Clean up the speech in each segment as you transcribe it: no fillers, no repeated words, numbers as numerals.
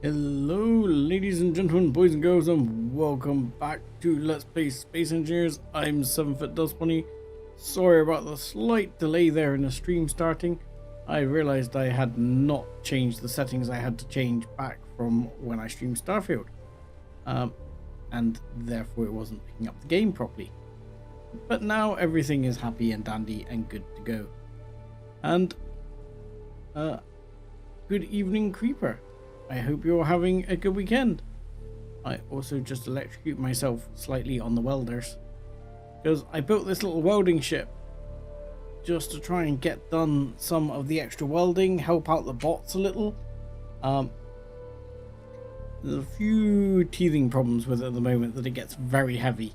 Hello ladies and gentlemen, boys and girls, and welcome back to Let's Play Space Engineers. I'm 7foot Dust Bunny. Sorry about the slight delay there in the stream starting. I realized I had not changed the settings I had to change back from when I streamed Starfield. And therefore it wasn't picking up the game properly. But now everything is happy and dandy and good to go. And good evening, Creeper. I hope you're having a good weekend. I also just electrocute myself slightly on the welders because I built this little welding ship just to try and get done some of the extra welding, help out the bots a little. There's a few teething problems with it at the moment, that it gets very heavy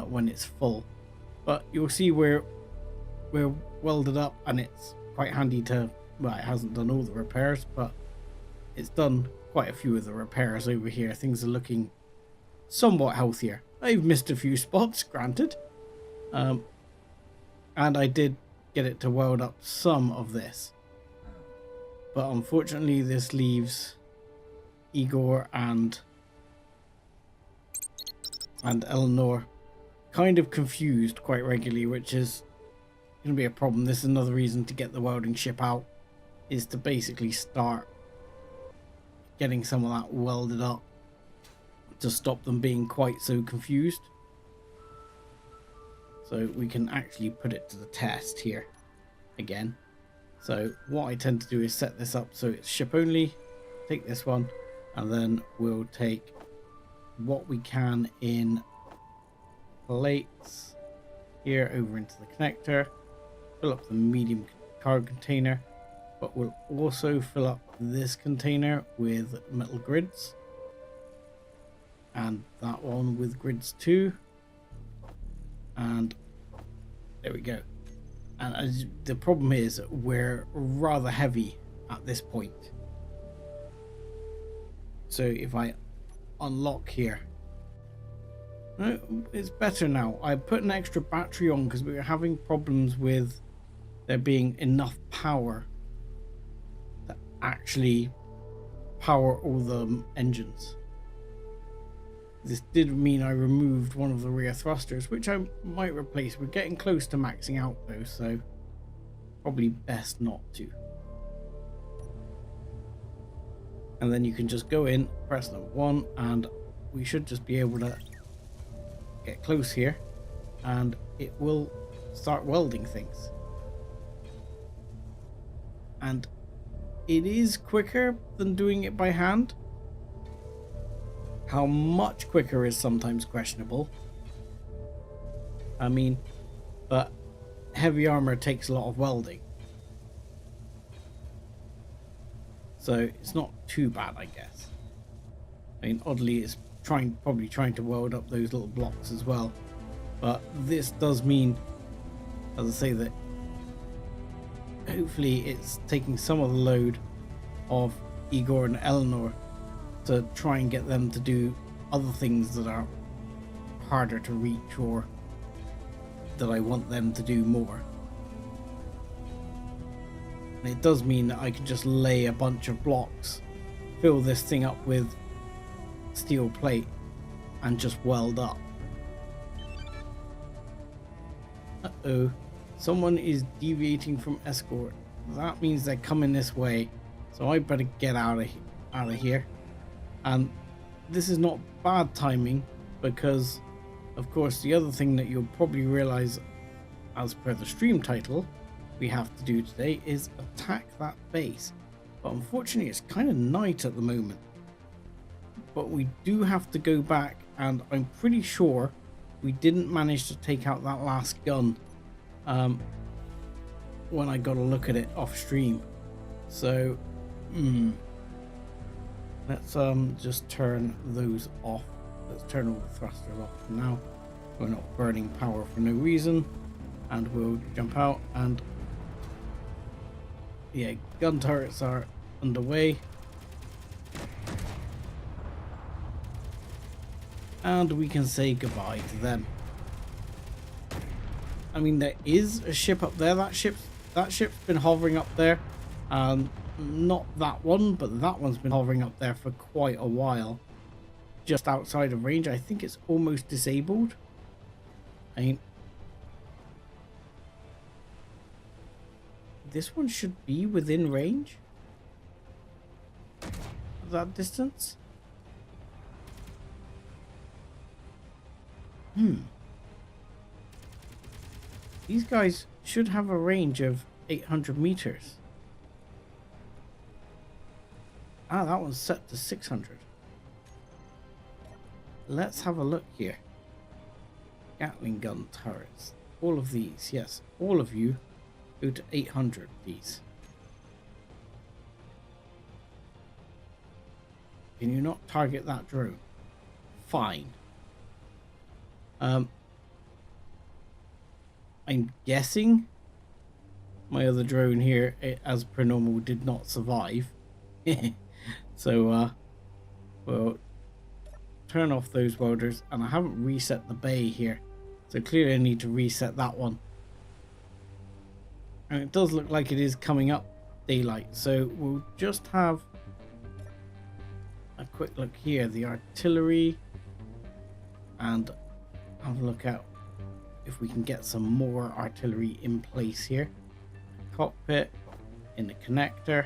when it's full, but you'll see we're welded up and it's quite handy to, well, it hasn't done all the repairs, but it's done quite a few of the repairs over here. Things are looking somewhat healthier. I've missed a few spots, granted. And I did get it to weld up some of this. But unfortunately this leaves Igor and Eleanor kind of confused quite regularly, which is going to be a problem. This is another reason to get the welding ship out, is to basically start getting some of that welded up to stop them being quite so confused. So we can actually put it to the test here again. So what I tend to do is set this up so it's ship only, take this one, and then we'll take what we can in plates here over into the connector, fill up the medium cargo container, but we'll also fill up this container with metal grids, and that one with grids too, and there we go. And the problem is we're rather heavy at this point, so if I unlock here, no, it's better now. I put an extra battery on because we were having problems with there being enough power to actually power all the engines. This did mean I removed one of the rear thrusters, which I might replace. We're getting close to maxing out though, so probably best not to. And then you can just go in, press number 1, and we should just be able to get close here and it will start welding things. And it is quicker than doing it by hand. How much quicker is sometimes questionable. I mean, but heavy armor takes a lot of welding, so it's not too bad, I guess. I mean, oddly, it's probably trying to weld up those little blocks as well. But this does mean, as I say, that hopefully it's taking some of the load of Igor and Eleanor to try and get them to do other things that are harder to reach, or that I want them to do more. And it does mean that I can just lay a bunch of blocks, fill this thing up with steel plate, and just weld up. Uh-oh, someone is deviating from escort. That means they're coming this way, so I better get out of here. And this is not bad timing, because of course the other thing that you'll probably realize, as per the stream title, we have to do today is attack that base. But unfortunately it's kind of night at the moment. But we do have to go back, and I'm pretty sure we didn't manage to take out that last gun when I got a look at it off stream. So let's just turn those off. Let's turn all the thrusters off for now. We're not burning power for no reason, and we'll jump out. And yeah, gun turrets are underway, and we can say goodbye to them. I mean, there is a ship up there. That ship's been hovering up there. not that one, but that one's been hovering up there for quite a while, just outside of range. I think it's almost disabled. I mean, this one should be within range of that distance. These guys should have a range of 800 meters. Ah, that one's set to 600. Let's have a look here. Gatling gun turrets. All of these, yes. All of you go to 800, please. Can you not target that drone? Fine. I'm guessing my other drone here, as per normal, did not survive. So, we'll turn off those welders, and I haven't reset the bay here, so clearly I need to reset that one. And it does look like it is coming up daylight, so we'll just have a quick look here. The artillery, and have a look at if we can get some more artillery in place here. Cockpit in the connector,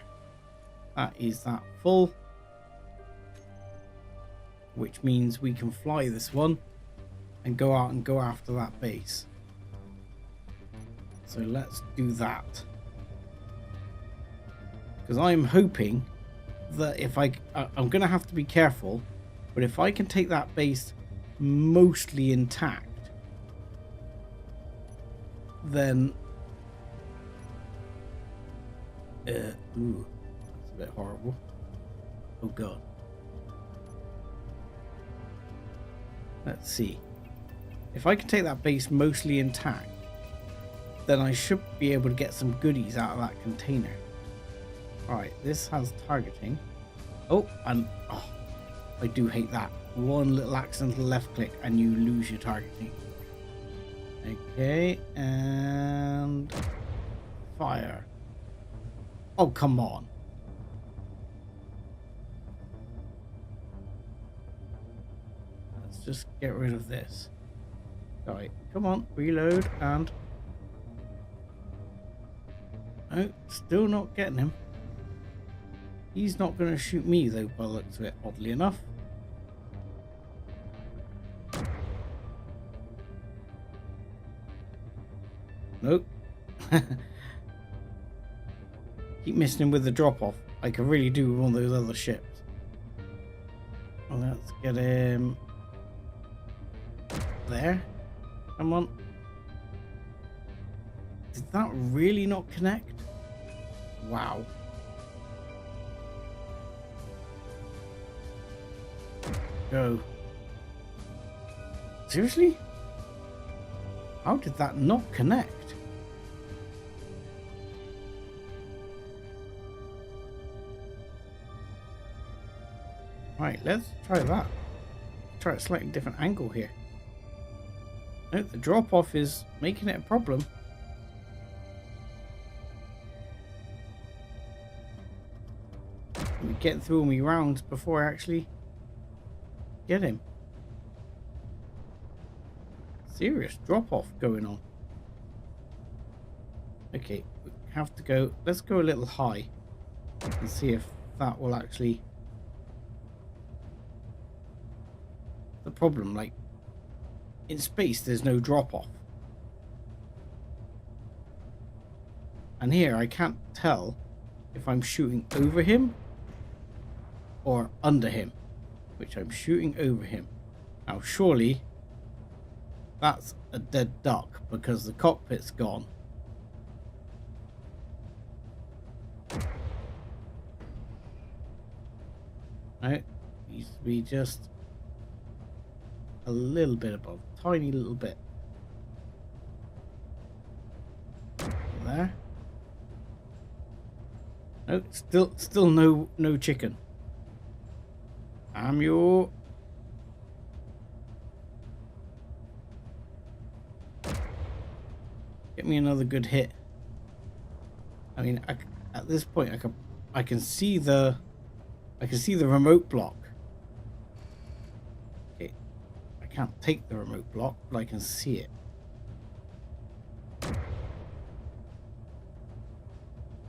that is that full, which means we can fly this one and go out and go after that base. So let's do that, because I'm hoping that if I'm gonna have to be careful, but if I can take that base mostly intact, then ooh, that's a bit horrible. Oh god. Let's see. If I can take that base mostly intact, then I should be able to get some goodies out of that container. Alright, this has targeting. Oh, and oh, I do hate that. One little accidental left click and you lose your targeting. Okay, and fire. Oh, come on. Let's just get rid of this. Alright, come on, reload, and no, still not getting him. He's not going to shoot me though, by the looks of it, oddly enough. Nope. Keep missing him with the drop off. I could really do with one of those other ships. Well, let's get him there. Come on. Did that really not connect? Wow. Go. Seriously? How did that not connect? Right, let's try that. Try a slightly different angle here. Nope, the drop off is making it a problem. We get through all my rounds before I actually get him. Serious drop off going on. Okay, we have to go. Let's go a little high and see if that will actually. The problem, like in space, there's no drop off, and here I can't tell if I'm shooting over him or under him, which I'm shooting over him. Now surely that's a dead duck because the cockpit's gone. Right, needs to be just a little bit above, tiny little bit. There. No, still no chicken. Samuel. Get me another good hit. I mean, at this point, I could I can see the remote block. Okay, I can't take the remote block, but I can see it.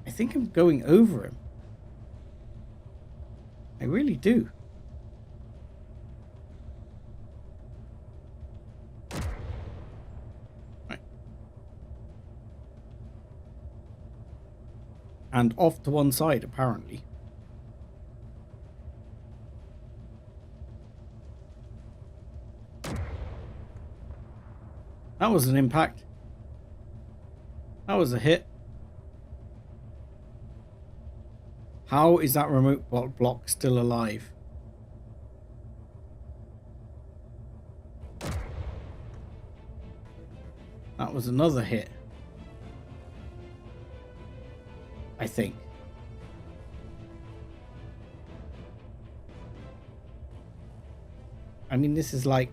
I think I'm going over him. I really do. Right. And off to one side, apparently. That was an impact. That was a hit. How is that remote block still alive? That was another hit. I think. I mean, this is like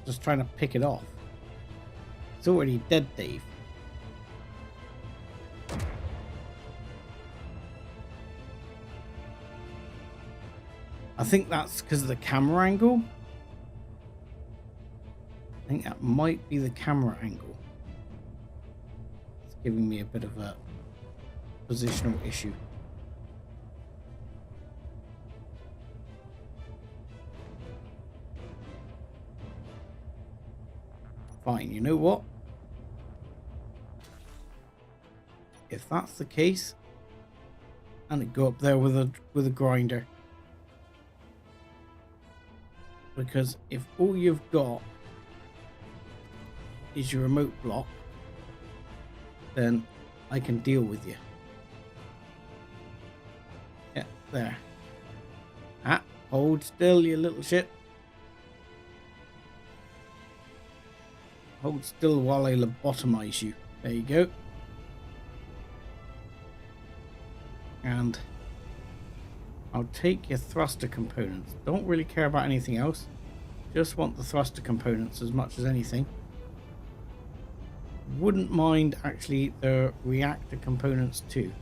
just trying to pick it off. It's already dead, Dave. I think that's because of the camera angle. I think that might be the camera angle. It's giving me a bit of a positional issue. Fine, you know what? If that's the case, and it go up there with a grinder. Because if all you've got is your remote block, then I can deal with you. Yeah, there. Ah, hold still, you little shit. Hold still while I lobotomize you. There you go. And I'll take your thruster components. Don't really care about anything else. Just want the thruster components as much as anything. Wouldn't mind actually the reactor components too.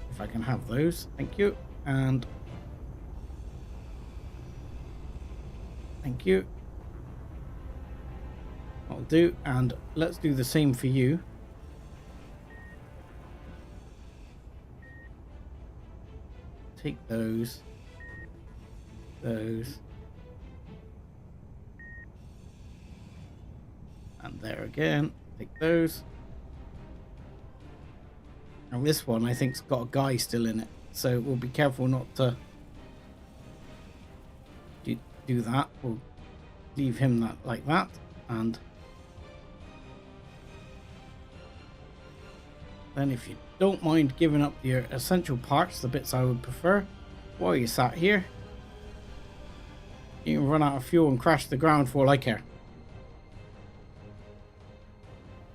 If I can have those. Thank you. And thank you. I'll do. And let's do the same for you. Take those. Those. And there again. Take those. And this one I think's got a guy still in it. So we'll be careful not to do that. We'll leave him like that. And then if you don't mind giving up your essential parts, the bits I would prefer, while you sat here, you can run out of fuel and crash the ground for all I care.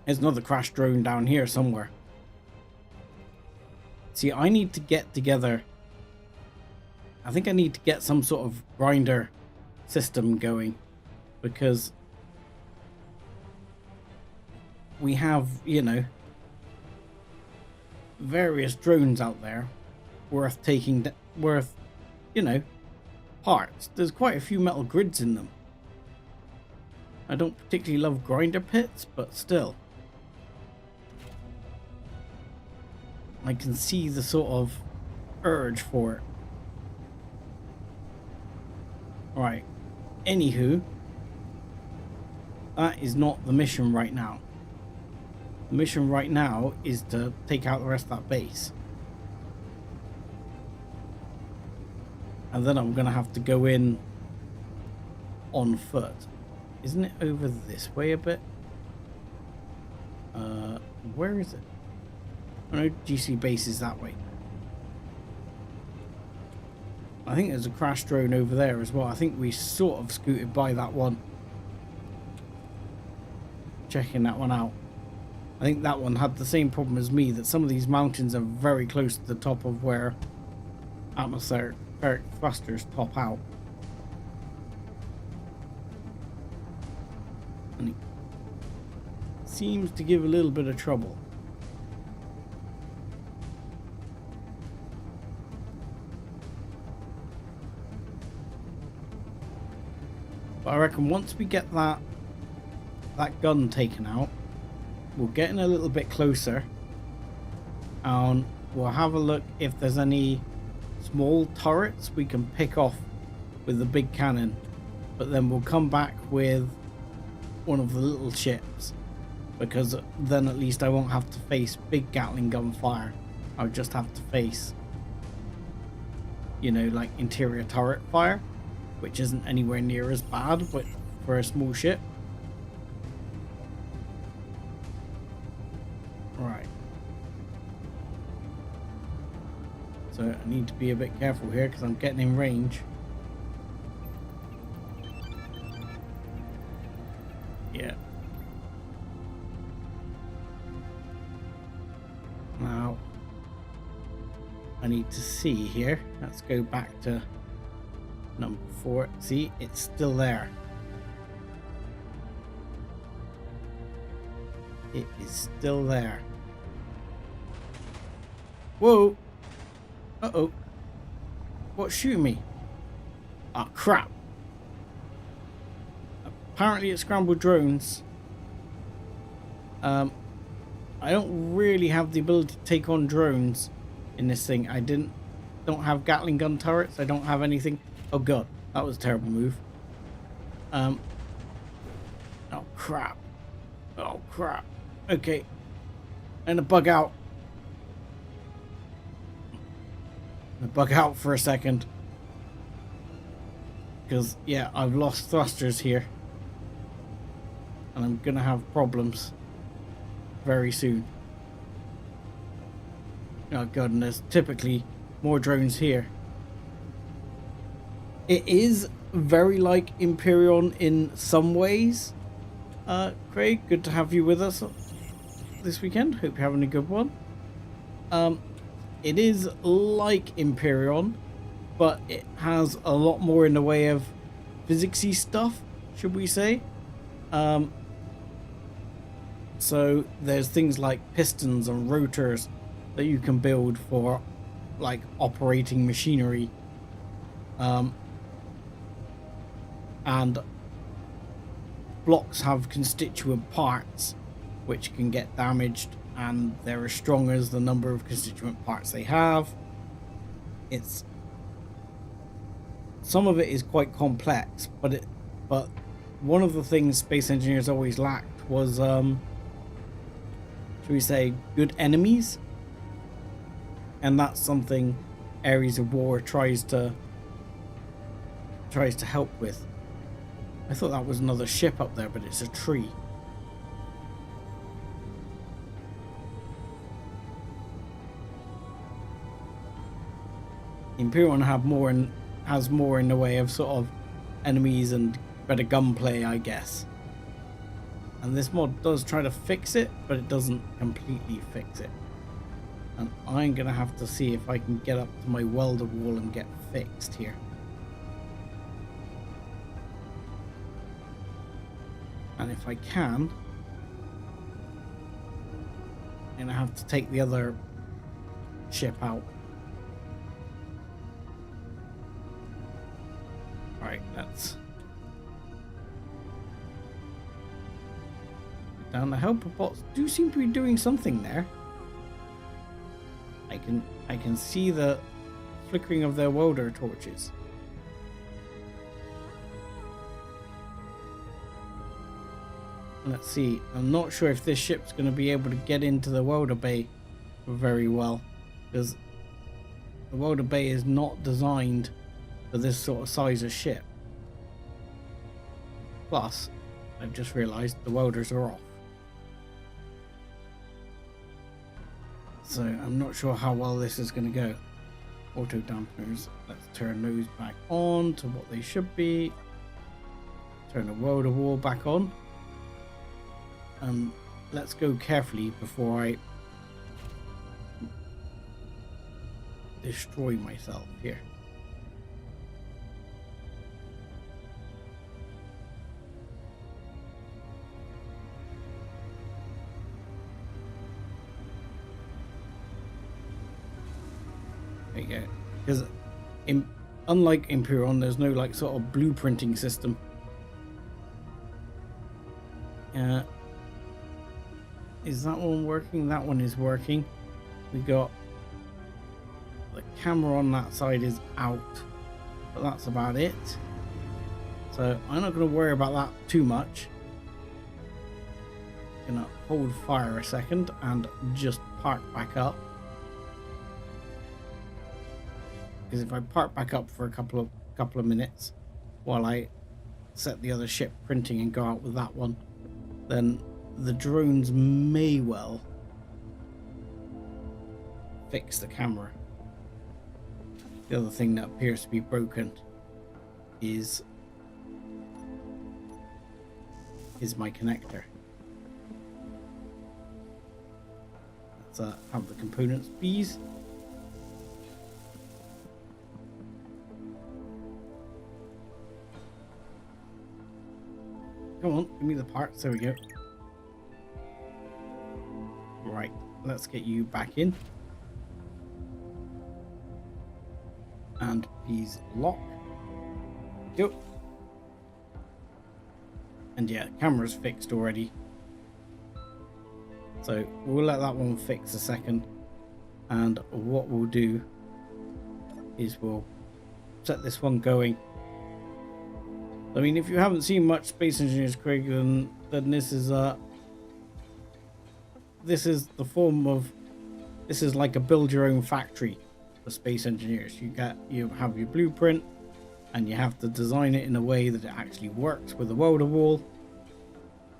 There's another crash drone down here somewhere. See, I need to get together. I think I need to get some sort of grinder system going, because we have, you know, various drones out there worth taking, you know, parts. There's quite a few metal grids in them. I don't particularly love grinder pits, but still. I can see the sort of urge for it. Right. Anywho, that is not the mission right now. The mission right now is to take out the rest of that base. And then I'm going to have to go in on foot. Isn't it over this way a bit? Where is it? Oh no, GC base is that way. I think there's a crash drone over there as well. I think we sort of scooted by that one. Checking that one out. I think that one had the same problem as me, that some of these mountains are very close to the top of where atmospheric thrusters top out. And it seems to give a little bit of trouble. But I reckon once we get that gun taken out, we'll get in a little bit closer and we'll have a look if there's any small turrets we can pick off with the big cannon. But then we'll come back with one of the little ships, because then at least I won't have to face big Gatling gun fire. I'll just have to face, you know, like interior turret fire, which isn't anywhere near as bad, but for a small ship. Right. So I need to be a bit careful here because I'm getting in range. Yeah. Now, I need to see here. Let's go back to number 4. See, it's still there. It is still there. Whoa! Uh-oh. What's shooting me? Oh, crap. Apparently it's scrambled drones. I don't really have the ability to take on drones in this thing. I don't have Gatling gun turrets. I don't have anything. Oh god, that was a terrible move. Oh crap. Oh crap. Okay. I'm gonna bug out. I'm gonna bug out for a second. Because, yeah, I've lost thrusters here. And I'm gonna have problems very soon. Oh god, and there's typically more drones here. It is very like Imperion in some ways. Craig, good to have you with us this weekend. Hope you're having a good one. It is like Imperion, but it has a lot more in the way of physicsy stuff, should we say. So there's things like pistons and rotors that you can build for like operating machinery. And blocks have constituent parts which can get damaged, and they're as strong as the number of constituent parts they have. Some of it is quite complex, but one of the things space engineers always lacked was should we say good enemies, and that's something Ares of War tries to help with. I thought that was another ship up there, but it's a tree. Imperion has more in the way of sort of enemies and better gunplay, I guess. And this mod does try to fix it, but it doesn't completely fix it. And I'm gonna have to see if I can get up to my welder wall and get fixed here. And if I can, I'm gonna have to take the other ship out. Alright, let's put down. The helper bots do seem to be doing something there. I can see the flickering of their welder torches. Let's see. I'm not sure if this ship's going to be able to get into the welder bay very well, because the welder bay is not designed for this sort of size of ship. Plus, I've just realized the welders are off. So I'm not sure how well this is going to go. Auto dampeners. Let's turn those back on to what they should be. Turn the welder wall back on. And let's go carefully before I destroy myself here. There you go. Because unlike Imperion, there's no like sort of blueprinting system Is that one working? That one is working. We got the camera on that side is out, but that's about it. So I'm not going to worry about that too much. Gonna hold fire a second and just park back up. Because if I park back up for a couple of minutes while I set the other ship printing and go out with that one, then the drones may well fix the camera. The other thing that appears to be broken is my connector. Let's have the components, please. Come on, give me the parts. There we go. Right, let's get you back in. And please lock. Go. And yeah, camera's fixed already. So we'll let that one fix a second. And what we'll do is we'll set this one going. I mean, if you haven't seen much Space Engineers, Craig, then this is the form of, this is like a build your own factory for Space Engineers. You have your blueprint and you have to design it in a way that it actually works with the welder wall,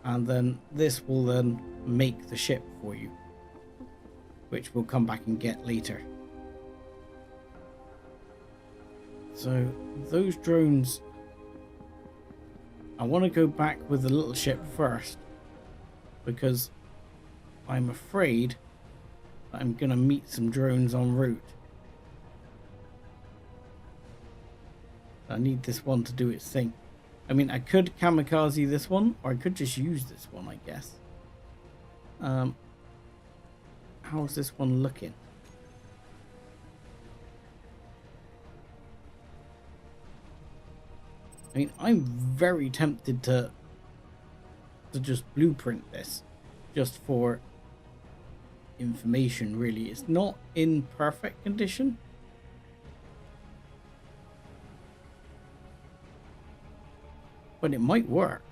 and then this will then make the ship for you, which we'll come back and get later. So those drones, I want to go back with the little ship first, because I'm afraid that I'm going to meet some drones en route. I need this one to do its thing. I mean, I could kamikaze this one, or I could just use this one, I guess. How's this one looking? I mean, I'm very tempted to just blueprint this, just for information, really. It's not in perfect condition. But it might work.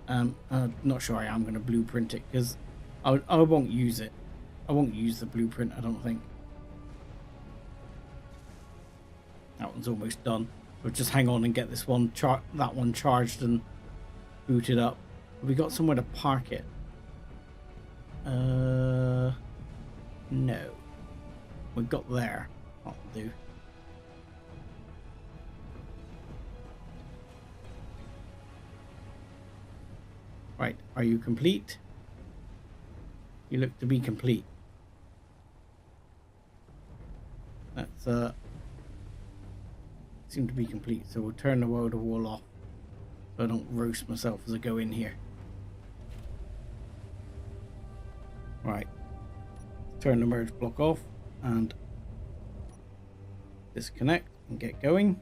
I'm not sure I am going to blueprint it, because I won't use it. I won't use the blueprint, I don't think. That one's almost done. We'll just hang on and get this one, that one charged and booted up. Have we got somewhere to park it? No. We got there. That'll do. Right, are you complete? You look to be complete. That's seem to be complete, so we'll turn the welder wall off so I don't roast myself as I go in here. Right, turn the merge block off and disconnect and get going.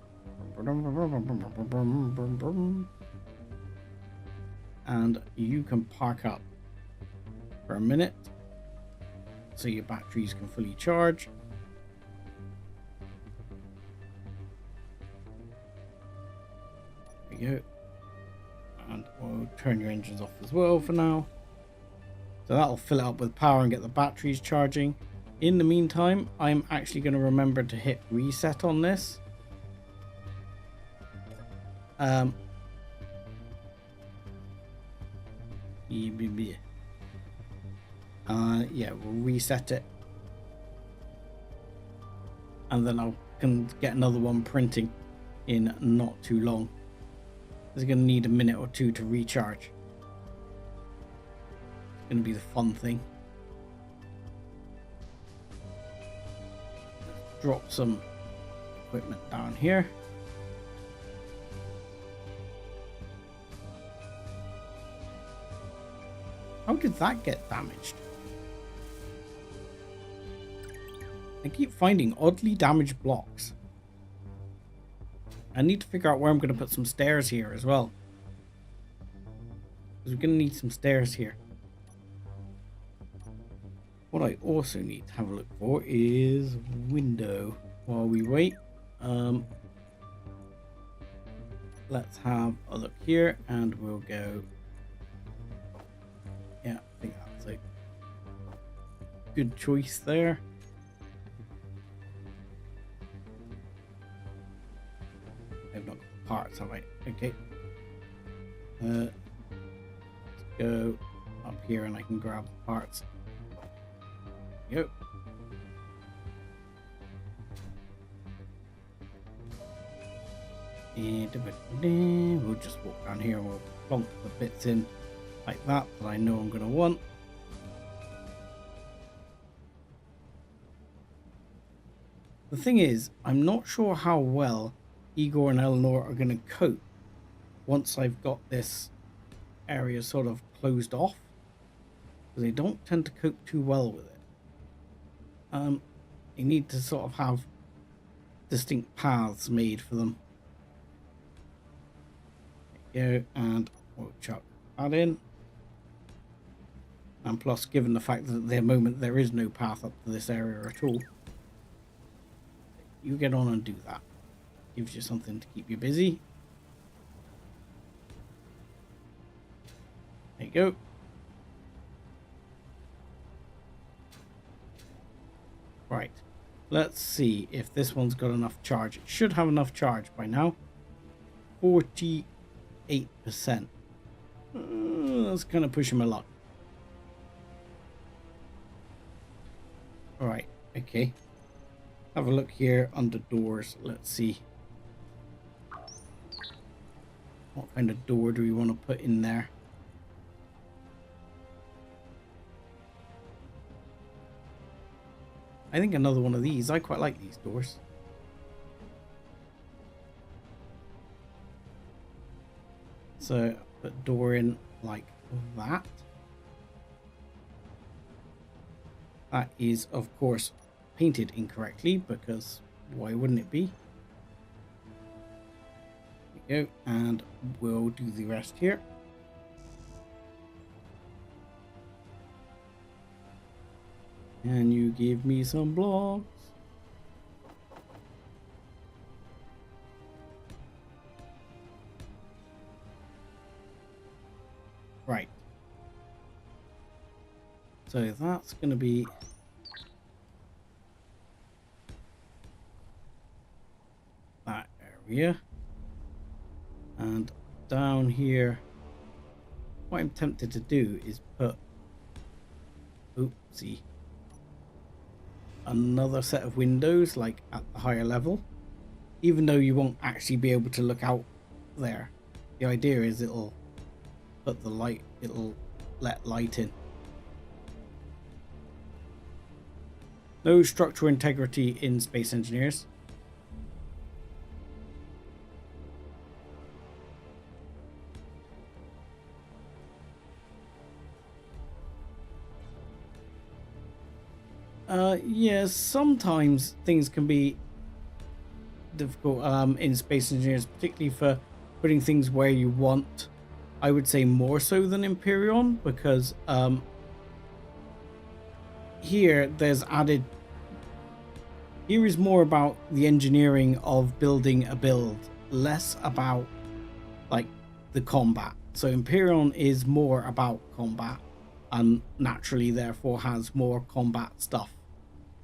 And you can park up for a minute so your batteries can fully charge. There we go. And we'll turn your engines off as well for now. So that'll fill it up with power and get the batteries charging. In the meantime, I'm actually going to remember to hit reset on this. Yeah, we'll reset it, and then I can get another one printing in not too long. It's going to need a minute or two to recharge. It's going to be the fun thing. Drop some equipment down here. How did that get damaged? I keep finding oddly damaged blocks. I need to figure out where I'm going to put some stairs here as well. because we're going to need some stairs here. What I also need to have a look for is window. While we wait, let's have a look here, and we'll go. Yeah, I think that's a good choice there. I've not got parts, have I? Okay. Let's go up here, and I can grab the parts. Yep. And we'll just walk down here and we'll plonk the bits in like that I know I'm going to want. The thing is, I'm not sure how well Igor and Eleanor are going to cope once I've got this area sort of closed off, because they don't tend to cope too well with it. You need to sort of have distinct paths made for them. There you go, and we'll chuck that in. And plus, given the fact that at the moment there is no path up to this area at all, you get on and do that. Gives you something to keep you busy. There you go. Right, let's see if this one's got enough charge. It should have enough charge by now. 48%. That's kind of pushing my luck. Alright, okay. Have a look here under doors. Let's see. What kind of door do we want to put in there? I think another one of these. I quite like these doors. So put door in like that. That is, of course, painted incorrectly, because why wouldn't it be? There you go, and we'll do the rest here. And you give me some blocks. Right. So that's going to be that area. And down here, what I'm tempted to do is put, oopsie, another set of windows like at the higher level, even though you won't actually be able to look out there. The idea is it'll put the light, it'll let light in. No structural integrity in Space Engineers. Yes, sometimes things can be difficult in Space Engineers, particularly for putting things where you want. I would say more so than Imperion, because here is more about the engineering of building a build, less about like the combat. So Imperion is more about combat, and naturally therefore has more combat stuff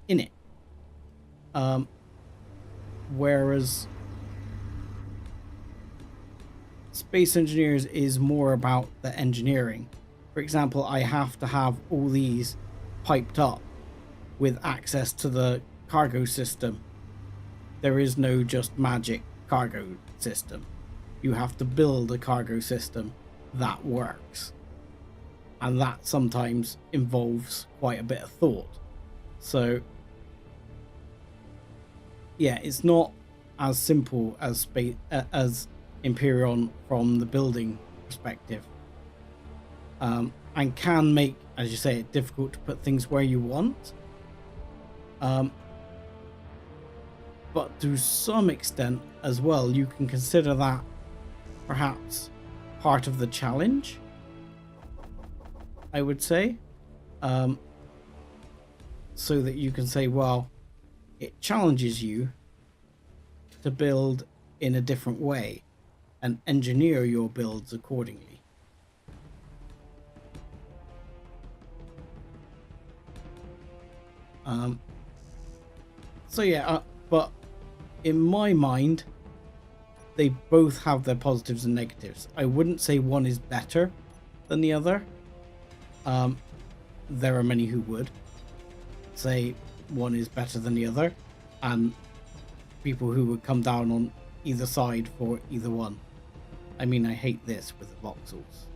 in it, whereas Space Engineers is more about the engineering. For example, I have to have all these piped up with access to the cargo system. There is no just magic cargo system. You have to build a cargo system that works, and that sometimes involves quite a bit of thought. So yeah, it's not as simple as Imperion from the building perspective, and can make, as you say, it difficult to put things where you want, but to some extent as well you can consider that perhaps part of the challenge, I would say, so that you can say, well, it challenges you to build in a different way and engineer your builds accordingly. So yeah, but in my mind, they both have their positives and negatives. I wouldn't say one is better than the other. There are many who would say one is better than the other, and people who would come down on either side for either one. I mean, I hate this with the voxels.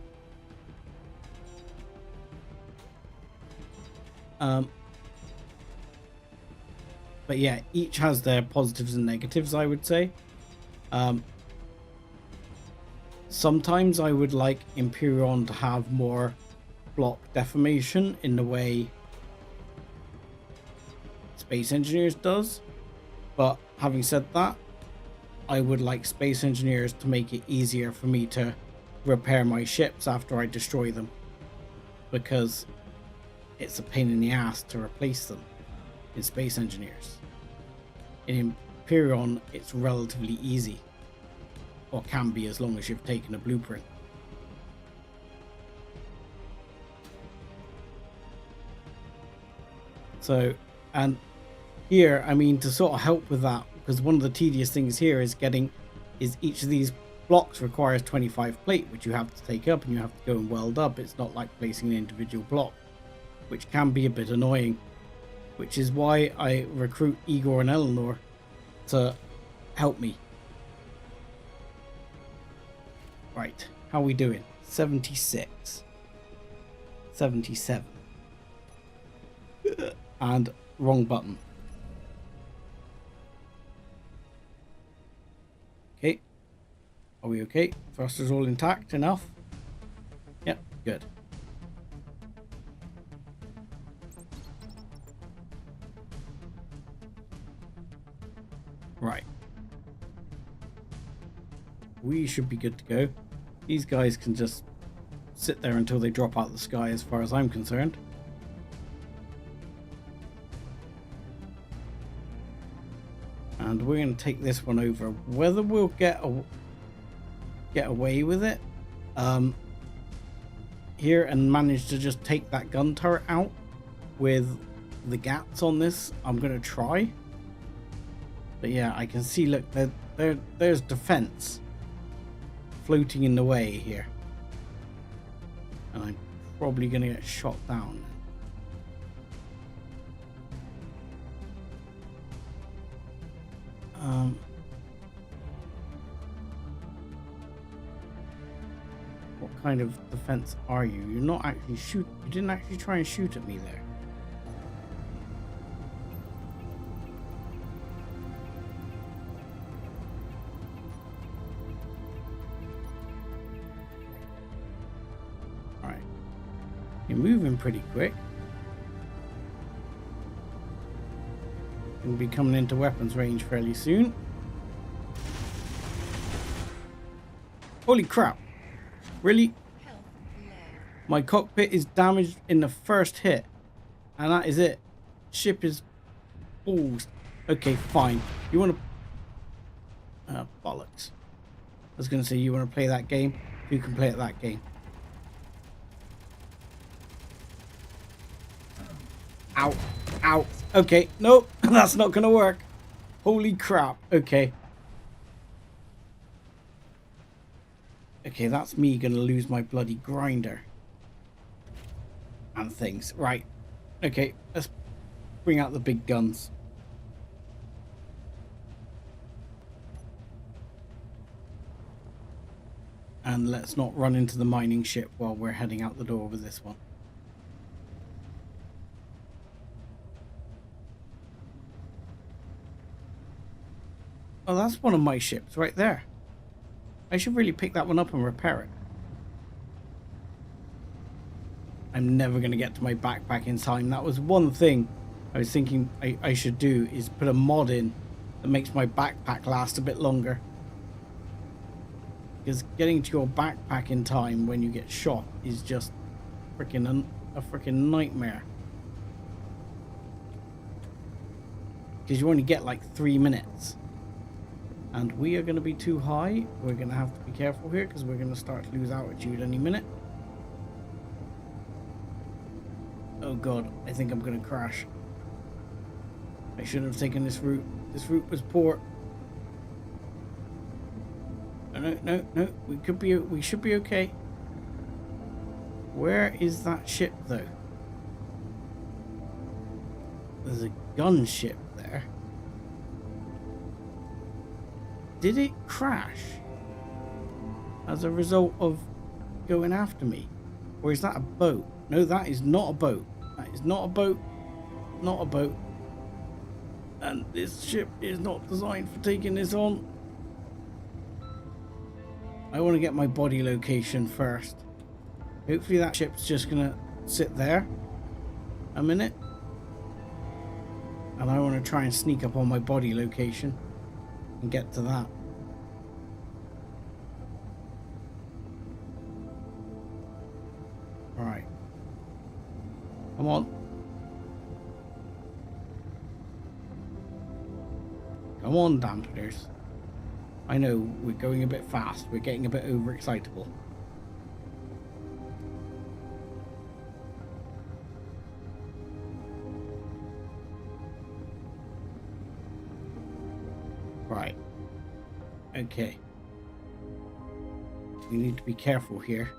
But yeah, each has their positives and negatives, I would say. Sometimes I would like Imperion to have more block deformation in the way Space Engineers does. But having said that, I would like Space Engineers to make it easier for me to repair my ships after I destroy them, because it's a pain in the ass to replace them in Space Engineers. In Imperion, it's relatively easy, or can be, as long as you've taken a blueprint. So, and here, I mean, to sort of help with that, because one of the tedious things here is each of these blocks requires 25 plate, which you have to take up and you have to go and weld up. It's not like placing an individual block, which can be a bit annoying, which is why I recruit Igor and Eleanor to help me. Right, how are we doing? 76, 77, and wrong button. Okay, are we okay? Thrusters all intact enough? Yep, good. Right. We should be good to go. These guys can just sit there until they drop out of the sky, as far as I'm concerned. And we're going to take this one over. Whether we'll get away with it here and manage to just take that gun turret out with the gats on this, I'm going to try. But yeah, I can see, look, there's defense floating in the way here, and I'm probably going to get shot down. What kind of defense are you? You're not actually you didn't actually try and shoot at me there. Alright. You're moving pretty quick. We'll be coming into weapons range fairly soon. Holy crap. Really? My cockpit is damaged in the first hit. And that is it. Ship is balls. Okay, fine. You want to... bollocks. I was going to say, you want to play that game? You can play at that game. Ow. Ow. Okay, nope. That's not going to work. Holy crap. Okay. Okay, that's me going to lose my bloody grinder. And things. Right. Okay, let's bring out the big guns. And let's not run into the mining ship while we're heading out the door with this one. Oh, that's one of my ships right there. I should really pick that one up and repair it. I'm never going to get to my backpack in time. That was one thing I was thinking I should do, is put a mod in that makes my backpack last a bit longer. Because getting to your backpack in time when you get shot is just a freaking nightmare. Because you only get like 3 minutes. And we are going to be too high. We're going to have to be careful here because we're going to start to lose altitude any minute. Oh god, I think I'm going to crash. I shouldn't have taken this route. This route was poor. No. We should be okay. Where is that ship though? There's a gunship there. Did it crash as a result of going after me? Or is that a boat? No, that is not a boat. That is not a boat. Not a boat. And this ship is not designed for taking this on. I want to get my body location first. Hopefully that ship's just going to sit there a minute. And I want to try and sneak up on my body location and get to that. Alright. Come on. Come on, dampers. I know we're going a bit fast. We're getting a bit overexcitable. Right. Okay. We need to be careful here.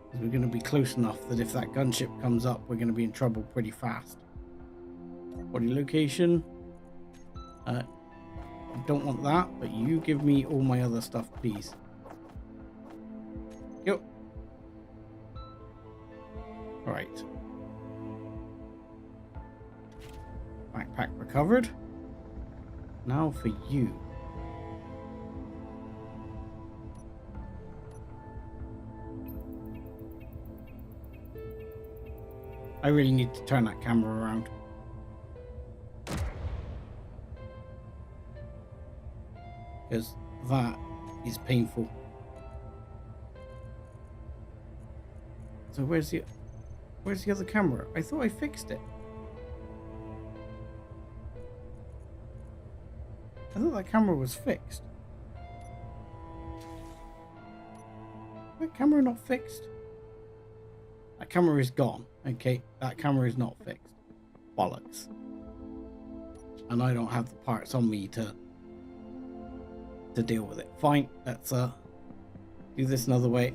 Because we're going to be close enough that if that gunship comes up, we're going to be in trouble pretty fast. Body location. I don't want that, but you give me all my other stuff, please. Yep. Right. Backpack recovered. Now for you. I really need to turn that camera around. Because that is painful. So where's the other camera? I thought I fixed it. I thought that camera was fixed. That camera not fixed? That camera is gone. Okay, that camera is not fixed. Bollocks. And I don't have the parts on me to deal with it. Fine, let's do this another way.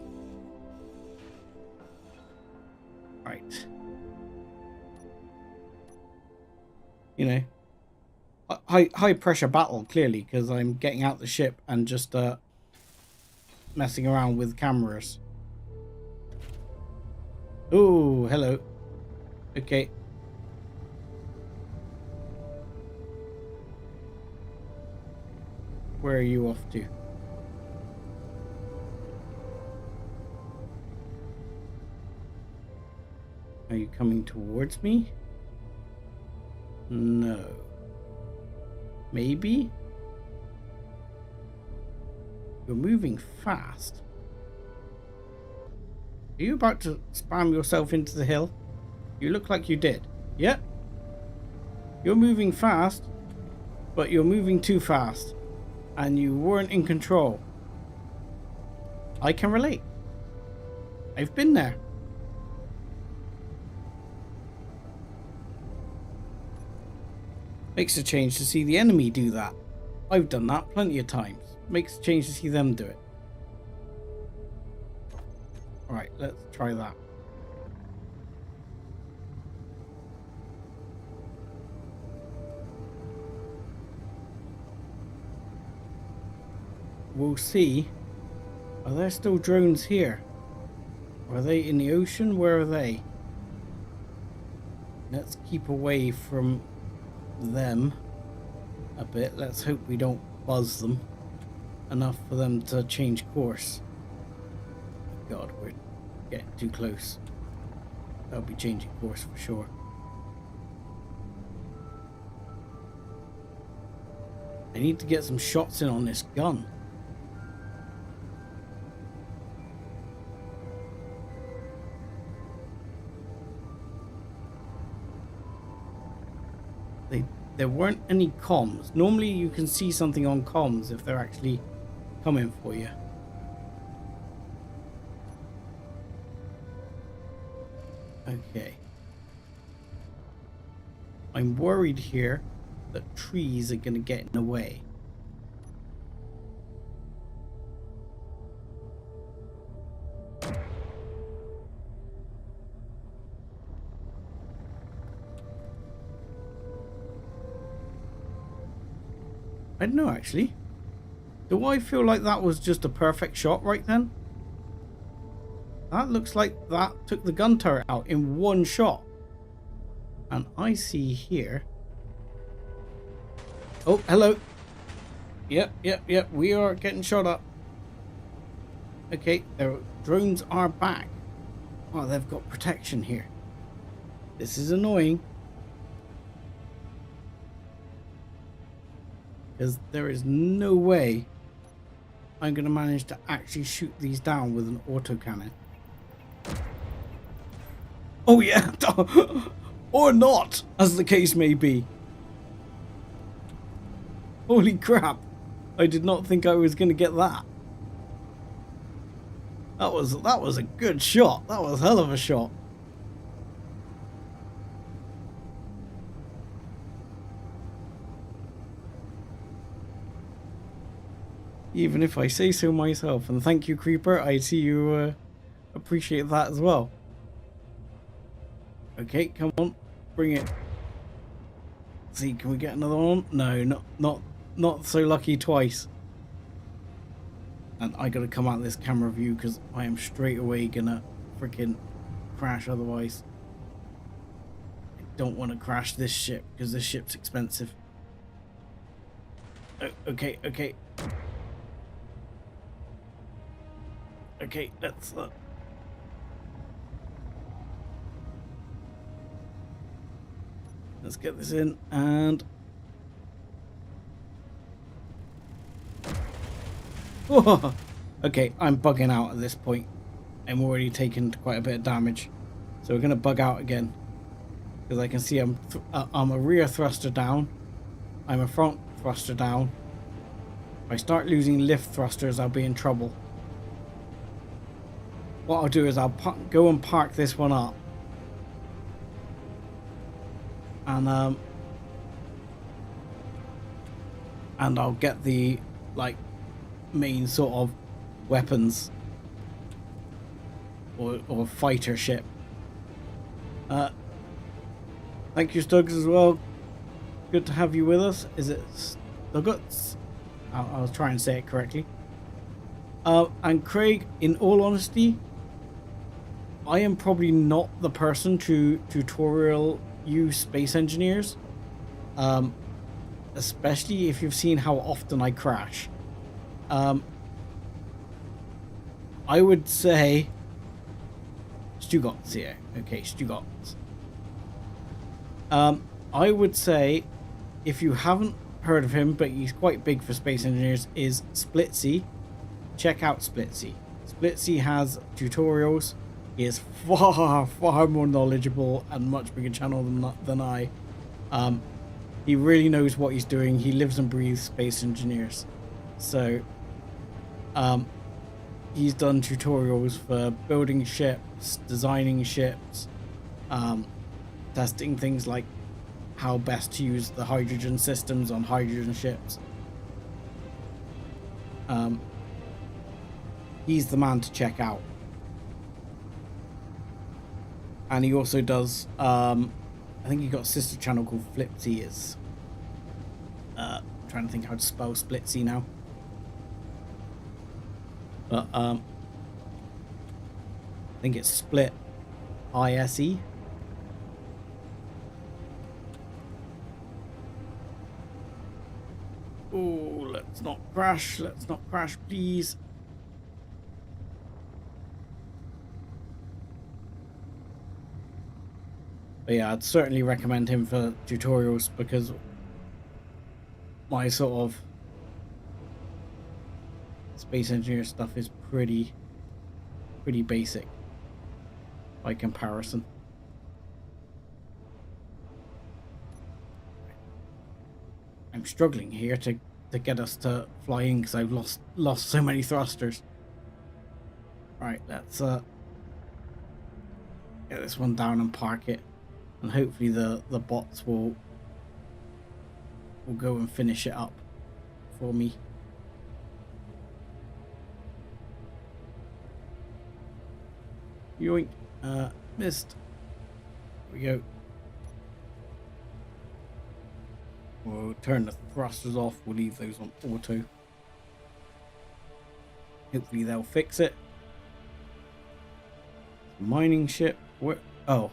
Right. You know, high pressure battle clearly, because I'm getting out the ship and just messing around with cameras. Oh, hello. Okay. Where are you off to? Are you coming towards me? No. Maybe? You're moving fast. Are you about to spam yourself into the hill? You look like you did. Yep. You're moving fast, but you're moving too fast. And you weren't in control. I can relate. I've been there. Makes a change to see the enemy do that. I've done that plenty of times. Makes a change to see them do it. Alright, let's try that. We'll see. Are there still drones here? Are they in the ocean? Where are they? Let's keep away from them a bit. Let's hope we don't buzz them enough for them to change course. God, we're getting too close. They'll be changing course for sure. I need to get some shots in on this gun. there weren't any comms. Normally you can see something on comms if they're actually coming for you. Okay. I'm worried here that trees are going to get in the way. I don't know, actually. Do I feel like that was just a perfect shot right then? That looks like that took the gun turret out in one shot. And I see here... Oh, hello. Yep. We are getting shot up. Okay, their drones are back. Oh, they've got protection here. This is annoying. Because there is no way I'm going to manage to actually shoot these down with an autocannon. Oh yeah! Or not, as the case may be. Holy crap. I did not think I was going to get that. That was a good shot. That was a hell of a shot. Even if I say so myself. And thank you, Creeper. I see you appreciate that as well. Okay, come on. Bring it. See, can we get another one? No, not so lucky twice. And I gotta come out of this camera view because I am straight away gonna freaking crash otherwise. I don't want to crash this ship because this ship's expensive. Oh, okay. Okay, let's get this in and oh, okay, I'm bugging out at this point. I'm already taking quite a bit of damage, so we're gonna bug out again because I can see I'm a rear thruster down, I'm a front thruster down. If I start losing lift thrusters, I'll be in trouble. What I'll do is I'll go and park this one up. And I'll get the main sort of weapons or fighter ship. Thank you, Stugs, as well. Good to have you with us. Is it Stuggets? I'll try and say it correctly. And Craig, in all honesty, I am probably not the person to tutorial you space engineers, especially if you've seen how often I crash. I would say Stugots here. Okay, Stugots. I would say, if you haven't heard of him, but he's quite big for space engineers, is Splitsy. Check out Splitsy. Splitsy has tutorials. He is far more knowledgeable and much bigger channel than I. He really knows what he's doing. He lives and breathes space engineers. So he's done tutorials for building ships, designing ships, testing things like how best to use the hydrogen systems on hydrogen ships. He's the man to check out. And he also does, I think he got a sister channel called Flipsy. Is trying to think how to spell Splitsy now. But I think it's Split ISE. Oh, let's not crash. Let's not crash, please. But yeah, I'd certainly recommend him for tutorials because my sort of space engineer stuff is pretty basic by comparison. I'm struggling here to get us to fly in because I've lost so many thrusters. Right, let's get this one down and park it, and hopefully the bots will go and finish it up for me. Yoink, missed. Here we go. We'll turn the thrusters off. We'll leave those on auto. Hopefully they'll fix it. Mining ship. Where? Oh,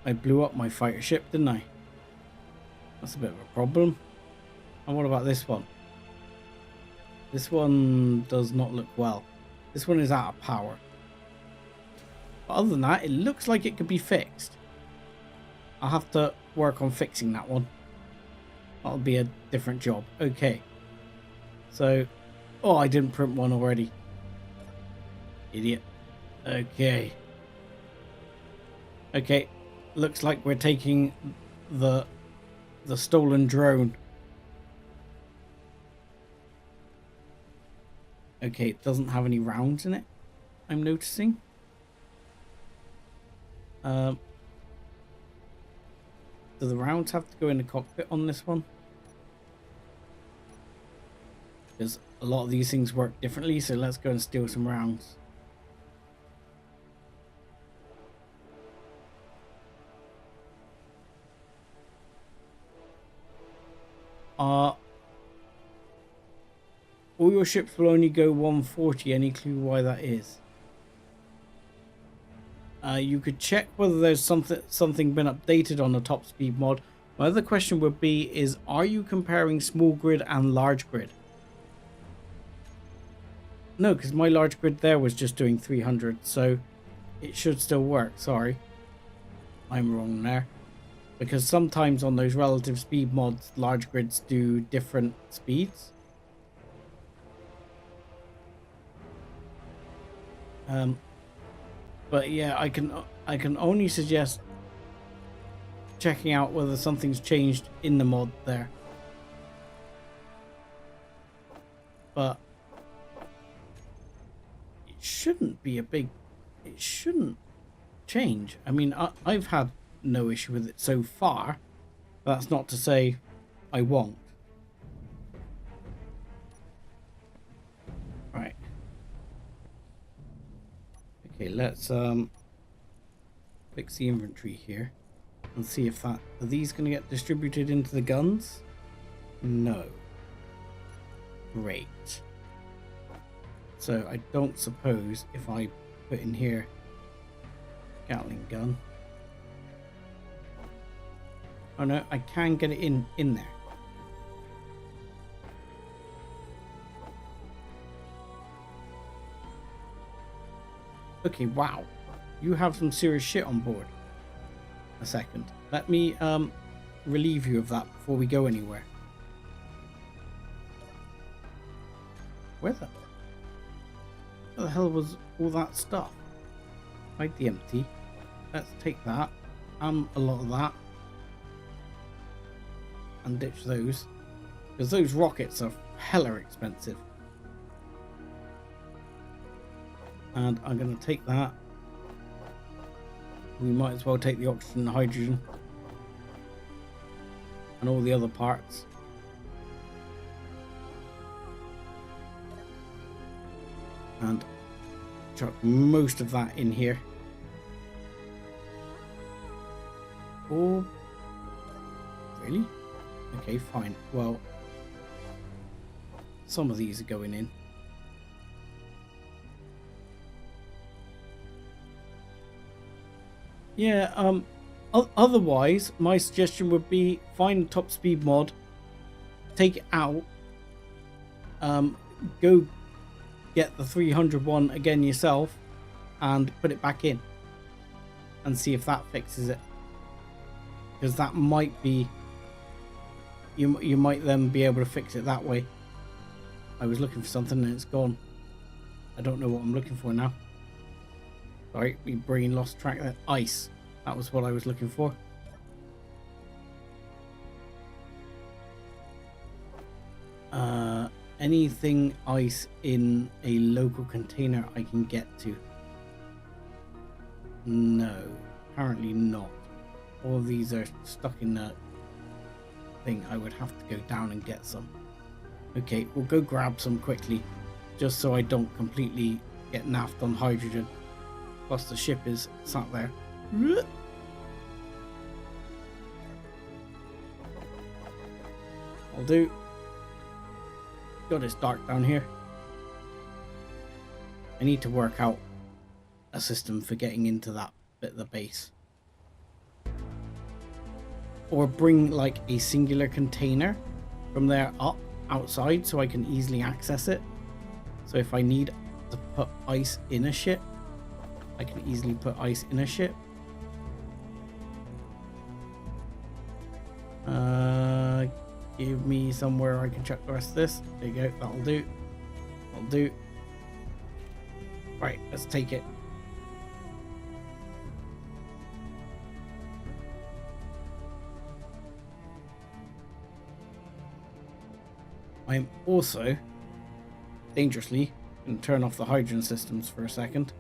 I blew up my fighter ship, didn't I? That's a bit of a problem. And what about this one? This one does not look well. This one is out of power. But other than that, it looks like it could be fixed. I'll have to work on fixing that one. That'll be a different job. Okay. So, oh, I didn't print one already. Idiot. Okay. Okay. Looks like we're taking the stolen drone. Okay, it doesn't have any rounds in it, I'm noticing. Do the rounds have to go in the cockpit on this one? Because a lot of these things work differently, so let's go and steal some rounds. All your ships will only go 140. Any clue why that is? You could check whether there's something been updated on the top speed mod. My other question would be is, are you comparing small grid and large grid? No, because my large grid there was just doing 300, so it should still work. Sorry, I'm wrong there. Because sometimes on those relative speed mods, large grids do different speeds. But yeah, I can only suggest checking out whether something's changed in the mod there. But it shouldn't be it shouldn't change. I mean, I've had no issue with it so far. That's not to say I won't. Right. Okay, let's fix the inventory here and see if are these going to get distributed into the guns? No. Great. So I don't suppose if I put in here Gatling gun. Oh no, I can get it in there. Okay, wow. You have some serious shit on board. A second. Let me relieve you of that before we go anywhere. Where the hell was all that stuff? Hide the empty. Let's take that. A lot of that. And ditch those. Because those rockets are hella expensive. And I'm going to take that. We might as well take the oxygen and hydrogen. And all the other parts. And chuck most of that in here. Oh, really? Okay, fine. Well, some of these are going in. Yeah, otherwise, my suggestion would be find a top speed mod, take it out, go get the 300 one again yourself, and put it back in, and see if that fixes it. Because that might be, you might then be able to fix it that way. I was looking for something and it's gone. I don't know what I'm looking for now. Sorry, my brain lost track of that. Ice. That was what I was looking for. anything ice in a local container I can get to? No, apparently not. All of these are stuck in the thing. I would have to go down and get some. Okay, we'll go grab some quickly, just so I don't completely get naffed on hydrogen. Plus the ship is sat there. I'll do. God, it's dark down here. I need to work out a system for getting into that bit of the base. Or bring like a singular container from there up outside so I can easily access it. So if I need to put ice in a ship, I can easily put ice in a ship. Give me somewhere I can check the rest of this. There you go, that'll do. That'll do. Right, let's take it. I'm also dangerously going to turn off the hydrogen systems for a second.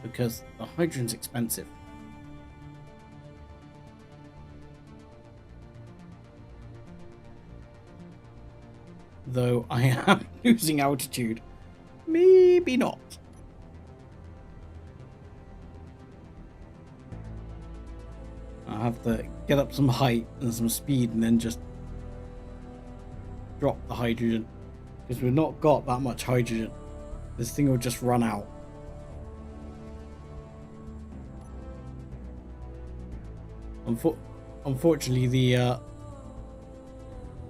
Because the hydrogen's expensive. Though I am losing altitude. Maybe not. I'll have to get up some height and some speed and then just drop the hydrogen. Because we've not got that much hydrogen. This thing will just run out. Unfortunately,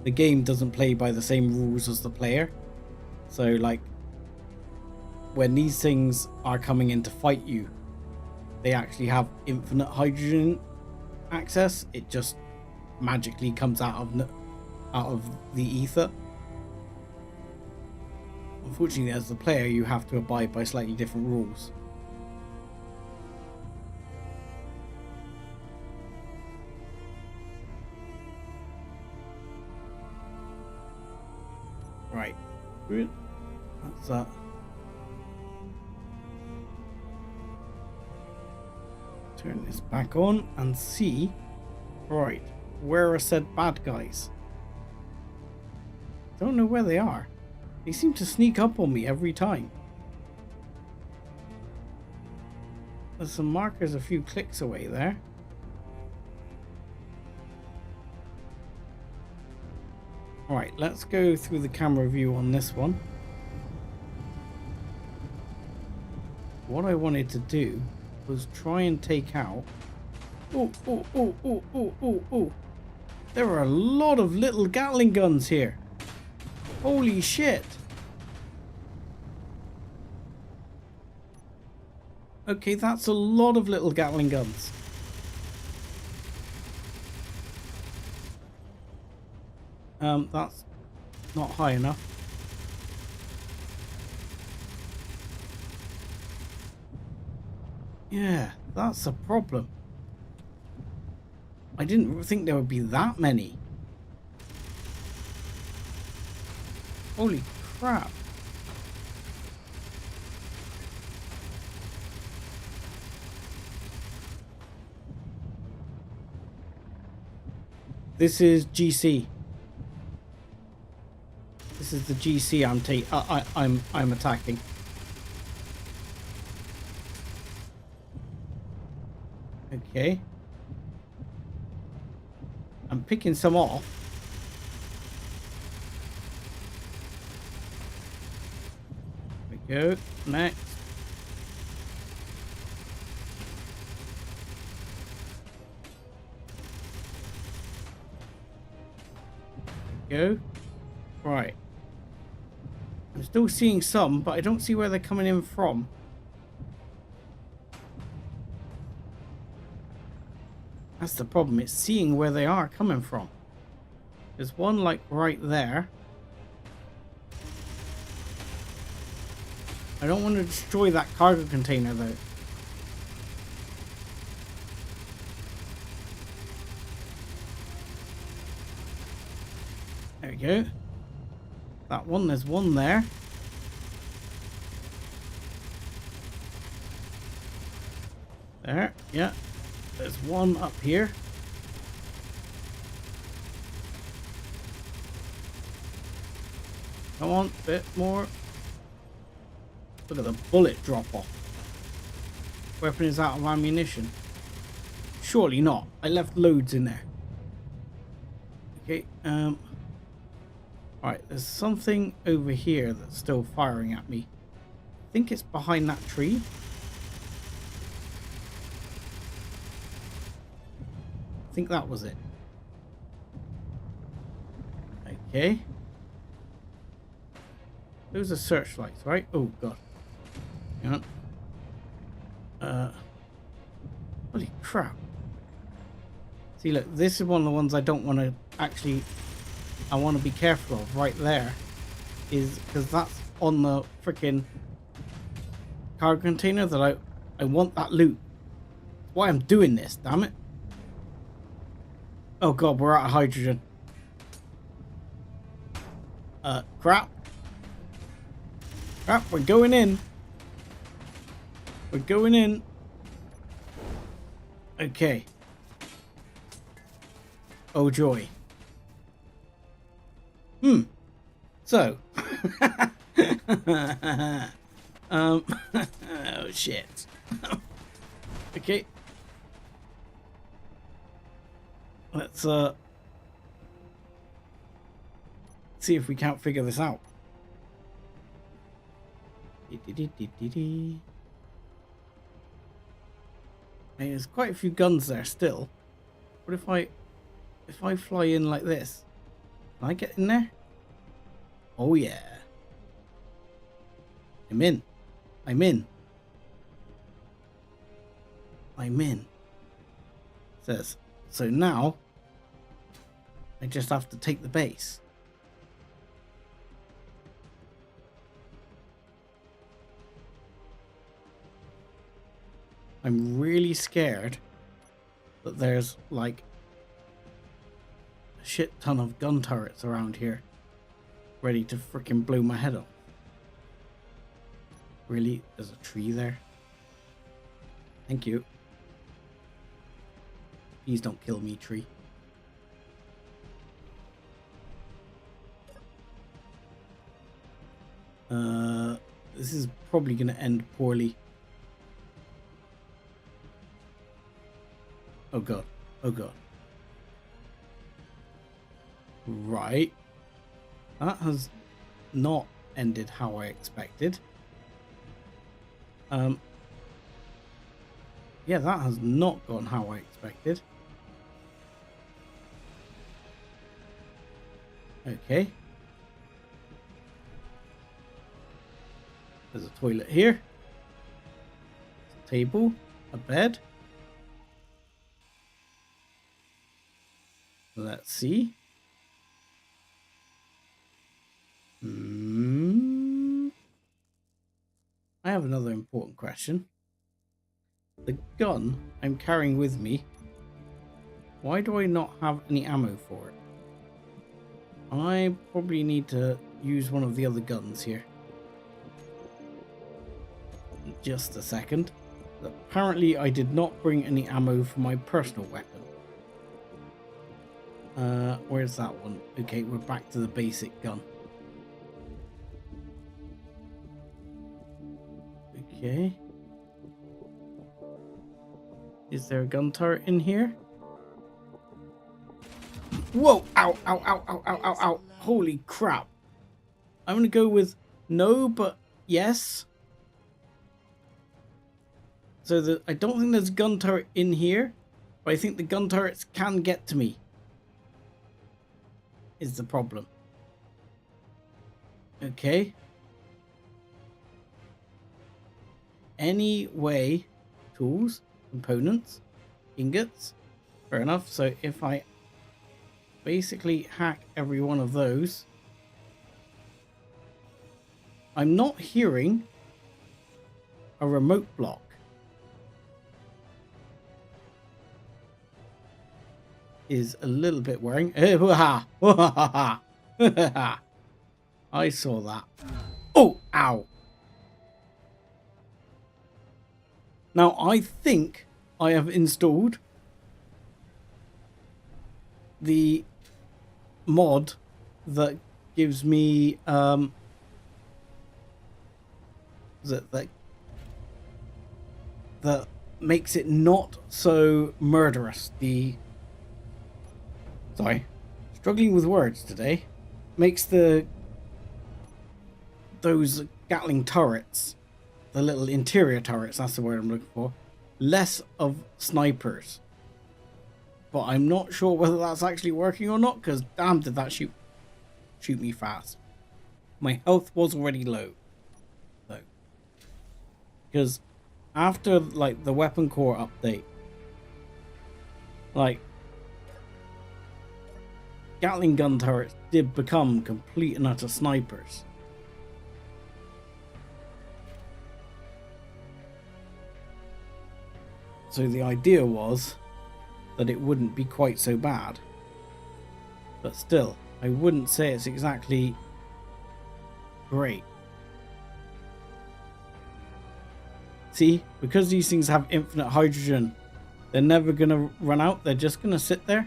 the game doesn't play by the same rules as the player. So, like, when these things are coming in to fight you, they actually have infinite hydrogen access. It just magically comes out of the ether. Unfortunately, as the player, you have to abide by slightly different rules. Right, that's that. Turn this back on and see. Right, where are said bad guys? Don't know where they are. They seem to sneak up on me every time. There's some markers a few clicks away there. Alright, let's go through the camera view on this one. What I wanted to do was try and take out... Oh. There are a lot of little Gatling guns here. Holy shit. Okay, that's a lot of little Gatling guns. That's not high enough. Yeah, that's a problem. I didn't think there would be that many. Holy crap. This is GC. This is the GC I'm attacking. Okay. I'm picking some off. There we go. Next. There we go. Right. I'm still seeing some, but I don't see where they're coming in from. That's the problem. It's seeing where they are coming from. There's one like right there. I don't want to destroy that cargo container though. There we go. That one, there's one there. There, yeah. There's one up here. Come on, bit more. Look at the bullet drop off. Weapon is out of ammunition. Surely not. I left loads in there. Okay, Alright, there's something over here that's still firing at me. I think it's behind that tree. I think that was it. Okay. Those are searchlights, right? Oh god. Hang on. Holy crap. See, look, this is one of the ones I don't want to actually... I want to be careful of right there. Is because that's on the freaking cargo container that I want that loot. That's why I'm doing this, damn it. Oh god, we're out of hydrogen. Crap. Crap, we're going in. We're going in. Okay. Oh joy. So. Oh shit. Okay. Let's see if we can't figure this out. There's quite a few guns there still. What if I fly in like this? Can I get in there? Oh yeah. I'm in. I'm in. I'm in. Says, so now I just have to take the base. I'm really scared that there's like a shit ton of gun turrets around here ready to freaking blow my head off. Really? There's a tree there? Thank you. Please don't kill me, tree. This is probably going to end poorly. Oh god. Oh god. Right. That has not ended how I expected. Yeah, that has not gone how I expected. Okay. There's a toilet here. A table. A bed. Let's see. I have another important question. The gun I'm carrying with me, why do I not have any ammo for it? I probably need to use one of the other guns here. Just a second. Apparently I did not bring any ammo for my personal weapon. Where's that one? Okay, we're back to the basic gun. Okay. Is there a gun turret in here? Whoa! Ow, ow, ow, ow, ow, ow, ow. Holy crap. I'm gonna go with no, but yes. So I don't think there's a gun turret in here, but I think the gun turrets can get to me. Is the problem. Okay. Any way, tools, components, ingots. Fair enough. So if I basically hack every one of those, I'm not hearing a remote block. Is a little bit worrying. I saw that. Oh, ow. Now, I think I have installed the mod that gives me that makes it not so murderous. Sorry, struggling with words today. Makes those Gatling turrets, the little interior turrets, that's the word I'm looking for, less of snipers. But I'm not sure whether that's actually working or not, because damn did that shoot me fast. My health was already low though, because after like the weapon core update, like Gatling gun turrets did become complete and utter snipers. So the idea was that it wouldn't be quite so bad. But still, I wouldn't say it's exactly great. See, because these things have infinite hydrogen, they're never going to run out. They're just going to sit there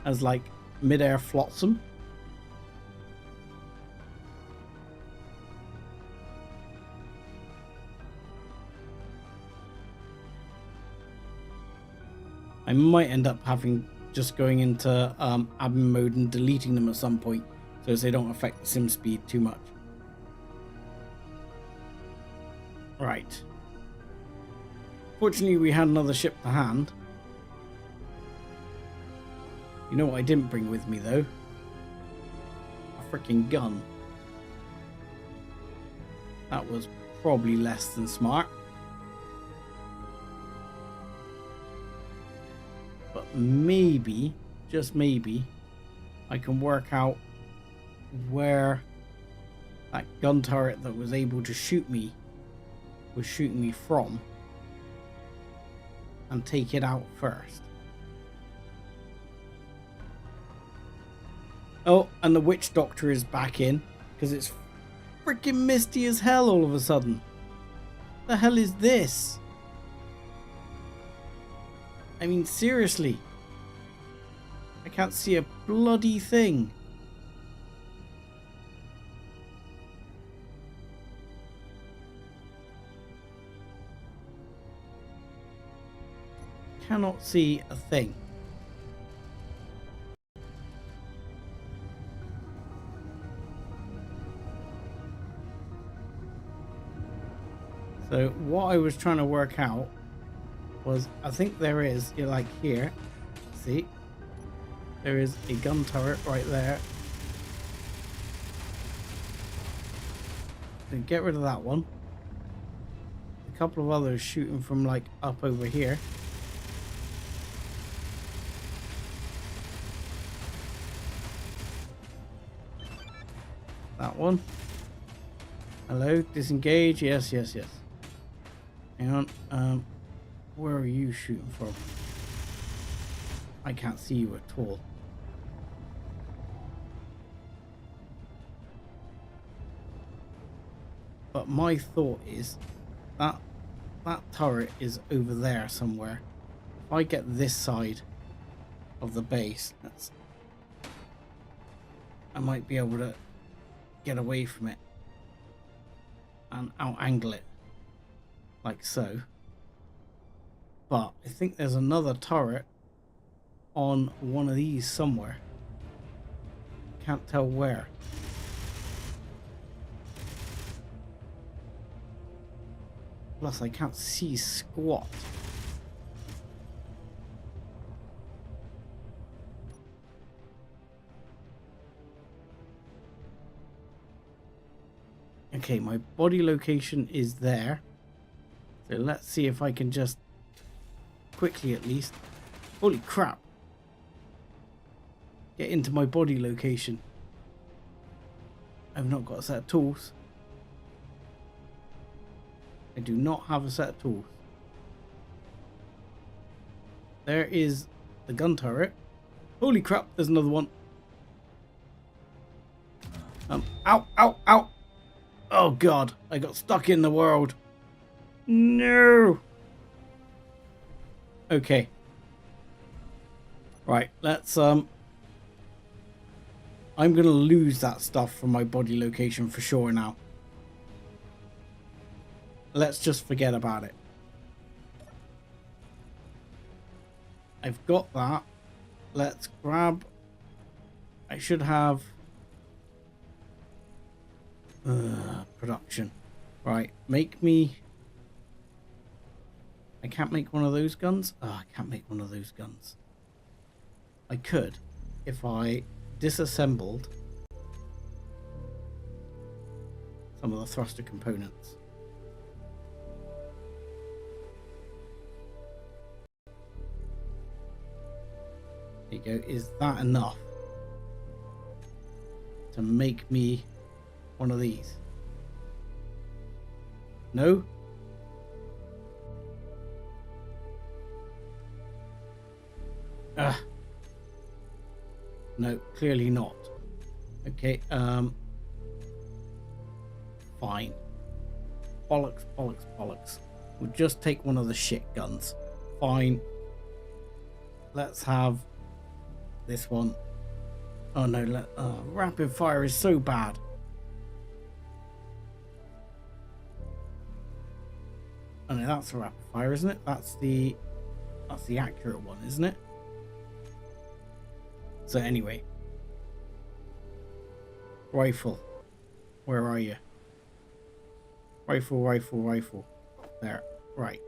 as like mid-air flotsam. I might end up having just going into admin mode and deleting them at some point so as they don't affect the sim speed too much. Right. Fortunately, we had another ship to hand. You know what I didn't bring with me though? A freaking gun. That was probably less than smart. But maybe, just maybe, I can work out where that gun turret that was able to shoot me was shooting me from and take it out first. Oh, and the witch doctor is back in because it's freaking misty as hell all of a sudden. The hell is this? I mean, seriously. I can't see a bloody thing. Cannot see a thing. So what I was trying to work out was, I think there is, like here, see, there is a gun turret right there. Then get rid of that one. A couple of others shooting from like up over here. That one. Hello, disengage. Yes, yes, yes. Hang on. Where are you shooting from? I can't see you at all. But my thought is that that turret is over there somewhere. If I get this side of the base, I might be able to get away from it and out angle it like so. But I think there's another turret on one of these somewhere. Can't tell where. Plus I can't see squat. Okay, my body location is there. So let's see if I can just quickly at least. Holy crap. Get into my body location. I've not got a set of tools. I do not have a set of tools. There is the gun turret. Holy crap, there's another one. Ow, ow, ow. Oh God, I got stuck in the world. No. Okay. Right, let's I'm gonna lose that stuff from my body location for sure now. Let's just forget about it. I've got that. Let's grab. I should have production. Right, make me. I can't make one of those guns. Oh, I can't make one of those guns. I could if I disassembled some of the thruster components. There you go. Is that enough to make me one of these? No? No, clearly not. Okay, fine. Bollocks, bollocks, bollocks. We'll just take one of the shit guns. Fine. Let's have this one. Oh no, rapid fire is so bad. Oh no, that's a rapid fire, isn't it? That's the accurate one, isn't it? So anyway, rifle, where are you? Rifle, rifle, rifle. There, right.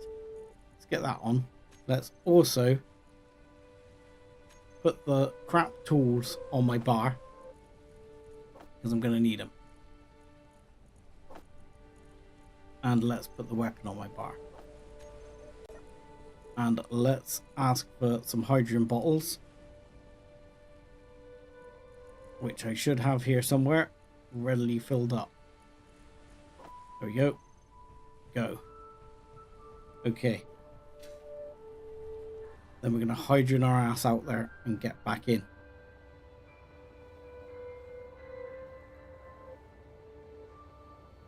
Let's get that on. Let's also put the crap tools on my bar because I'm going to need them. And let's put the weapon on my bar. And let's ask for some hydrogen bottles, which I should have here somewhere, readily filled up. There we go. Go. Okay. Then we're going to hydrogen our ass out there and get back in.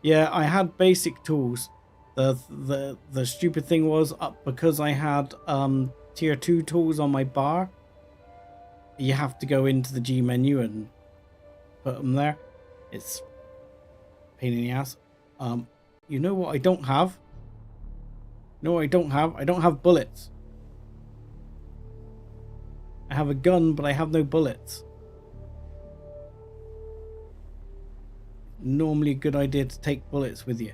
Yeah, I had basic tools. The stupid thing was, because I had tier 2 tools on my bar, you have to go into the G menu and put them there. It's a pain in the ass. You know what I don't have? No, I don't have. I don't have bullets. I have a gun, but I have no bullets. Normally a good idea to take bullets with you.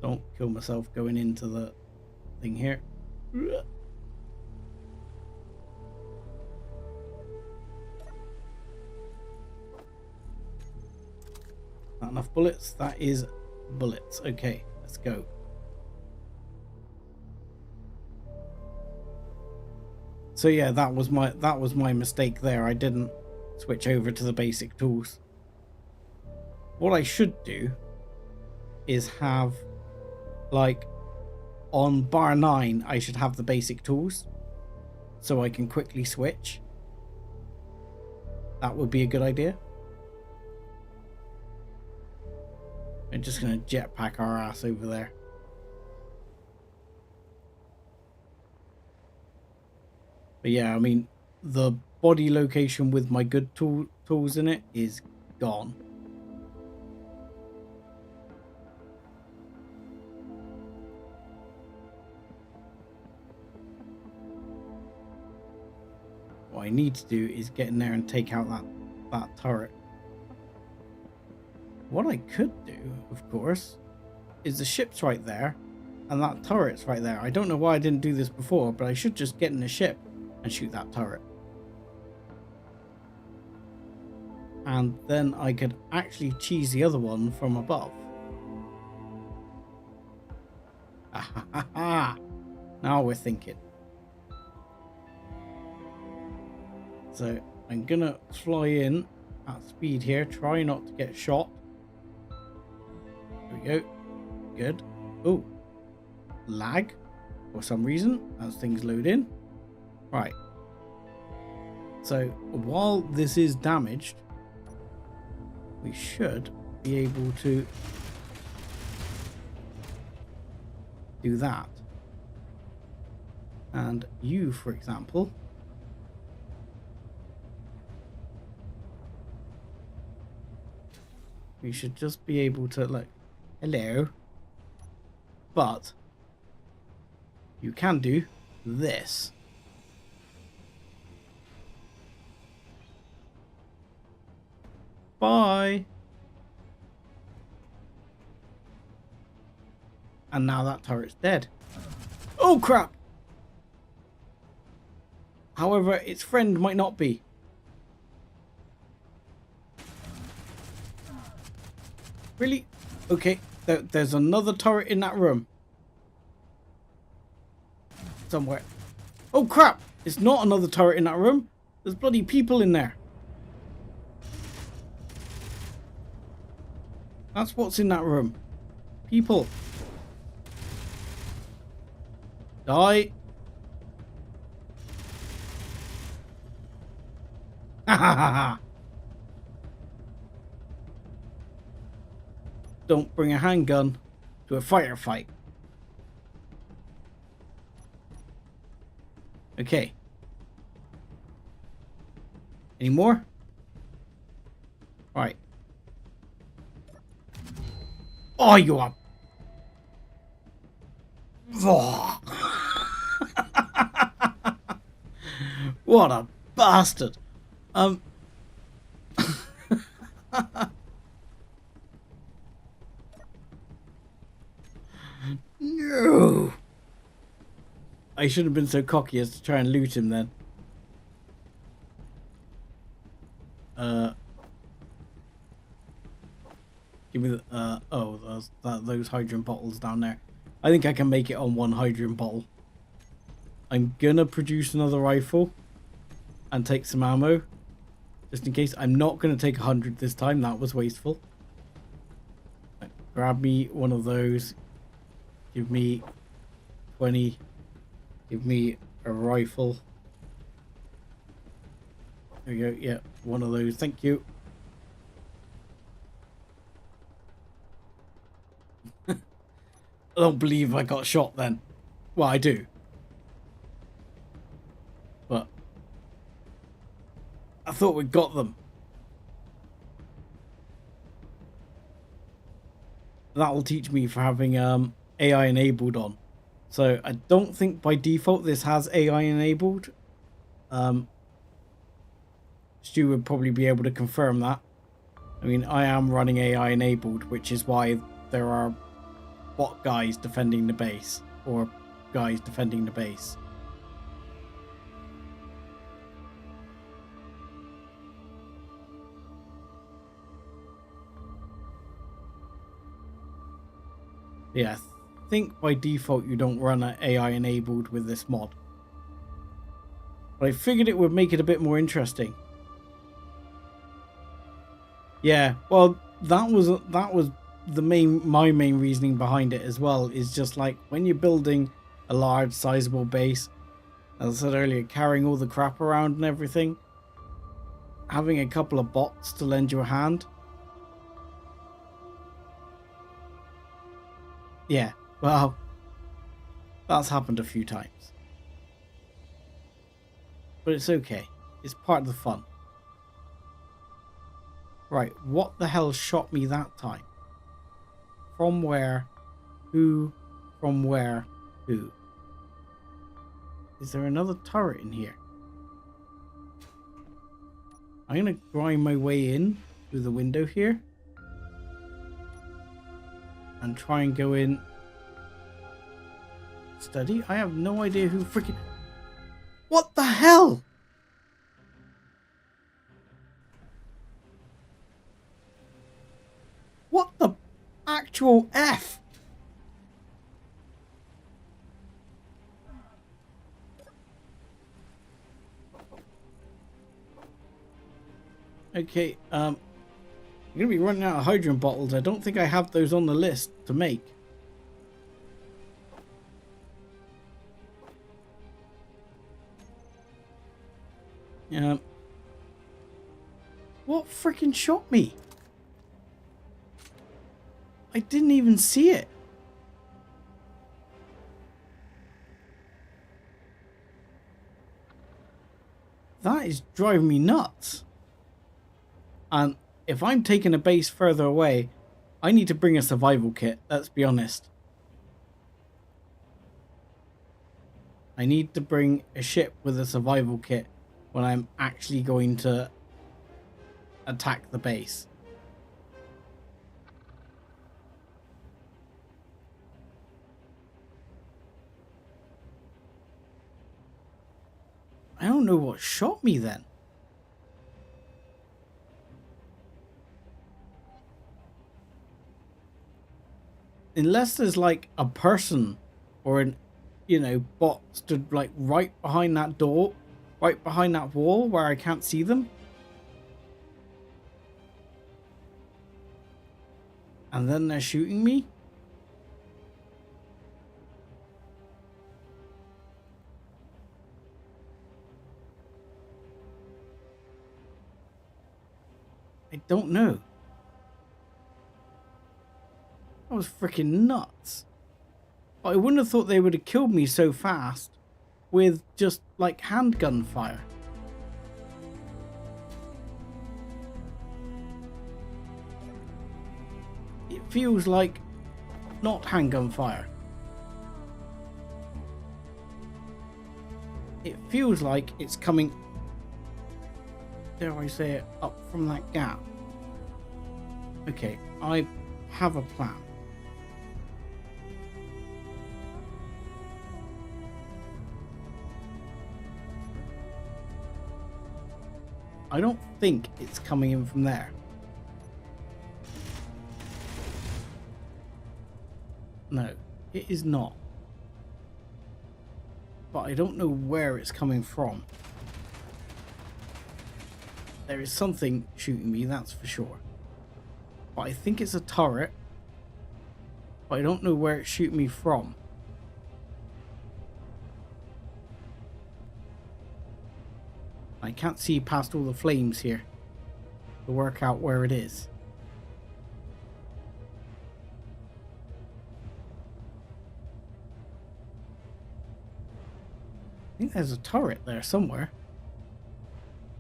Don't kill myself going into the thing here. Not enough bullets. That is bullets. Okay, let's go. So yeah, that was my mistake there. I didn't switch over to the basic tools. What I should do is have, like, on bar 9 I should have the basic tools so I can quickly switch. That would be a good idea. I'm just gonna jetpack our ass over there. But yeah, I mean, the body location with my good tools in it is gone. What I need to do is get in there and take out that turret. What I could do, of course, is the ship's right there and that turret's right there. I don't know why I didn't do this before, but I should just get in the ship and shoot that turret. And then I could actually cheese the other one from above. Now we're thinking. So I'm gonna fly in at speed here, try not to get shot. There we go. Good. Oh, lag for some reason as things load in. Right. So while this is damaged, we should be able to do that. And you, for example, we should just be able to look. Hello. But you can do this. Bye. And now that turret's dead. Oh crap! However, its friend might not be. Really? Okay, there's another turret in that room. Somewhere. Oh crap! It's not another turret in that room. There's bloody people in there. That's what's in that room. People. Die. Ha ha ha ha. Don't bring a handgun to a firefight. Okay. Any more? All right. Oh, you are. Oh. What a bastard. No. I should have been so cocky as to try and loot him then. Give me the, oh, those hydrant bottles down there. I think I can make it on one hydrant bottle. I'm gonna produce another rifle and take some ammo. Just in case. I'm not gonna take 100 this time. That was wasteful. Grab me one of those. Give me 20. Give me a rifle. There we go. Yeah, one of those. Thank you. I don't believe I got shot then. Well, I do. But I thought we got them. That will teach me for having AI enabled on. So I don't think by default this has AI enabled. Stu would probably be able to confirm that. I mean, I am running AI enabled, which is why there are bot guys defending the base, or guys defending the base. Yeah, I think by default you don't run an AI enabled with this mod. But I figured it would make it a bit more interesting. Yeah, well, that was my main reasoning behind it as well, is just like when you're building a large sizable base, as I said earlier, carrying all the crap around and everything, having a couple of bots to lend you a hand. Yeah, well, that's happened a few times. But it's okay. It's part of the fun. Right, what the hell shot me that time? From where? Who? From where? Who? Is there another turret in here? I'm gonna grind my way in through the window here. And try and go in. Study? I have no idea who freaking... What the hell? What the actual F? Okay, I'm gonna be running out of hydrant bottles. I don't think I have those on the list to make. Yeah, What freaking shot me? I didn't even see it. That is driving me nuts. And if I'm taking a base further away, I need to bring a survival kit, let's be honest. I need to bring a ship with a survival kit when I'm actually going to attack the base. I don't know what shot me then. Unless there's like a person or an, you know, bot stood like right behind that door, right behind that wall where I can't see them. And then they're shooting me. I don't know. That was freaking nuts. But I wouldn't have thought they would have killed me so fast with just like handgun fire. It feels like not handgun fire. It feels like it's coming, dare I say it, up from that gap. Okay, I have a plan. I don't think it's coming in from there. No, it is not. But I don't know where it's coming from. There is something shooting me, that's for sure. But I think it's a turret. But I don't know where it's shooting me from. I can't see past all the flames here to work out where it is. I think there's a turret there somewhere.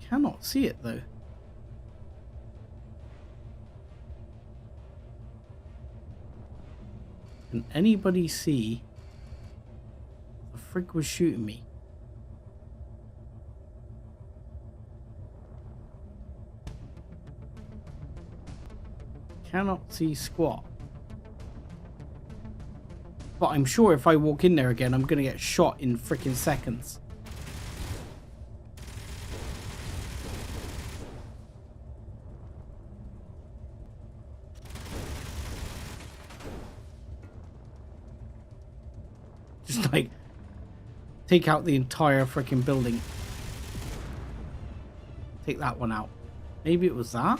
Cannot see it though. Can anybody see the frig was shooting me? Cannot see squat. But I'm sure if I walk in there again, I'm going to get shot in freaking seconds. Just like, take out the entire freaking building. Take that one out. Maybe it was that?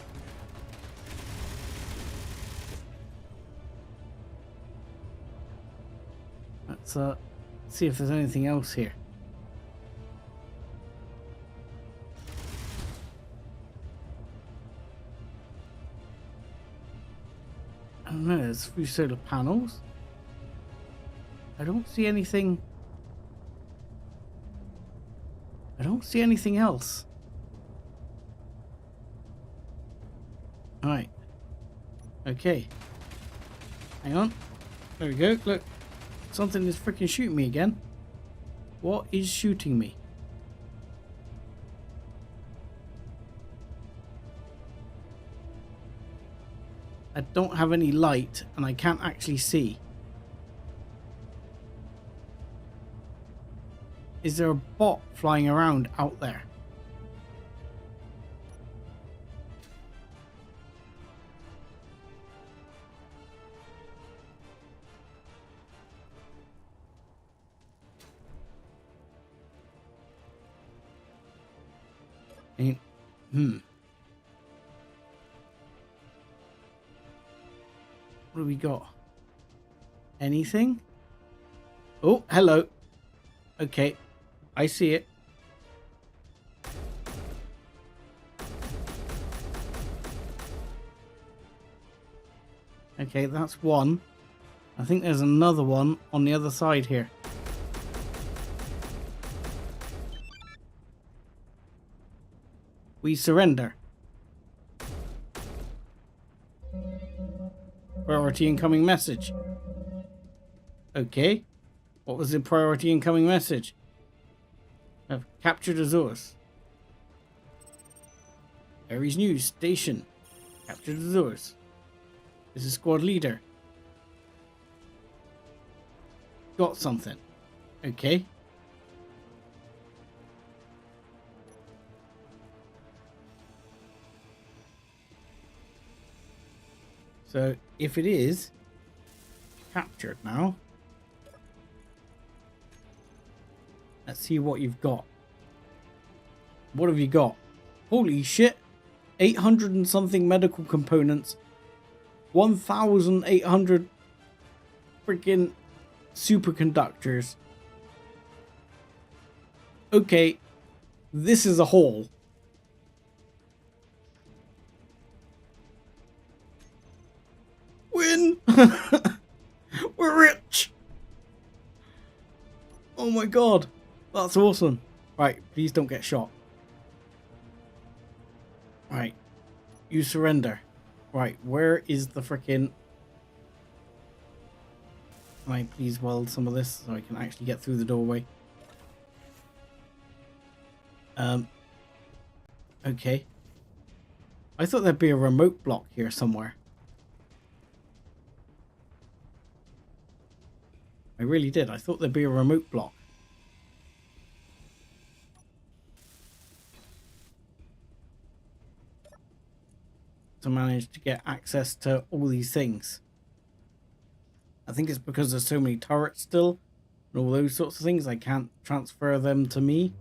Let's see if there's anything else here. I don't know, there's a few solar panels. I don't see anything. I don't see anything else. Alright. Okay. Hang on. There we go. Look. Something is freaking shooting me again. What is shooting me? I don't have any light and I can't actually see. Is there a bot flying around out there? What do we got? Anything? Oh, hello. Okay, I see it. Okay, that's one. I think there's another one on the other side here. We surrender. Priority incoming message. Okay. What was the priority incoming message? I've captured Azores. Aries News Station. Captured Azores. This is squad leader. Got something. Okay. So if it is captured now, let's see what you've got. What have you got? Holy shit. 800 and something medical components. 1,800 freaking superconductors. Okay. This is a haul. Win! We're rich! Oh my god. That's awesome. Right, please don't get shot. Right. You surrender. Right, where is the frickin'... Can I please weld some of this so I can actually get through the doorway? Okay. I thought there'd be a remote block here somewhere. I really did. I thought there'd be a remote block. To manage to get access to all these things. I think it's because there's so many turrets still and all those sorts of things. I can't transfer them to me.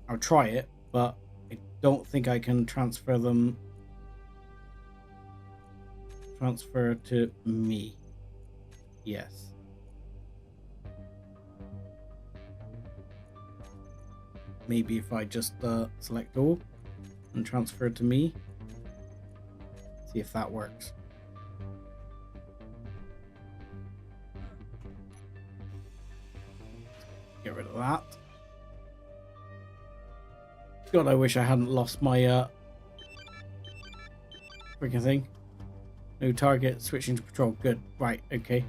I'll try it, but I don't think I can transfer them. Transfer to me. Yes. Maybe if I just select all and transfer to me. See if that works. Get rid of that. God, I wish I hadn't lost my freaking thing. No target, switching to patrol. Good. Right, okay.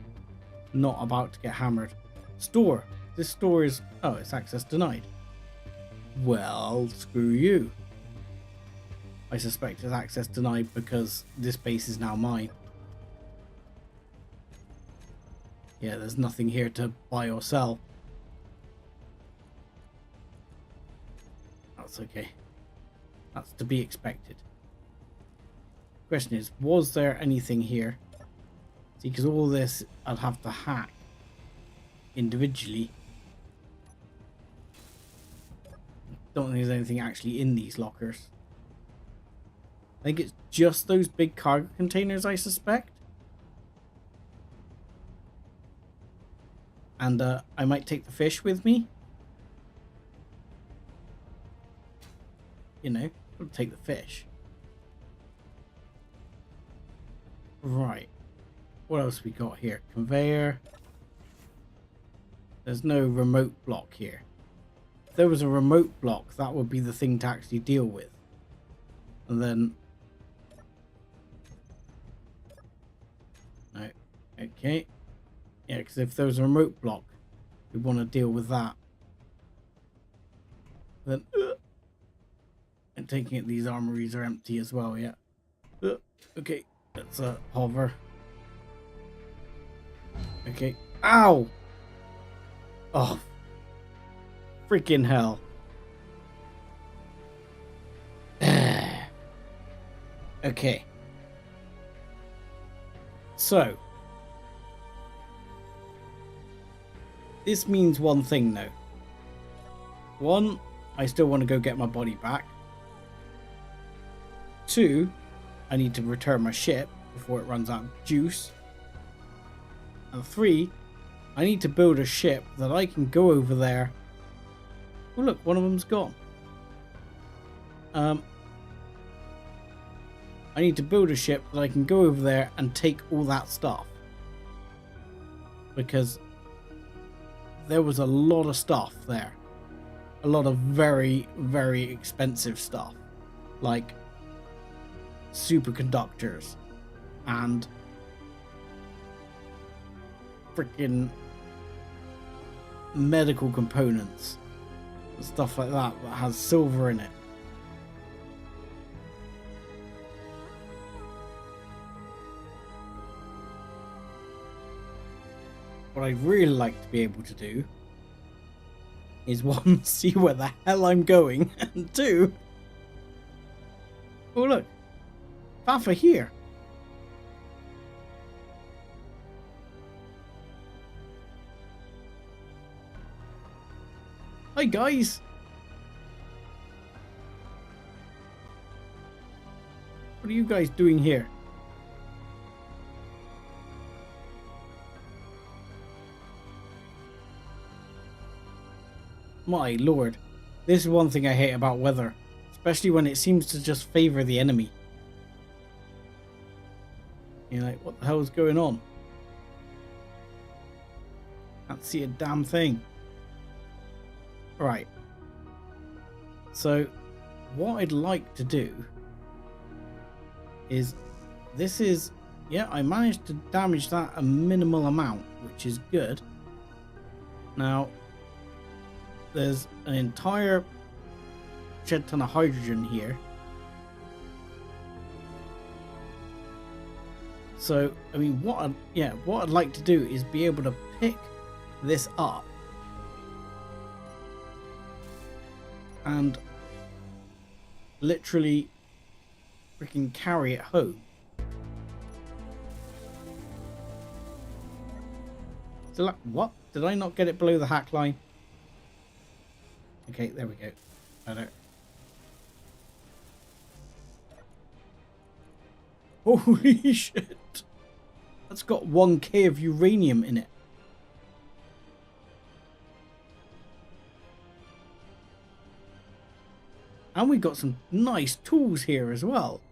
Not about to get hammered. Store. This store is... Oh, it's access denied. Well, screw you. I suspect it's access denied because this base is now mine. Yeah, there's nothing here to buy or sell. That's okay. That's to be expected. Question is, was there anything here? See, because all this I'd have to hack individually. Don't think there's anything actually in these lockers. I think it's just those big cargo containers, I suspect. And I might take the fish with me. You know, I'll take the fish. Right. What else we got here? Conveyor. There's no remote block here. If there was a remote block, that would be the thing to actually deal with. And then... No. Okay. Yeah, because if there was a remote block, we want to deal with that. Then... and taking it, these armories are empty as well, yeah. Okay. Let's hover. Okay. Ow! Oh. Freaking hell. Okay. So. This means one thing though. One, I still want to go get my body back. Two, I need to return my ship before it runs out of juice. And three, I need to build a ship that I can go over there. Oh look, one of them's gone. I need to build a ship that I can go over there and take all that stuff. Because there was a lot of stuff there. A lot of very, very expensive stuff. Like superconductors and freaking medical components and stuff like that that has silver in it. What I'd really like to be able to do is one, see where the hell I'm going, and two, oh look, Fafa here. Hi guys. What are you guys doing here? My lord, this is one thing I hate about weather, especially when it seems to just favor the enemy. You're like, what the hell is going on? Can't see a damn thing. Right. So, what I'd like to do is, this is, yeah, I managed to damage that a minimal amount, which is good. Now, there's an entire shed ton of hydrogen here. So, I mean, what I'd like to do is be able to pick this up and literally freaking carry it home. So, like, what? Did I not get it below the hack line? Okay, there we go. Better. Holy shit! That's got 1k of uranium in it. And we got some nice tools here as well.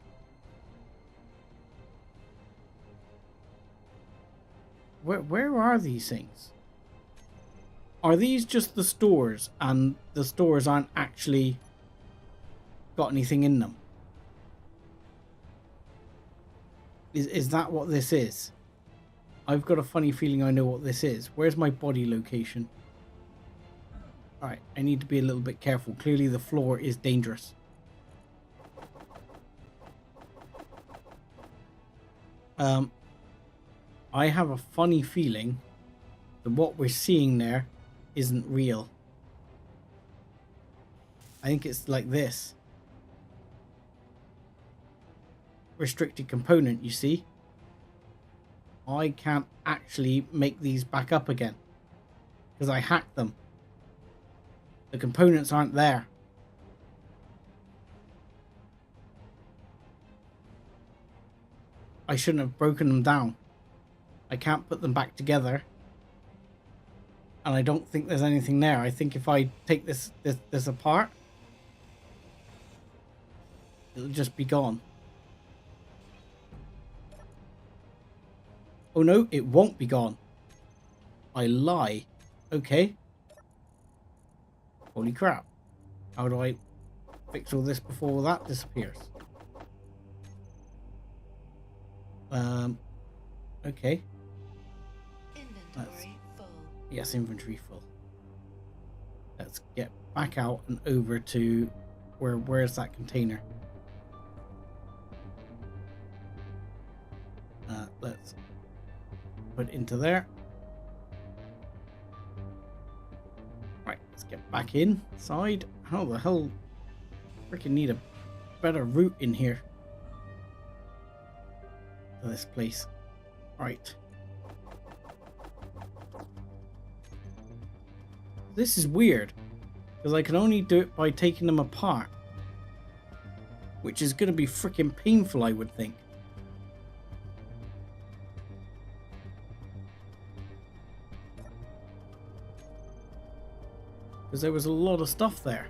Where are these things? Are these just the stores and the stores aren't actually got anything in them? Is that what this is? I've got a funny feeling I know what this is. Where's my body location? Alright, I need to be a little bit careful. Clearly the floor is dangerous. I have a funny feeling that what we're seeing there isn't real. I think it's like this. Restricted component, you see? I can't actually make these back up again because I hacked them. The components aren't there. I shouldn't have broken them down. I can't put them back together. And I don't think there's anything there. I think if I take this apart, it'll just be gone. Oh no, it won't be gone. I lie. Okay. Holy crap. How do I fix all this before that disappears? Okay. Inventory full. Yes, inventory full. Let's get back out and over to where's that container? Let's put into there. Right, let's get back inside. How the hell? Freaking need a better route in here to this place. Right. This is weird because I can only do it by taking them apart, which is going to be freaking painful, I would think. Because there was a lot of stuff there.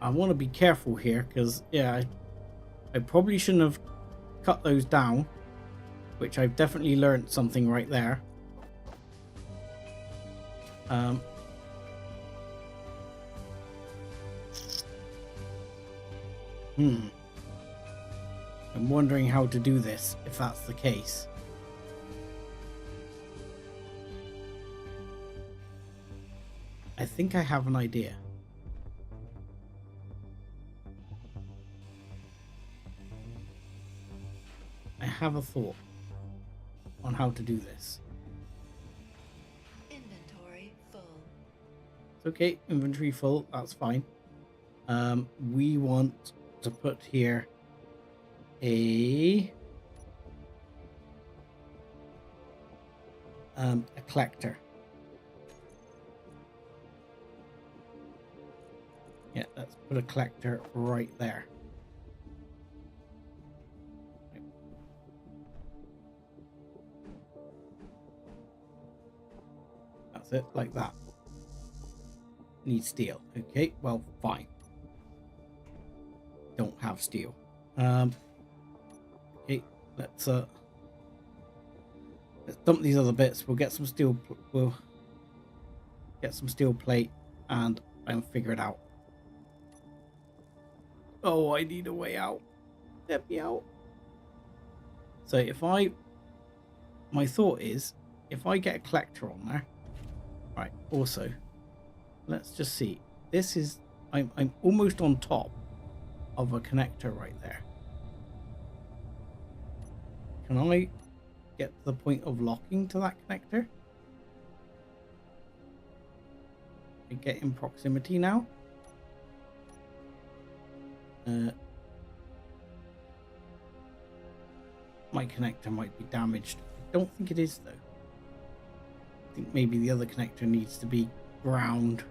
I want to be careful here because, yeah, I probably shouldn't have cut those down, which I've definitely learned something right there. I'm wondering how to do this, if that's the case. I think I have an idea. I have a thought on how to do this. Inventory full. It's okay, inventory full, that's fine. We want to put here a collector. Yeah, let's put a collector right there. That's it, like that. Need steel. Okay, well, fine. Don't have steel. Okay, let's dump these other bits. We'll get some steel. We'll get some steel plate and figure it out. Oh, I need a way out. Let me out. So my thought is, if I get a collector on there, right? Also, let's just see. This is I'm almost on top of a connector right there. Can I get to the point of locking to that connector? I get in proximity now. My connector might be damaged. I don't think it is though. I think maybe the other connector needs to be ground.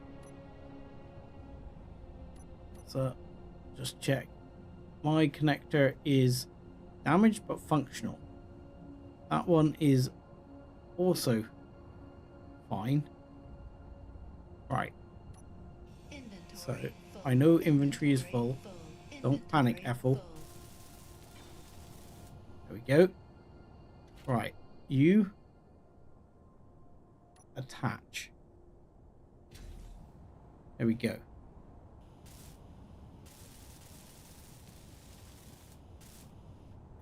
So just check. My connector is damaged but functional. That one is also fine. Right. So I know inventory is full. Don't panic, Ethel. There we go. Right. You attach. There we go.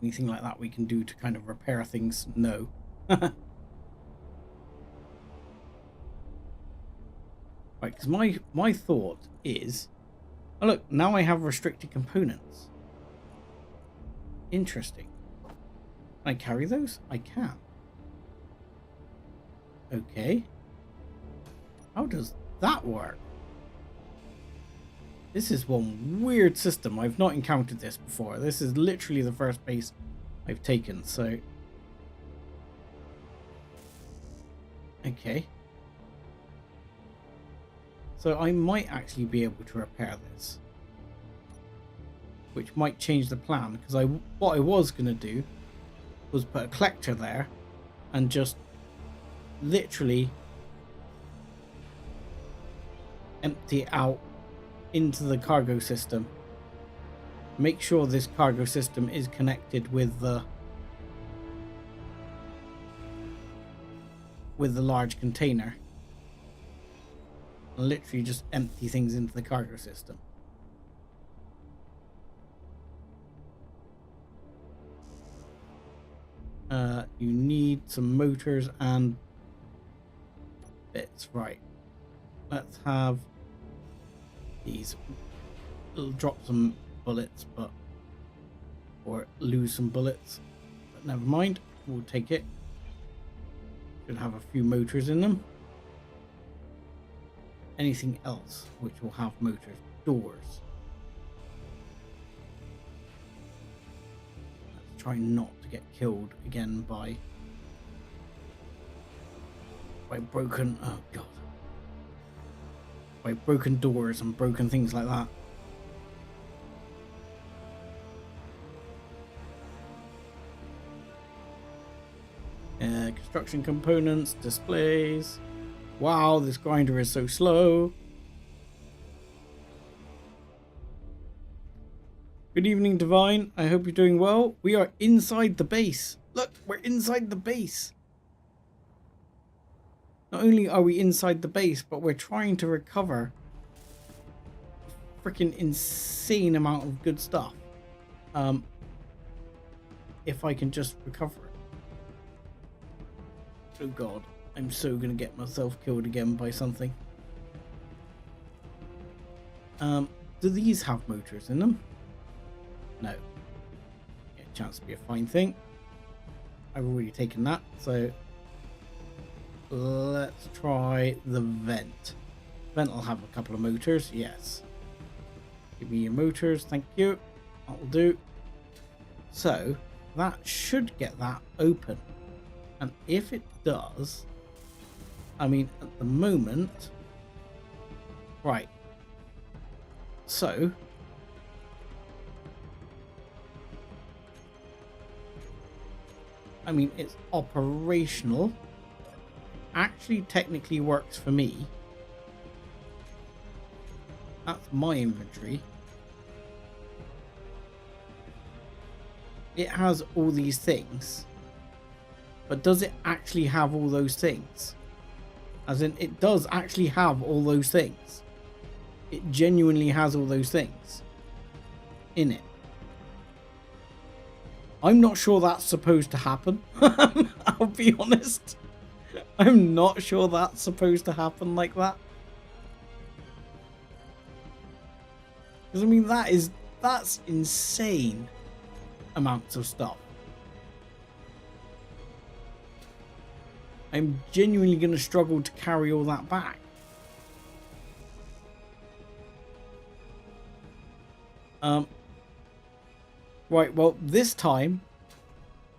Anything like that we can do to kind of repair things? No. Right, because my thought is, oh look, now I have restricted components. Interesting. Can I carry those? I can. Okay. How does that work? This is one weird system. I've not encountered this before. This is literally the first base I've taken, so... Okay. So I might actually be able to repair this. Which might change the plan, because what I was going to do was put a collector there and just literally empty it out into the cargo system. Make sure this cargo system is connected with the large container. And literally just empty things into the cargo system. You need some motors and bits, right? Let's have these. It'll drop some bullets, or lose some bullets, but never mind. We'll take it. Should have a few motors in them. Anything else which will have motors? Doors. Let's try not to get killed again by broken, oh god, by broken doors and broken things like that. Construction components, displays. Wow, this grinder is so slow. Good evening, Divine. I hope you're doing well. We are inside the base. Look, we're inside the base. Not only are we inside the base, but we're trying to recover a freaking insane amount of good stuff. If I can just recover it. Oh god, I'm so gonna get myself killed again by something. Do these have motors in them? No. Yeah, chance to be a fine thing. I've already taken that, so let's try the vent. Vent will have a couple of motors, yes. Give me your motors, thank you. That'll do. So that should get that open. And if it does, I mean, at the moment, right. So I mean, it's operational. Actually, technically works for me. That's my inventory. It has all these things. But does it actually have all those things? As in, it does actually have all those things. It genuinely has all those things in it. I'm not sure that's supposed to happen. I'll be honest. I'm not sure that's supposed to happen like that. Because I mean, that's insane amounts of stuff. I'm genuinely going to struggle to carry all that back. Right, well, this time,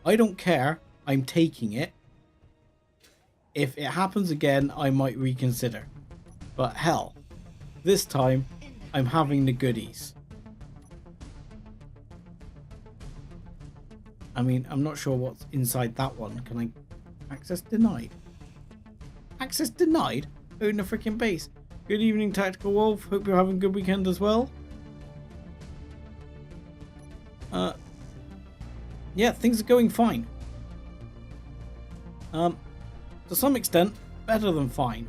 I don't care. I'm taking it. If it happens again, I might reconsider. But hell, this time, I'm having the goodies. I mean, I'm not sure what's inside that one. Can I... Access denied. Access denied? Oh, in the freaking base. Good evening, Tactical Wolf. Hope you're having a good weekend as well. Yeah, things are going fine. To some extent, better than fine.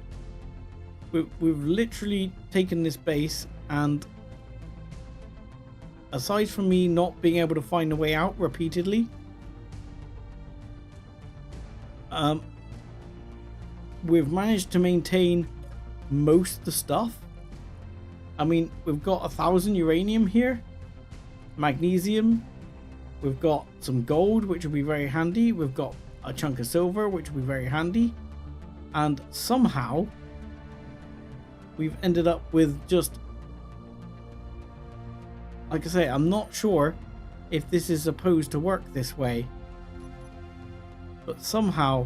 We've literally taken this base, and aside from me not being able to find a way out repeatedly, we've managed to maintain most of the stuff. I mean, we've got 1,000 uranium here, magnesium, we've got some gold, which will be very handy, we've got a chunk of silver, which will be very handy, and somehow we've ended up with just, like I say, I'm not sure if this is supposed to work this way, but somehow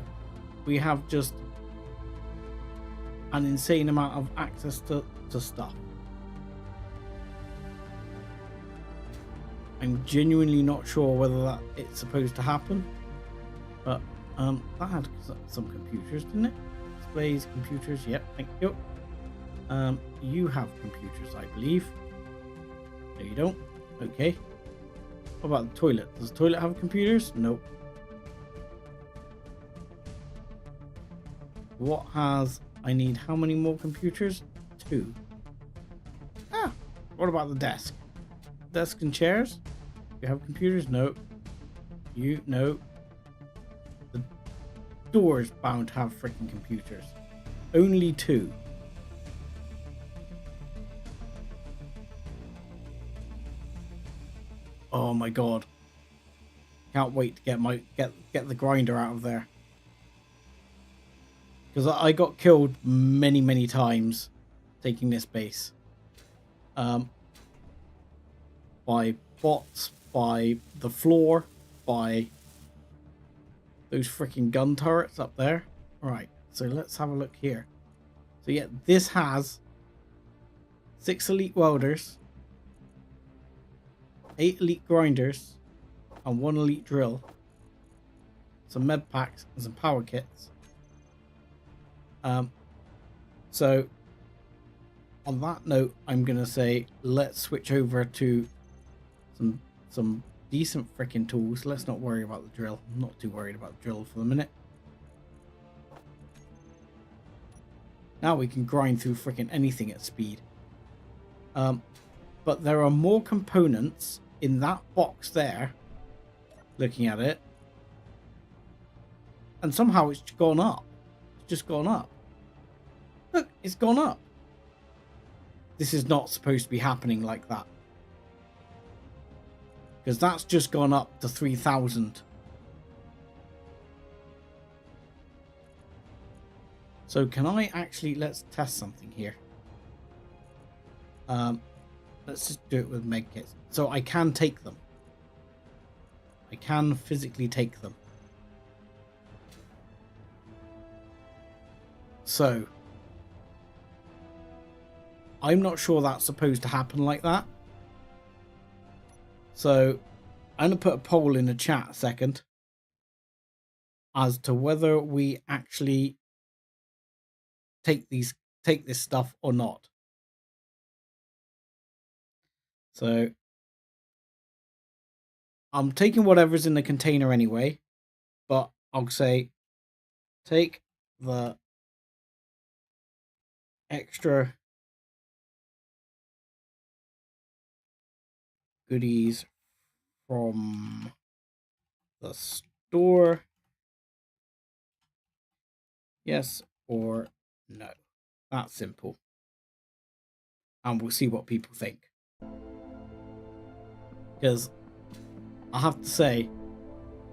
we have just an insane amount of access to stuff. I'm genuinely not sure whether that it's supposed to happen, but that had some computers, didn't it? Displays, computers, yep, thank you. You have computers, I believe. No, you don't. Okay. What about the toilet? Does the toilet have computers? Nope. What has... I need how many more computers? 2. Ah, what about the desk? Desk and chairs? You have computers? No. You? No. The door's bound to have freaking computers. Only 2. Oh my god. Can't wait to get the grinder out of there. Because I got killed many times taking this base. By bots, by the floor, by those freaking gun turrets up there. Right, so let's have a look here. So yeah, this has 6 elite welders, 8 elite grinders, and 1 elite drill, some med packs, and some power kits. So on that note, I'm gonna say let's switch over to some decent freaking tools. Let's not worry about the drill. I'm not too worried about the drill for the minute. Now we can grind through freaking anything at speed. But there are more components in that box there, looking at it, and somehow it's gone up. It's just gone up. Look, it's gone up. This is not supposed to be happening like that, because that's just gone up to 3,000. So can I actually, let's test something here. Let's just do it with medkits. So I can take them. I can physically take them. So I'm not sure that's supposed to happen like that. So I'm going to put a poll in the chat a second as to whether we actually take this stuff or not. So I'm taking whatever's in the container anyway, but I'll say take the extra goodies from the store. Yes or no. That's simple. And we'll see what people think. Because I have to say,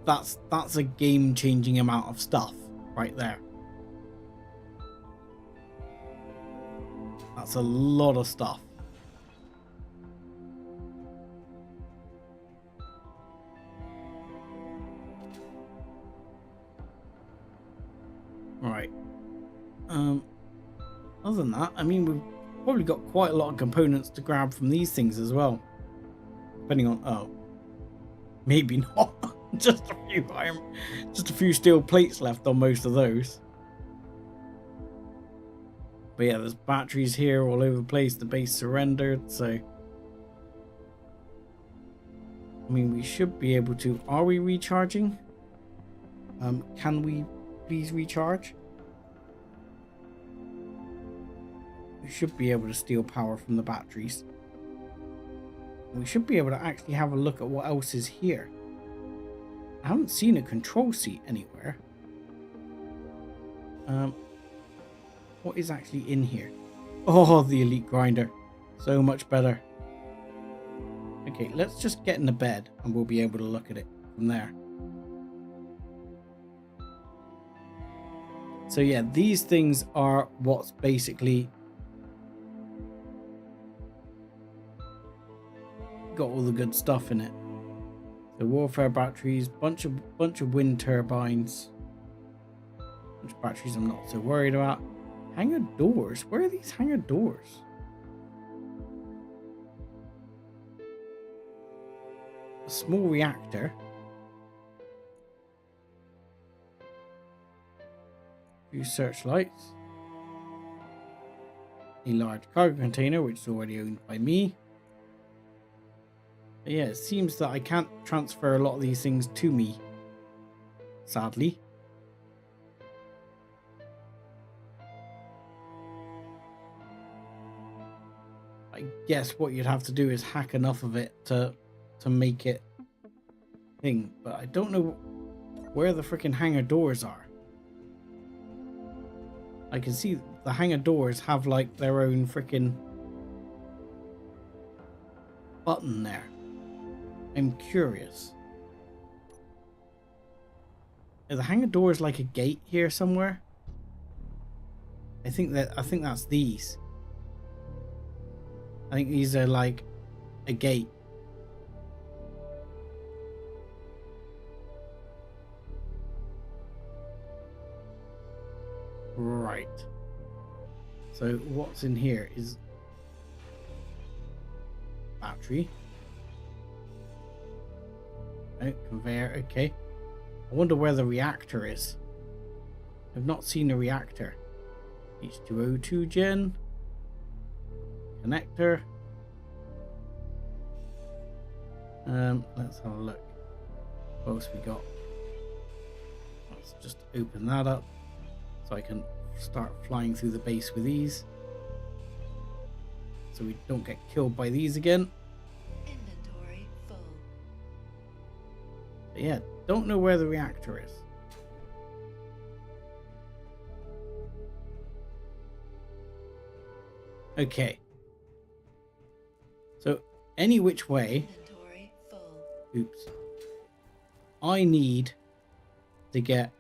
that's a game-changing amount of stuff right there. That's a lot of stuff. Right. Other than that, I mean, we've probably got quite a lot of components to grab from these things as well. Depending on, oh, maybe not. Just a few steel plates left on most of those. But yeah, there's batteries here all over the place. The base surrendered, so I mean, we should be able to. Are we recharging? Can we please recharge? We should be able to steal power from the batteries. We should be able to actually have a look at what else is here. I haven't seen a control seat anywhere. What is actually in here? Oh, the elite grinder. So much better. Okay, let's just get in the bed and we'll be able to look at it from there. So yeah, these things are what's basically got all the good stuff in it. The warfare batteries, bunch of wind turbines, bunch of batteries I'm not so worried about. Hangar doors. Where are these hangar doors? A small reactor. A few searchlights. A large cargo container, which is already owned by me. But yeah, it seems that I can't transfer a lot of these things to me, sadly. I guess what you'd have to do is hack enough of it to make it thing, but I don't know where the freaking hangar doors are. I can see the hangar doors have like their own freaking button there. I'm curious. Are the hangar doors like a gate here somewhere? I think that's these. I think these are like a gate. Right. So what's in here is battery. Oh, conveyor, okay. I wonder where the reactor is. I've not seen a reactor. H2O2 gen. Connector. Let's have a look. What else we got? Let's just open that up so I can start flying through the base with ease, so we don't get killed by these again. Inventory full. But yeah, don't know where the reactor is. Okay. So any which way. Inventory full. Oops. I need to get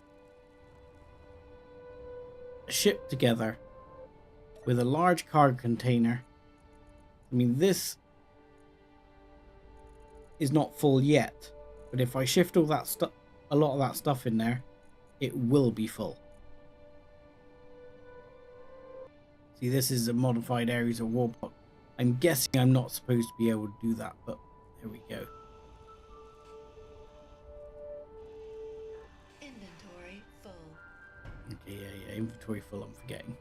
a ship together with a large cargo container. I mean, this is not full yet, but if I shift all that stuff, a lot of that stuff in there, it will be full. See, this is a modified areas of war block. I'm guessing I'm not supposed to be able to do that, but there we go. Inventory full. Okay, yeah, inventory full, I'm forgetting.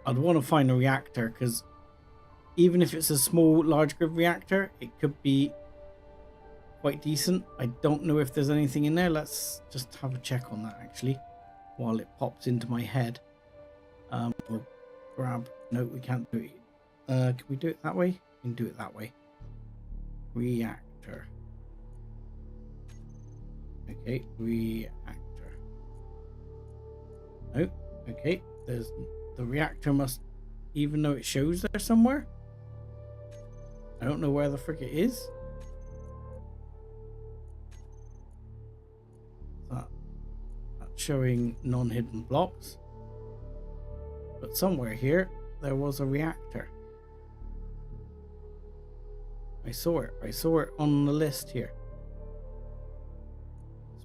I'd want to find a reactor, because even if it's a small large grid reactor, it could be quite decent. I don't know if there's anything in there. Let's just have a check on that actually while it pops into my head. We'll grab, no, we can't do it. Can we do it that way? We can do it that way. Reactor. Okay, reactor. Oh, okay, there's the reactor must, even though it shows there somewhere, I don't know where the frick it is. That's showing non-hidden blocks. But somewhere here, there was a reactor. I saw it. I saw it on the list here.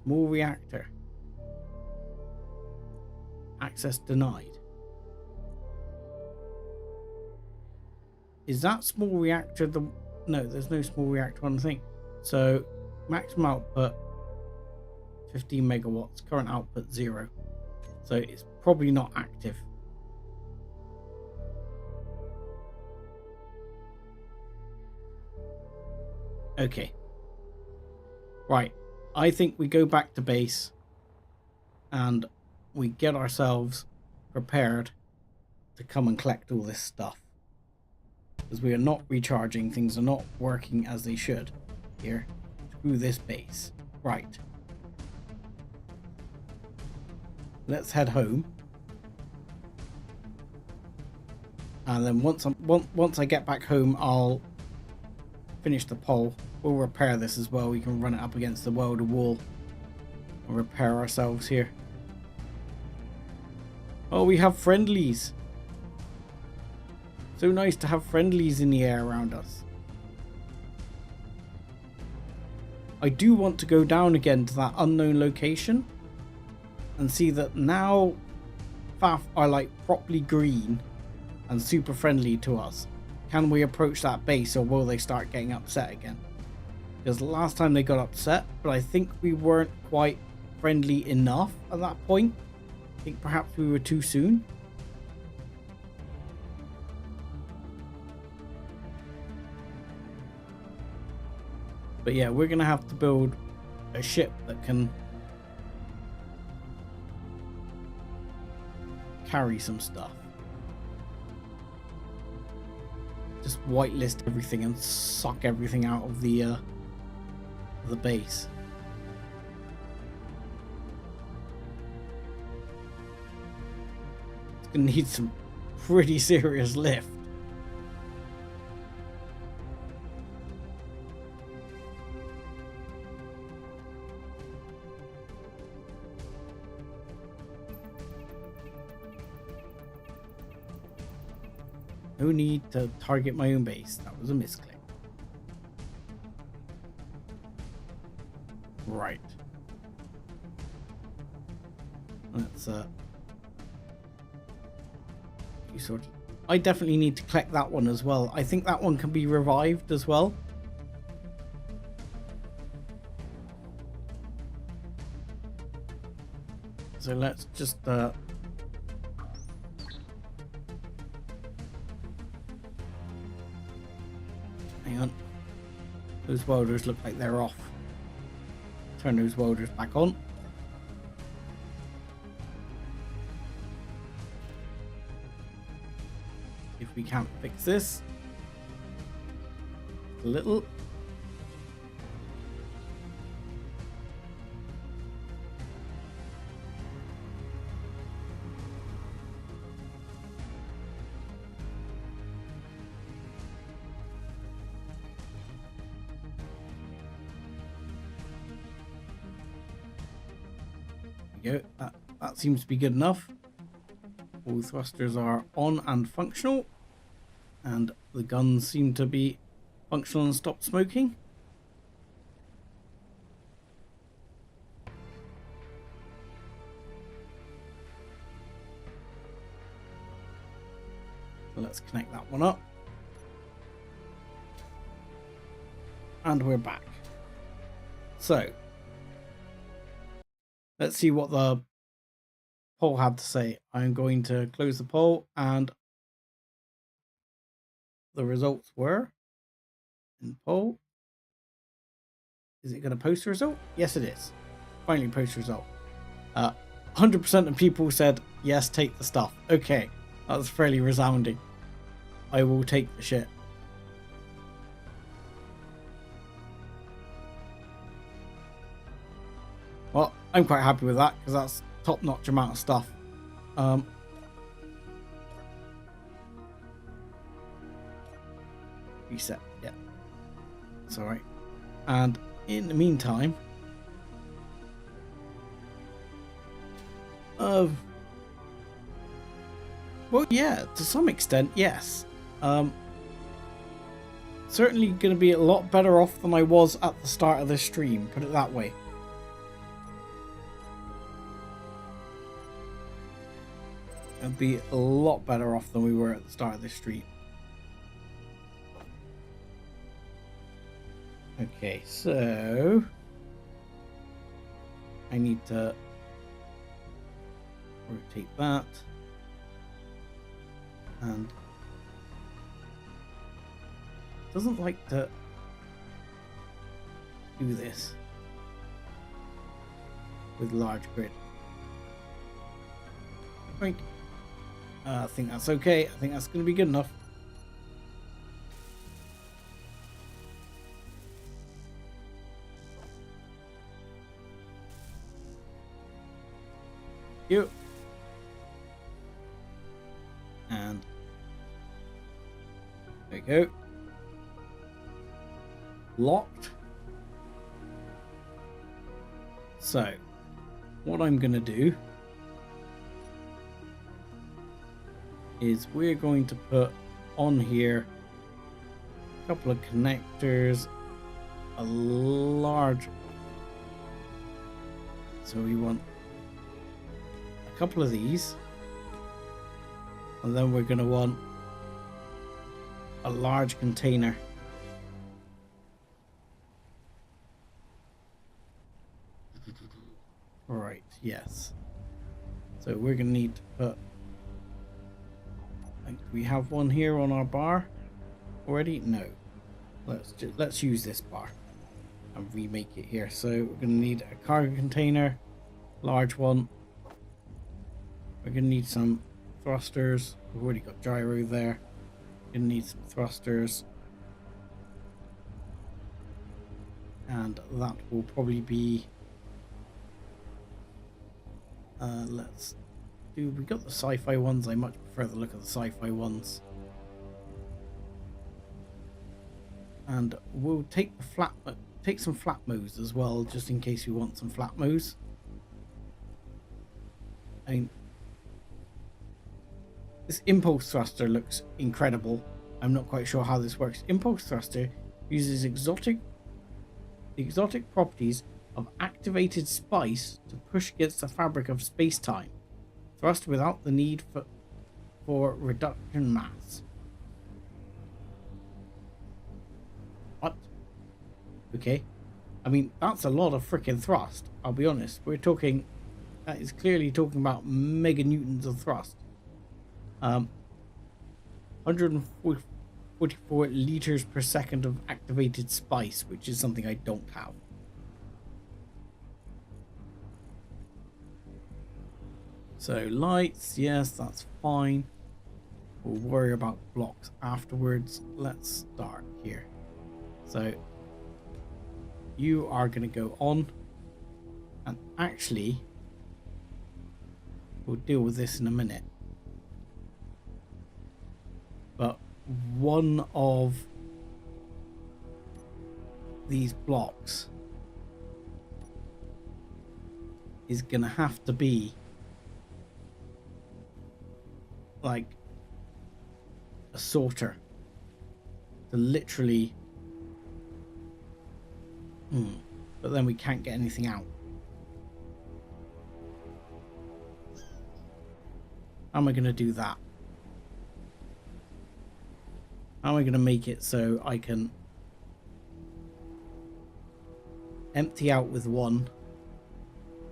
Small reactor. Access denied. Is that small reactor the... No, there's no small reactor on the thing. So, maximum output 15 megawatts. Current output 0. So, it's probably not active. Okay. Right. I think we go back to base and we get ourselves prepared to come and collect all this stuff. Because we are not recharging, things are not working as they should here. Screw this base. Right. Let's head home. And then once I get back home, I'll finish the pole. We'll repair this as well. We can run it up against the welder wall and repair ourselves here. Oh, we have friendlies. So nice to have friendlies in the air around us. I do want to go down again to that unknown location and see that now FAF are like properly green and super friendly to us. Can we approach that base, or will they start getting upset again? Because last time they got upset, but I think we weren't quite friendly enough at that point. I think perhaps we were too soon. But yeah, we're going to have to build a ship that can carry some stuff. Just whitelist everything and suck everything out of the base. It's going to need some pretty serious lift. No need to target my own base. That was a misclick. Right. Let's I definitely need to collect that one as well. I think that one can be revived as well. So let's just hang on. Those welders look like they're off. Turn those welders back on. If we can't fix this a little. There we go. That seems to be good enough. All thrusters are on and functional, and the guns seem to be functional and stopped smoking. So let's connect that one up. And we're back. So let's see what the poll had to say. I'm going to close the poll, and the results were in poll. Is it going to post a result? Yes, it is. Finally post a result. 100% of people said yes, take the stuff. Okay, that's fairly resounding. I will take the shit. Well, I'm quite happy with that because that's top-notch amount of stuff. Reset, yeah, it's all right. And in the meantime, well, yeah, to some extent, yes. Certainly going to be a lot better off than I was at the start of this stream. Put it that way. It'd be a lot better off than we were at the start of this stream. Okay, so I need to rotate that, and it doesn't like to do this with large grid. Right. I think that's okay. I think that's going to be good enough. You. And there we go. Locked. So, what I'm going to do is we're going to put on here a couple of connectors, a large, so we want a couple of these, and then we're going to want a large container. Right, yes. So we're going to need to put, we have one here on our bar already. No, let's use this bar and remake it here. So we're going to need a cargo container, large one. We're going to need some thrusters. We've already got gyro there. We're going to need some thrusters, and that will probably be let's do, we got the sci-fi ones. I much prefer the look of the sci-fi ones. And we'll take the take some flat mows as well, just in case we want some flat mows. I mean, this impulse thruster looks incredible. I'm not quite sure how this works. Impulse thruster uses exotic properties of activated spice to push against the fabric of space-time. Thrust without the need for reduction mass. What? Okay. I mean, that's a lot of freaking thrust. I'll be honest. We're talking, that is clearly talking about meganewtons of thrust. 140 44 liters per second of activated spice, which is something I don't have. So lights, yes, that's fine. We'll worry about blocks afterwards. Let's start here. So you are going to go on, and actually we'll deal with this in a minute. But one of these blocks is going to have to be like a sorter to literally but then we can't get anything out. How am I going to do that? How am I going to make it so I can empty out with one?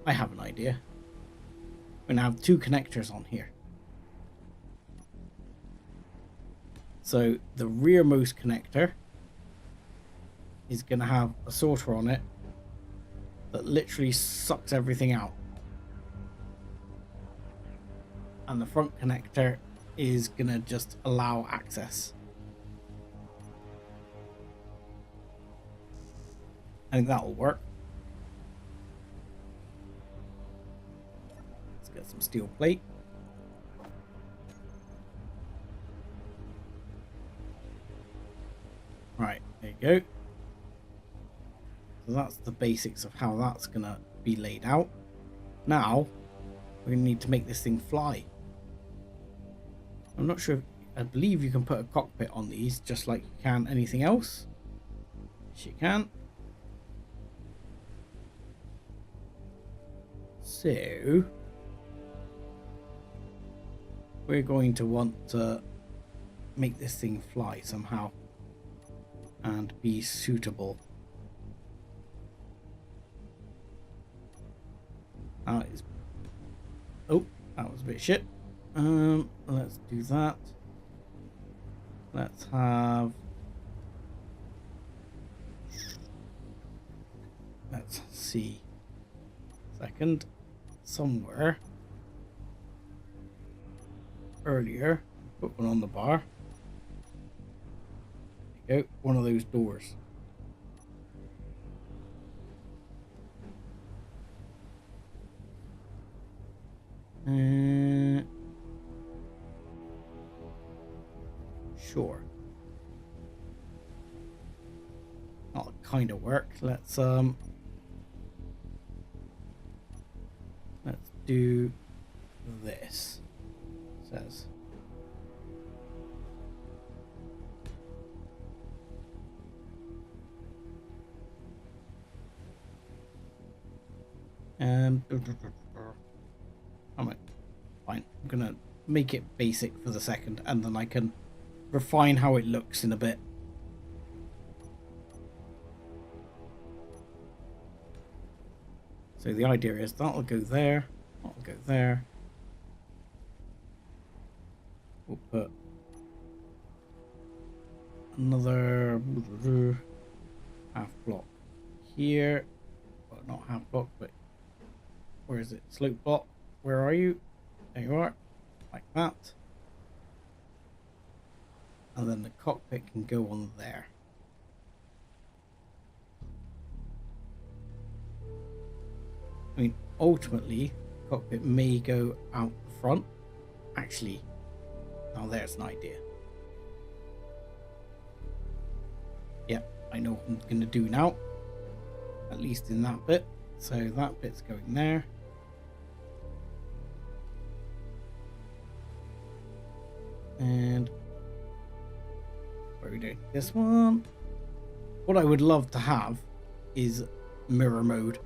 I have an idea. I'm going to have two connectors on here. So the rearmost connector is going to have a sorter on it that literally sucks everything out. And the front connector is going to just allow access. I think that'll work. Let's get some steel plate. Right, there you go. So that's the basics of how that's gonna be laid out. Now we're gonna need to make this thing fly. I'm not sure. I believe you can put a cockpit on these just like you can anything else. Yes, you can. So we're going to want to make this thing fly somehow and be suitable. Oh, that was a bit shit. Let's do that. Let's have, let's see, second, somewhere earlier, put one on the bar. There you go, one of those doors. Sure. That'll kind of work. Let's do this. It says. Alright, fine. I'm gonna make it basic for the second, and then I can refine how it looks in a bit. So the idea is that'll go there, that'll go there. We'll put another half block here. Well, not half block, but where is it? Slope block. Where are you? There you are. Like that. And then the cockpit can go on there. I mean, ultimately, the cockpit may go out the front. Actually, now there's an idea. Yep, I know what I'm going to do now. At least in that bit. So that bit's going there. And what are we doing? This one. What I would love to have is mirror mode.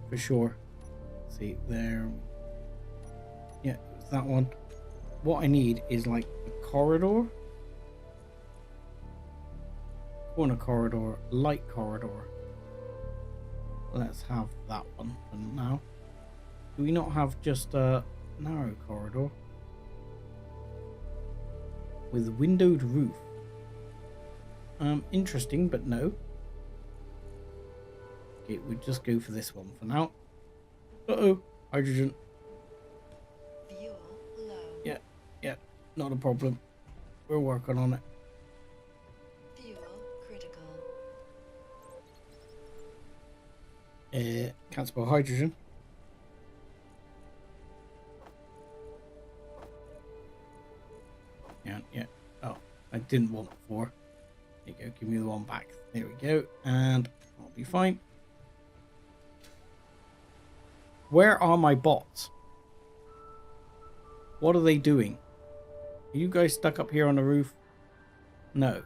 For sure. See there. Yeah, it's that one. What I need is like a corridor. Corner corridor, light corridor. Let's have that one for now. Do we not have just a narrow corridor? with windowed roof. Interesting, but no. Okay, we'll just go for this one for now. Uh-oh, hydrogen. Fuel low. Yeah, not a problem. We're working on it. Fuel critical. Can't spell hydrogen. Yeah. Oh, I didn't want 4. There you go, give me the one back. There we go, and I'll be fine. Where are my bots? What are they doing? Are you guys stuck up here on the roof? No.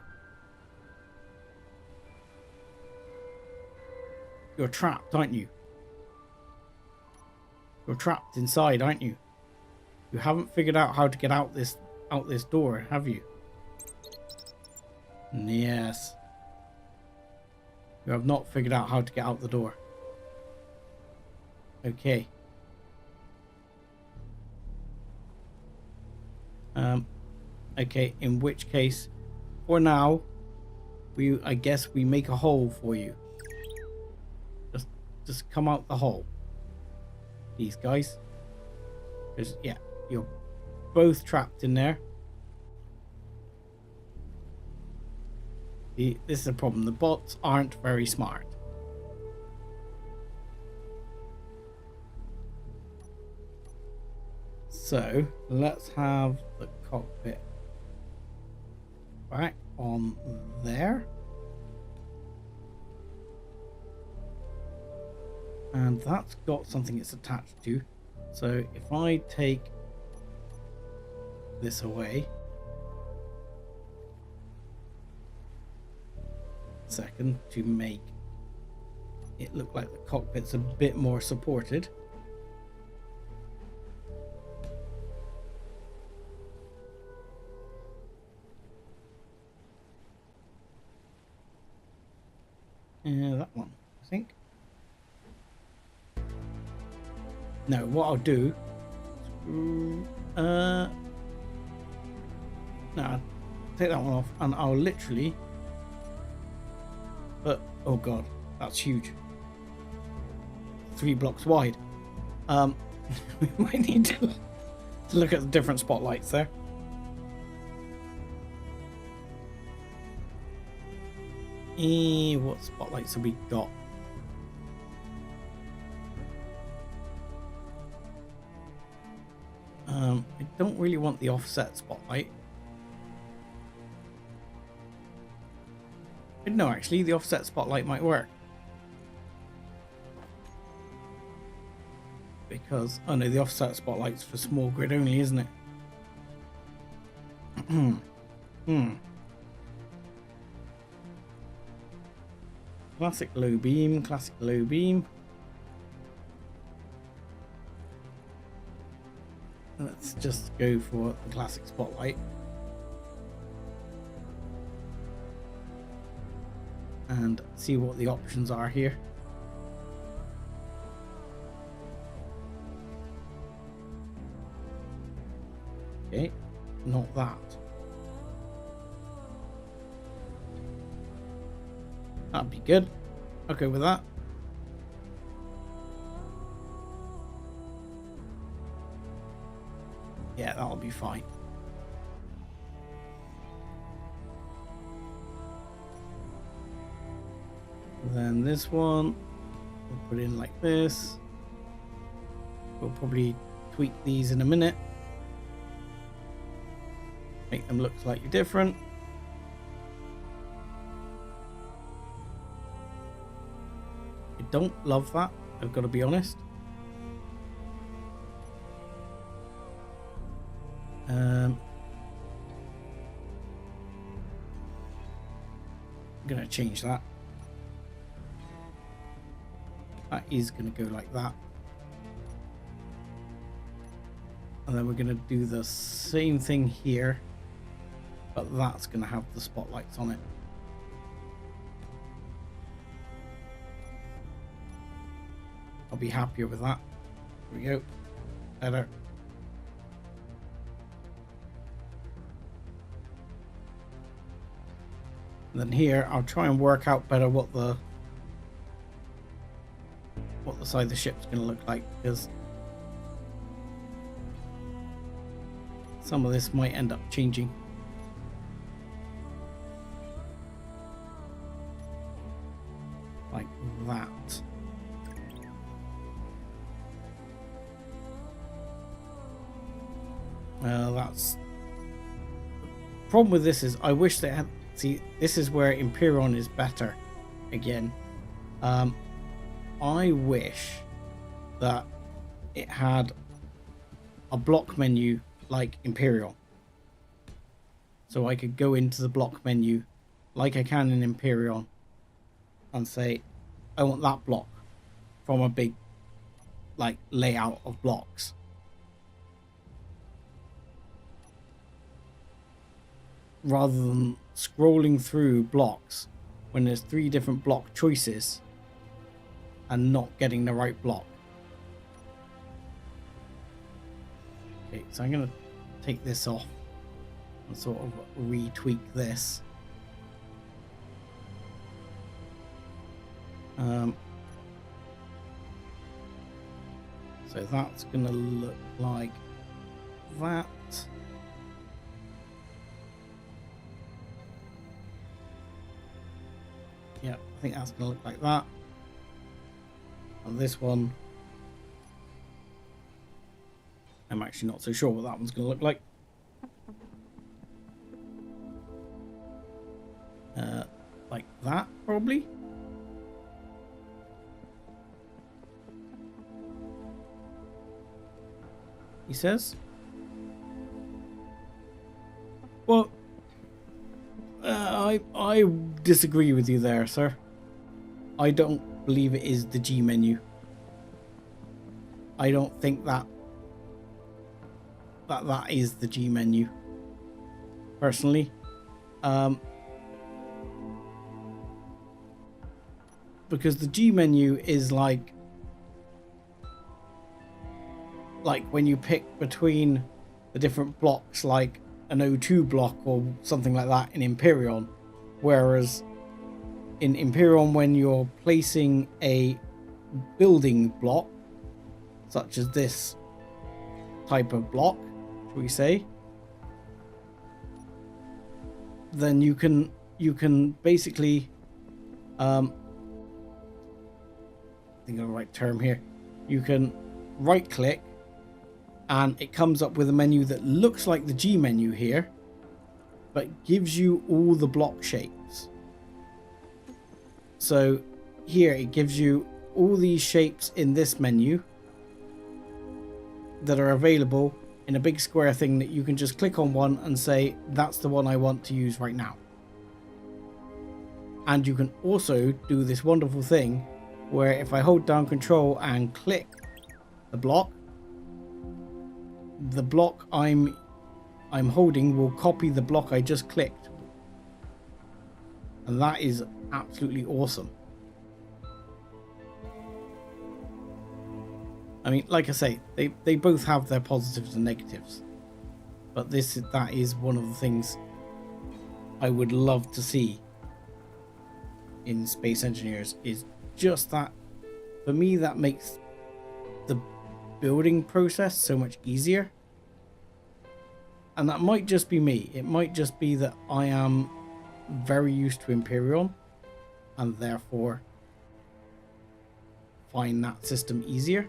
You're trapped, aren't you? You're trapped inside, aren't you? You haven't figured out how to get out this door, have you? Yes. You have not figured out how to get out the door. Okay. Okay, in which case, for now, I guess we make a hole for you. Just come out the hole. These guys. Because, yeah, you're both trapped in there. This is a problem. The bots aren't very smart. So, let's have the cockpit back on there. And that's got something it's attached to. So if I take this away, second, to make it look like the cockpit's a bit more supported. That one, I think. No, what I'll do, no, take that one off, and I'll literally, oh god, that's huge. 3 blocks wide. We might need to look at the different spotlights there. What spotlights have we got? I don't really want the offset spotlight. But no, actually, the offset spotlight might work. Because, oh no, the offset spotlight's for small grid only, isn't it? Classic low beam, classic low beam. Let's just go for the classic spotlight. And see what the options are here. Okay, not that. That'd be good. Okay with that. Yeah, that'll be fine. Then this one, we'll put in like this. We'll probably tweak these in a minute. Make them look slightly different. I don't love that, I've got to be honest. I'm going to change that. That is going to go like that. And then we're going to do the same thing here, but that's going to have the spotlights on it. I'll be happier with that. Here we go. Better. And then here, I'll try and work out better what the side of the ship's going to look like, because some of this might end up changing. Like that. That's the problem with this is I wish they had. See, this is where Imperion is better. Again, I wish that it had a block menu like Imperion, so I could go into the block menu like I can in Imperion and say I want that block from a big like layout of blocks. Rather than scrolling through blocks when there's 3 different block choices and not getting the right block. Okay, so I'm going to take this off and sort of retweak this. So that's going to look like that. Yeah, I think that's going to look like that. And this one, I'm actually not so sure what that one's going to look like. Like that, probably. He says. Well, I disagree with you there, sir. I don't believe it is the G menu. I don't think that is the G menu. Personally, because the G menu is like when you pick between the different blocks, like an O2 block or something like that in Imperion, whereas in Imperion, when you're placing a building block such as this type of block, shall we say, then you can basically I think of the right term here, you can right click and it comes up with a menu that looks like the G menu here, but gives you all the block shapes. So here it gives you all these shapes in this menu that are available in a big square thing that you can just click on one and say that's the one I want to use right now. And you can also do this wonderful thing where if I hold down control and click the block I'm holding will copy the block I just clicked, and that is absolutely awesome. I mean, like I say, they both have their positives and negatives, but that is one of the things I would love to see in Space Engineers, is just that. For me, that makes the building process so much easier. And that might just be me. It might just be that I am very used to Imperion and therefore find that system easier.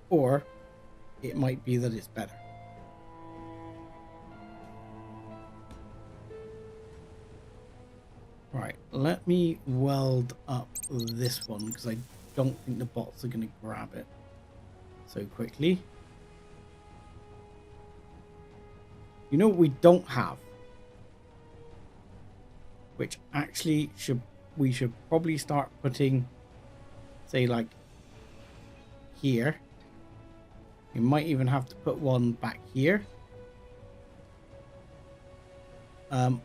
Or it might be that it's better. Right, let me weld up this one because I don't think the bots are going to grab it so quickly. You know what we don't have? Which actually we should probably start putting, say, like here. We might even have to put one back here.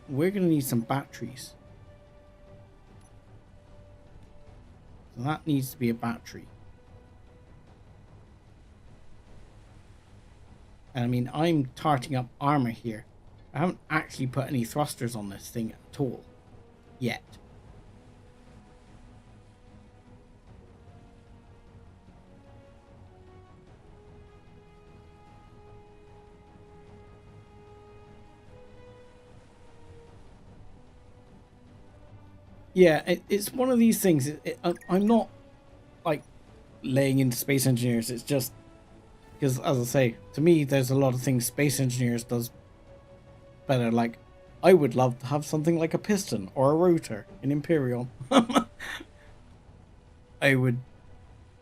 We're going to need some batteries. So that needs to be a battery. And I mean, I'm tarting up armor here. I haven't actually put any thrusters on this thing at all yet. Yeah, it's one of these things. I'm not like laying into space engineers. It's just because, as I say, to me, there's a lot of things space engineers does better. Like, I would love to have something like a piston or a rotor in Imperial. I would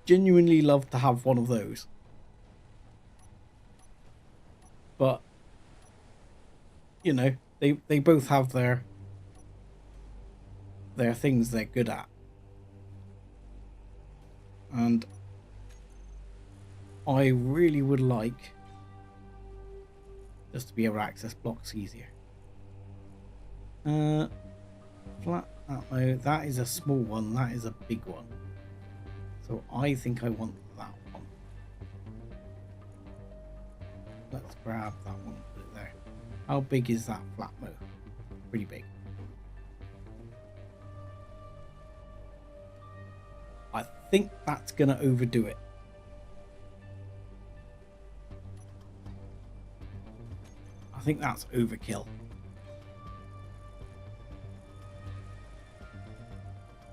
genuinely love to have one of those. But, you know, they both have their things they're good at. And I really would like just to be able to access blocks easier. Flat ammo, that is a small one, that is a big one. So I think I want that one. Let's grab that one and put it there. How big is that flat ammo? Pretty big. I think that's gonna overdo it. I think that's overkill.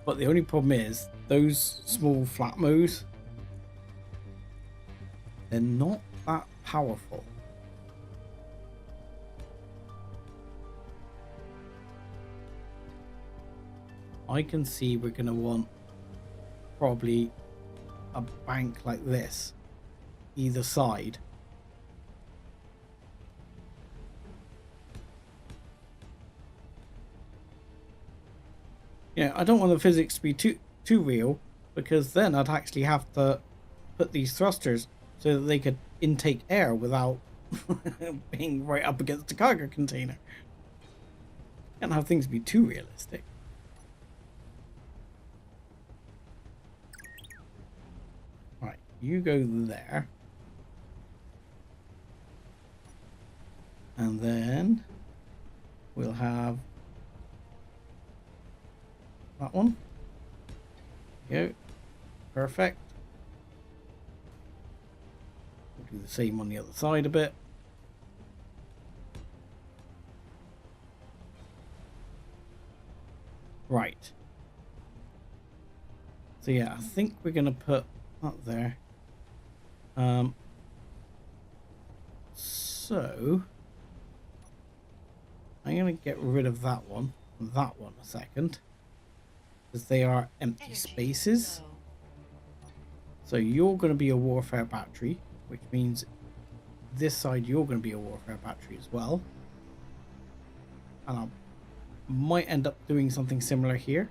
But the only problem is those small flatmos, they're not that powerful. I can see we're going to want probably a bank like this either side. Yeah, I don't want the physics to be too real, because then I'd actually have to put these thrusters so that they could intake air without being right up against the cargo container. Can't have things be too realistic. Right, you go there. And then we'll have that one. Go. Perfect. We'll do the same on the other side a bit. Right. So yeah, I think we're going to put up there. So I'm going to get rid of that one and that one a second, because they are empty spaces. So you're going to be a warfare battery, which means this side you're going to be a warfare battery as well. And I might end up doing something similar here.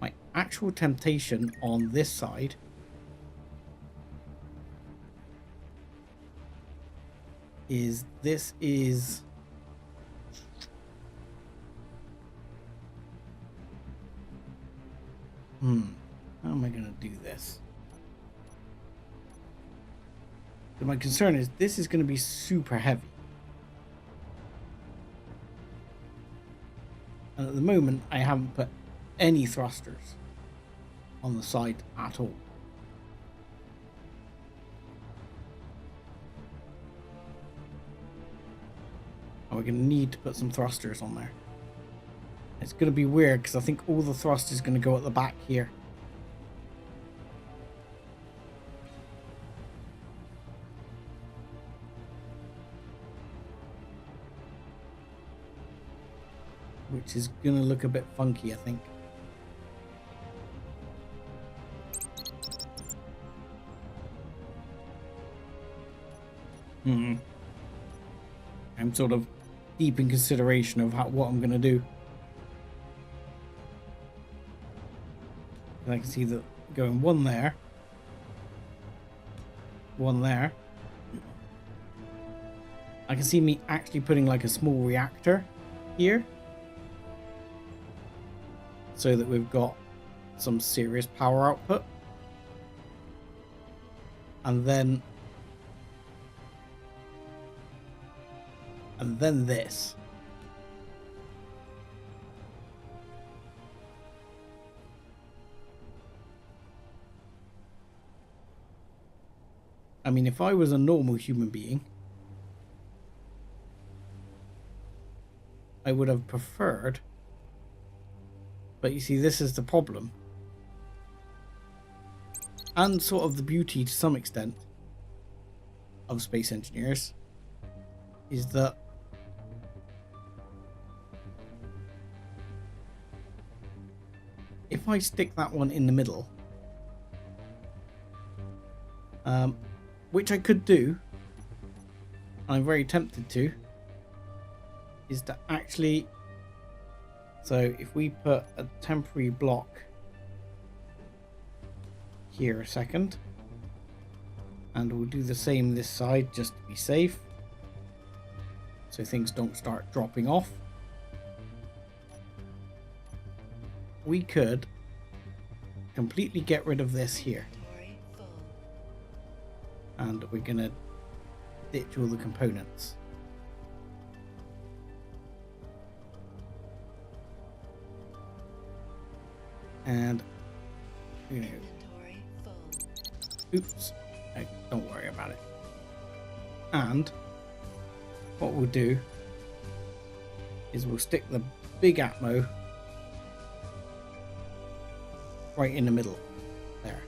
My actual temptation on this side is how am I going to do this? So my concern is this is going to be super heavy. And at the moment, I haven't put any thrusters on the side at all. And we're going to need to put some thrusters on there. It's going to be weird because I think all the thrust is going to go at the back here. Which is going to look a bit funky, I think. I'm sort of deep in consideration of what I'm going to do. I can see that going one there, one there. I can see me actually putting like a small reactor here, so that we've got some serious power output. And then and then this. I mean, if I was a normal human being, I would have preferred, but you see, this is the problem, and sort of the beauty to some extent of space engineers, is that if I stick that one in the middle, which I could do, I'm very tempted to, is to actually, so if we put a temporary block here a second, and we'll do the same this side just to be safe, so things don't start dropping off. We could completely get rid of this here, and we're gonna ditch all the components. And, you know, oops, don't worry about it. And what we'll do is we'll stick the big Atmo right in the middle there.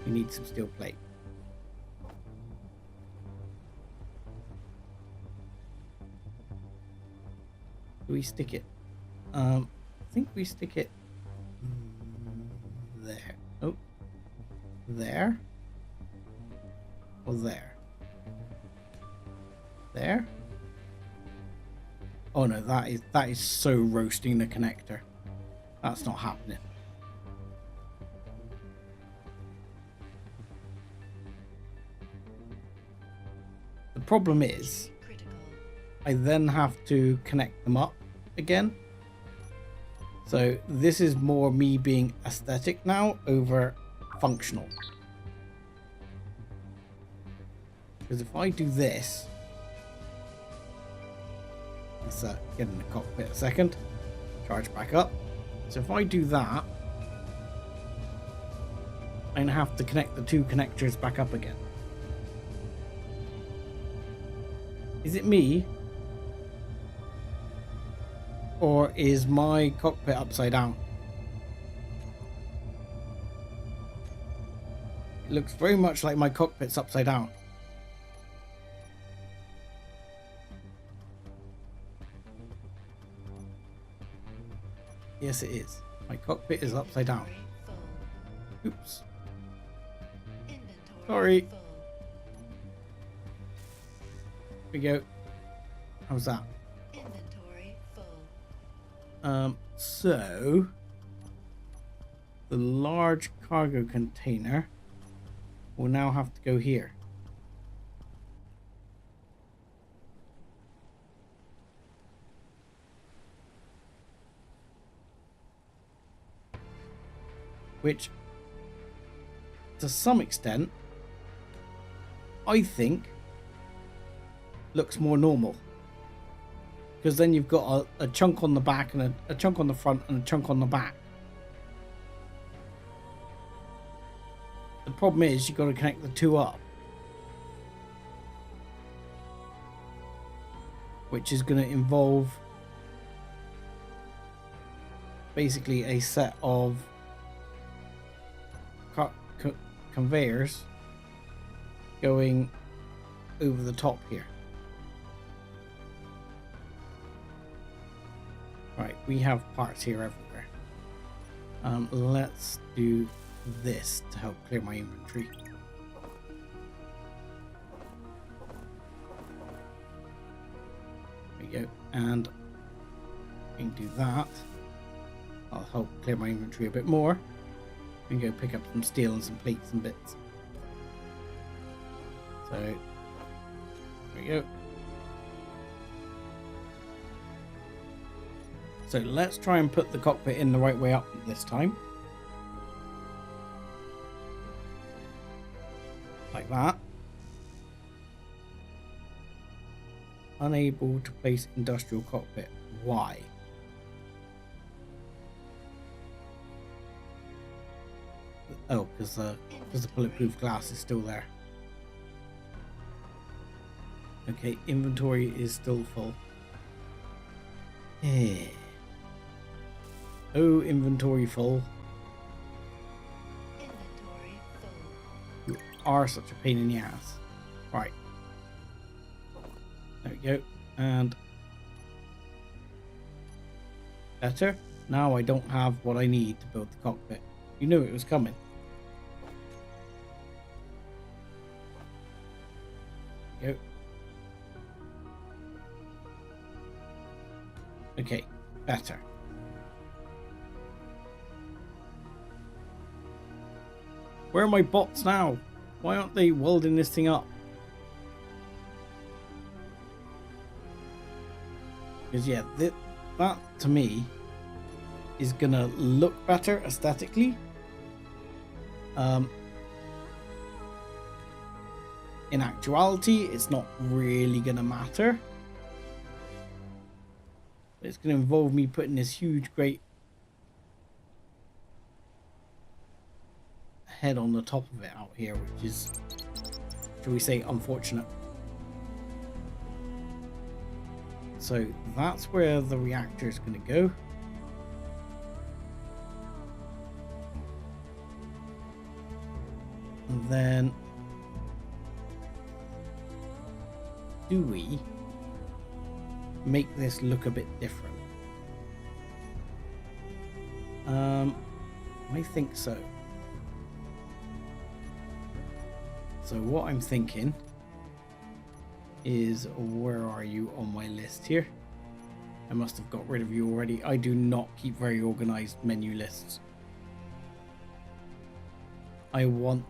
We need some steel plate. Do we stick it? I think we stick it there. Oh, there or there? There? Oh no, that is so roasting the connector. That's not happening. The problem is, I then have to connect them up again. So this is more me being aesthetic now over functional. Because if I do this, let's get in the cockpit a second, charge back up. So if I do that, I'm gonna have to connect the two connectors back up again. Is it me? Or is my cockpit upside down? It looks very much like my cockpit's upside down. Yes, it is. My cockpit is upside down. Oops. Sorry. Here we go. How's that? So the large cargo container will now have to go here. Which, to some extent, I think looks more normal. Because then you've got a chunk on the back and a chunk on the front and a chunk on the back. The problem is you've got to connect the two up, which is going to involve basically a set of conveyors going over the top here. Right, we have parts here everywhere. Let's do this to help clear my inventory. There we go, and we can do that. I'll help clear my inventory a bit more. We can go pick up some steel and some plates and bits. So, there we go. So let's try and put the cockpit in the right way up this time. Like that. Unable to place industrial cockpit. Why? Oh, because the bulletproof glass is still there. Okay, inventory is still full. Yeah. Oh, inventory full. Inventory full. You are such a pain in the ass. Right. There we go. And better. Now I don't have what I need to build the cockpit. You knew it was coming. There we go. Okay, better. Where are my bots now? Why aren't they welding this thing up? Because yeah, that to me is gonna look better aesthetically. In actuality, it's not really gonna matter. It's gonna involve me putting this huge, great head on the top of it out here, which is, shall we say, unfortunate. So that's where the reactor is going to go. And then do we make this look a bit different? I think so. So what I'm thinking is, where are you on my list here? I must have got rid of you already. I do not keep very organized menu lists. I want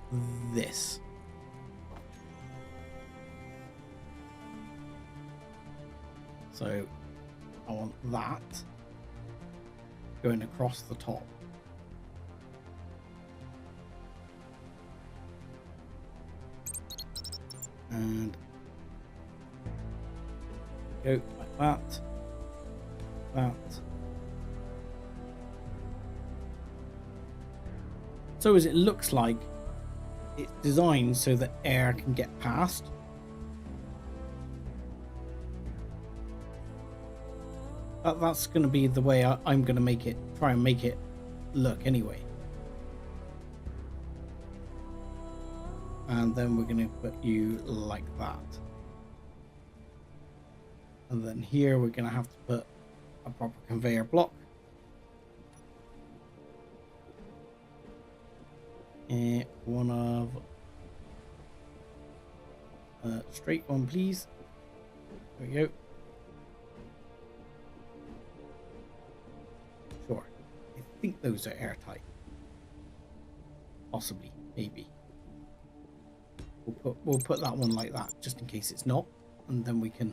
this. So I want that going across the top. And go like that. So as it looks like it's designed so that air can get past. That's going to be the way I'm going to try and make it look anyway. And then we're going to put you like that. And then here we're going to have to put a proper conveyor block. And one of straight one, please. There we go. Sure. I think those are airtight. Possibly, maybe. We'll put that one like that, just in case it's not, and then we can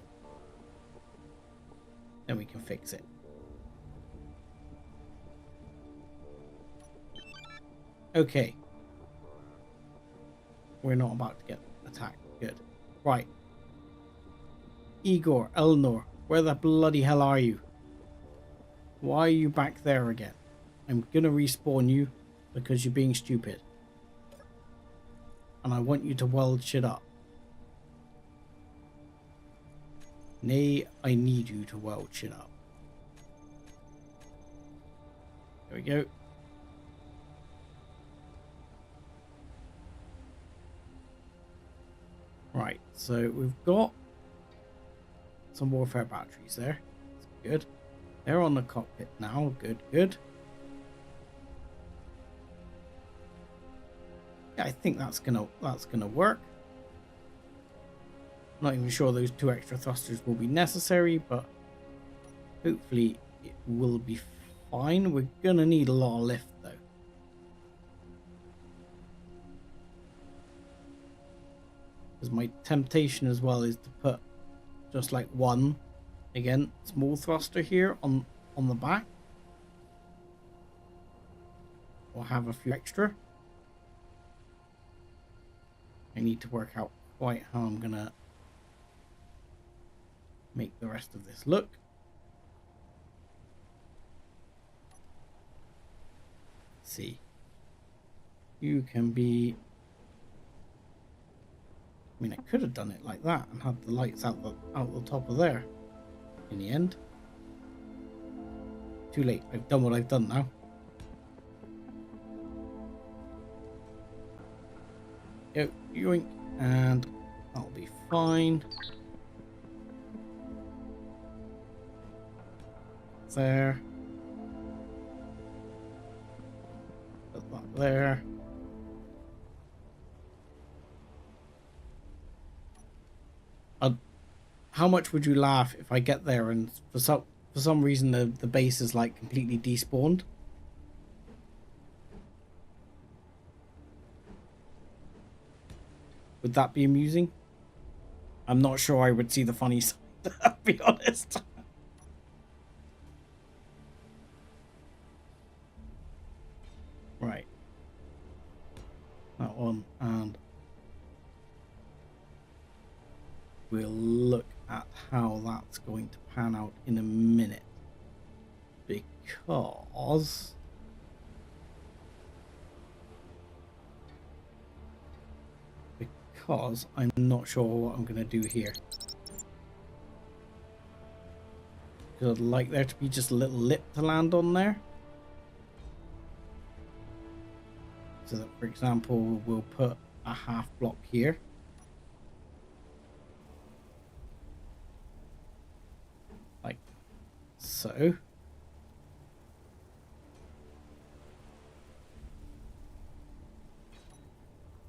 fix it. Okay. We're not about to get attacked. Good. Right. Igor, Elnor, where the bloody hell are you? Why are you back there again? I'm gonna respawn you because you're being stupid. And I want you to weld shit up. Nay, I need you to weld shit up. There we go. Right, so we've got some warfare batteries there. That's good. They're on the cockpit now. Good, good. Yeah, I think that's gonna work. Not even sure those 2 extra thrusters will be necessary, but hopefully it will be fine. We're gonna need a lot of lift though. Because my temptation as well is to put just like one, again, small thruster here on the back. Or have a few extra. I need to work out quite how I'm gonna make the rest of this look. Let's see. You can be... I mean, I could have done it like that and had the lights out the top of there. In the end. Too late. I've done what I've done now. Go, yoink, and that'll be fine. There. Put that there. How much would you laugh if I get there and for some reason the base is like completely despawned? Would that be amusing? I'm not sure I would see the funny side, to be honest. Right. That one, and we'll look at how that's going to pan out in a minute. Because I'm not sure what I'm going to do here. Because I'd like there to be just a little lip to land on there. So that, for example, we'll put a half block here. Like so.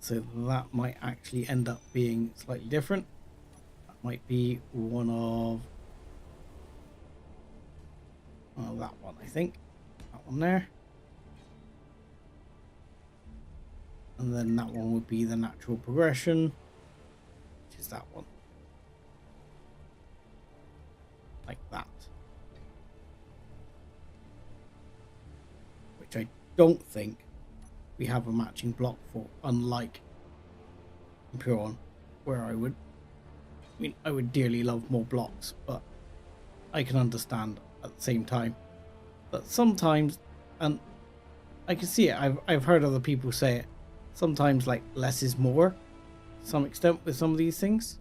So that might actually end up being slightly different. That might be one of... oh, that one, I think. That one there. And then that one would be the natural progression, which is that one. Like that. Which I don't think we have a matching block for, unlike Imperion, where I would dearly love more blocks, but I can understand at the same time that sometimes, and I can see it, I've heard other people say it, sometimes like less is more to some extent with some of these things,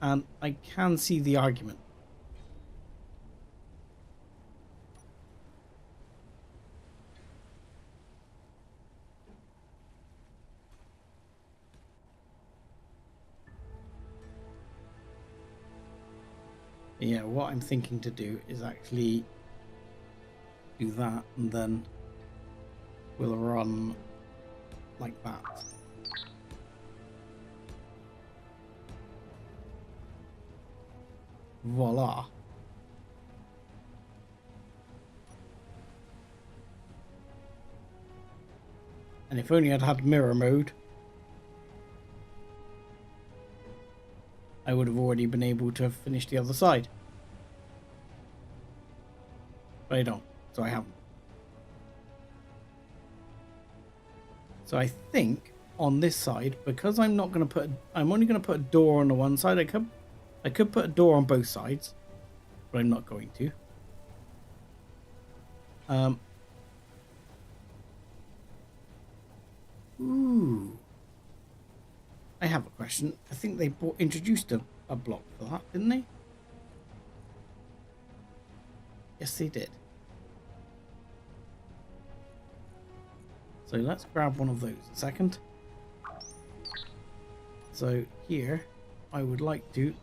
and I can see the argument. Yeah, what I'm thinking to do is actually do that, and then we'll run like that. Voila. And if only I'd had mirror mode, I would have already been able to finish the other side. But I don't, so I haven't. So I think on this side, because I'm not going to put, I'm only going to put a door on the one side. I could put a door on both sides, but I'm not going to. Ooh. I have a question. I think they introduced a block for that, didn't they? Yes, they did. So let's grab one of those a second. So here, I would like to...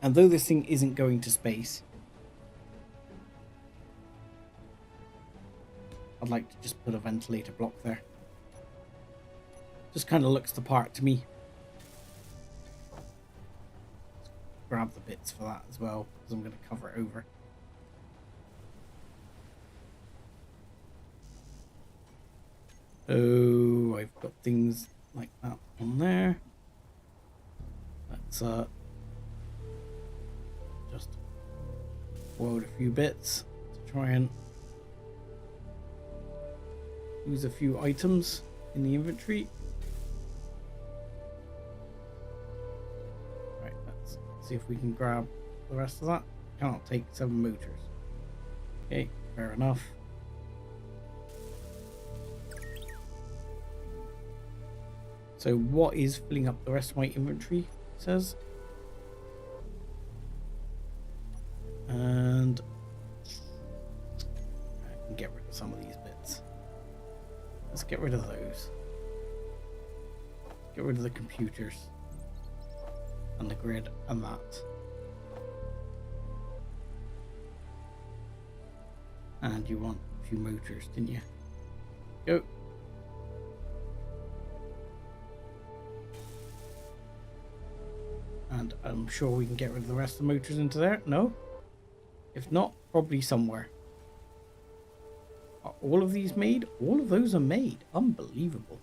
And though this thing isn't going to space, I'd like to just put a ventilator block there. Just kind of looks the part to me. Let's grab the bits for that as well, because I'm going to cover it over. Oh, I've got things like that on there. Let's just load a few bits to try and use a few items in the inventory. see if we can grab the rest of that. Cannot take 7 motors. Okay, fair enough. So what is filling up the rest of my inventory, it says. And I can get rid of some of these bits. Let's get rid of those. Get rid of the computers and the grid and that. And you want a few motors, didn't you? Go. And I'm sure we can get rid of the rest of the motors into there. No? If not, probably somewhere. Are all of these made? All of those are made. Unbelievable.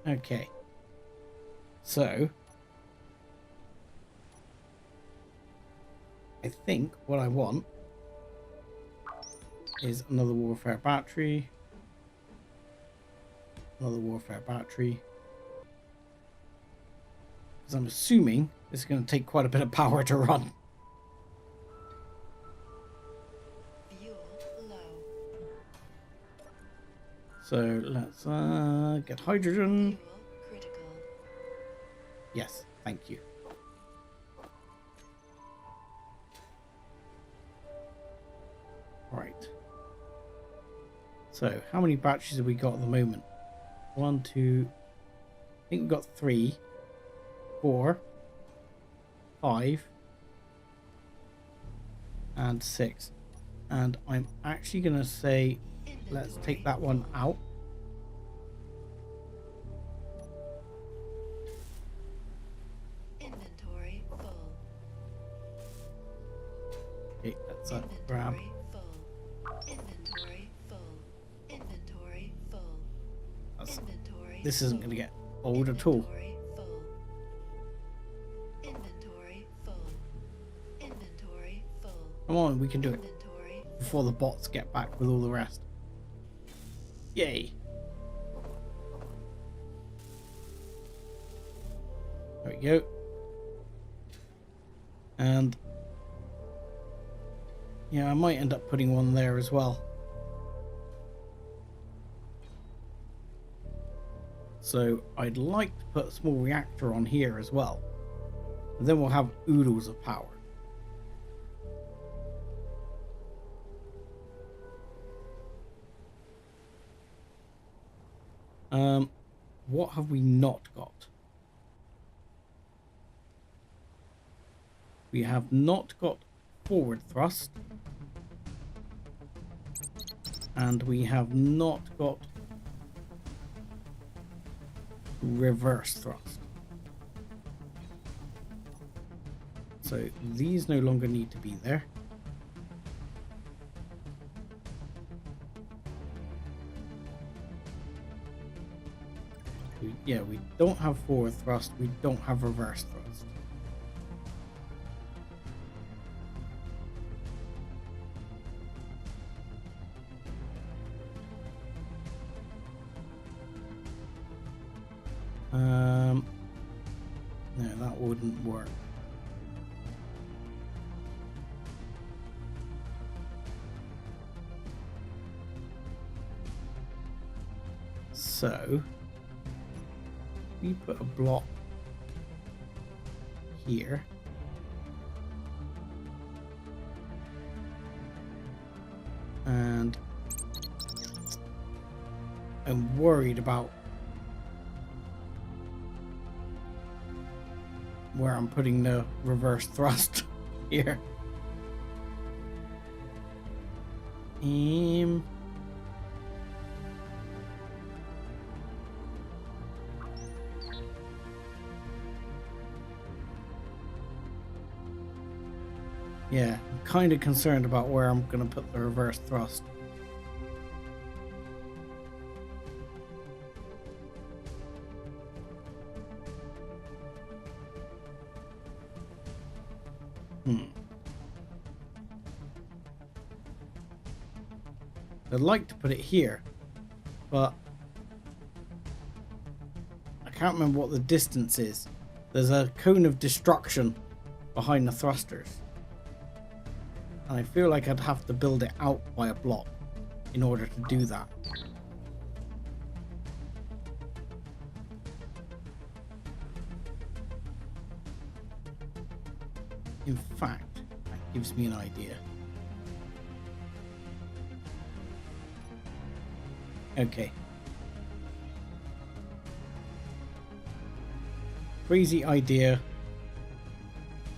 Okay. So I think what I want is another warfare battery. Another warfare battery. Because I'm assuming this is going to take quite a bit of power to run. Fuel low. So let's get hydrogen. Fuel critical. Yes, thank you. Right. So how many batteries have we got at the moment? 1, 2. I think we've got 3, 4, 5, and 6. And I'm actually going to say, let's take that one out. Inventory full. Okay, let's grab. Inventory full. Inventory full. Inventory full. That's, Inventory. this isn't going to get old at all. Inventory full. Inventory full. Inventory full. Come on, we can do it Inventory before the bots get back with all the rest. Yay. There we go. And yeah, I might end up putting one there as well. So I'd like to put a small reactor on here as well. And then we'll have oodles of power. What have we not got? We have not got forward thrust. And we have not got reverse thrust. So these no longer need to be there. Yeah, we don't have forward thrust, we don't have reverse thrust. No, that wouldn't work. So we put a block here. And I'm worried about where I'm putting the reverse thrust here. Yeah, I'm kind of concerned about where I'm going to put the reverse thrust. I'd like to put it here, but I can't remember what the distance is. There's a cone of destruction behind the thrusters. And I feel like I'd have to build it out by a block in order to do that. In fact, that gives me an idea. Okay. Crazy idea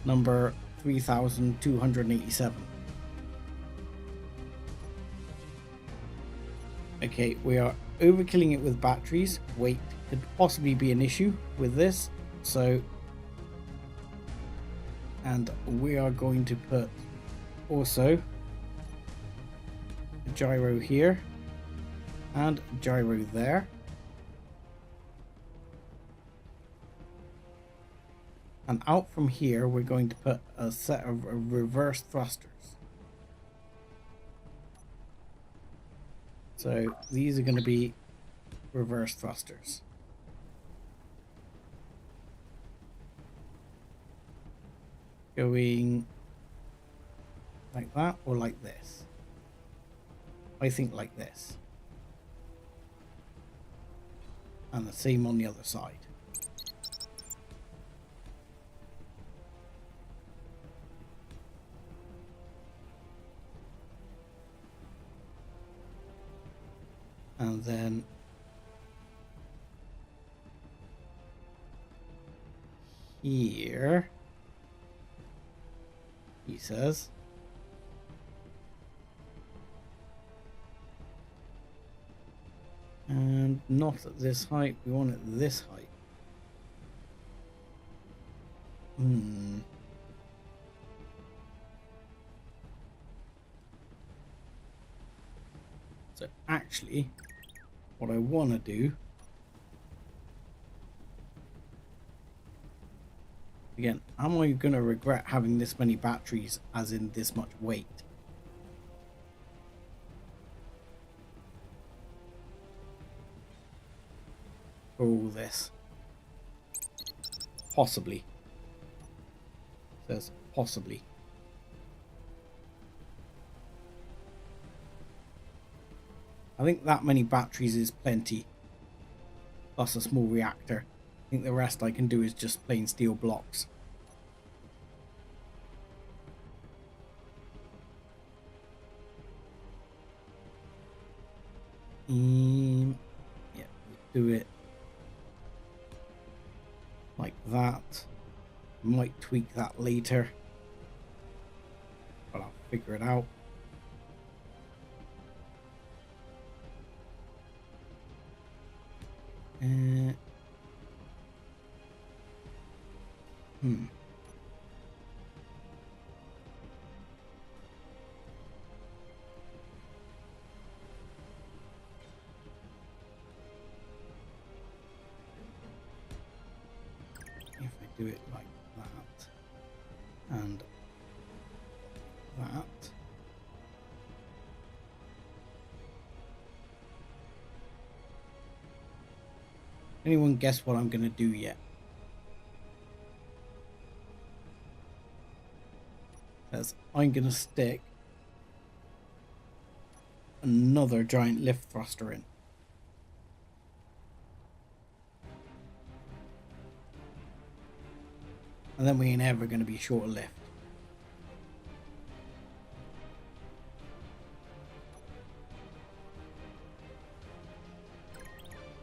number 3287. Okay, we are overkilling it with batteries. Weight could possibly be an issue with this, so, and we are going to put also a gyro here and a gyro there, and out from here we're going to put a set of reverse thrusters. So these are going to be reverse thrusters. Going like that or like this? I think like this. And the same on the other side. And then here, he says, and not at this height, we want it this height. So actually, what I want to do, again, am I going to regret having this many batteries as in this much weight? For all this? Possibly. It says possibly. I think that many batteries is plenty, plus a small reactor. I think the rest I can do is just plain steel blocks. Yeah, do it like that. Might tweak that later, but I'll figure it out. If I do it like that and that, anyone guess what I'm going to do yet? Says I'm going to stick another giant lift thruster in. And then we ain't ever going to be short of lift.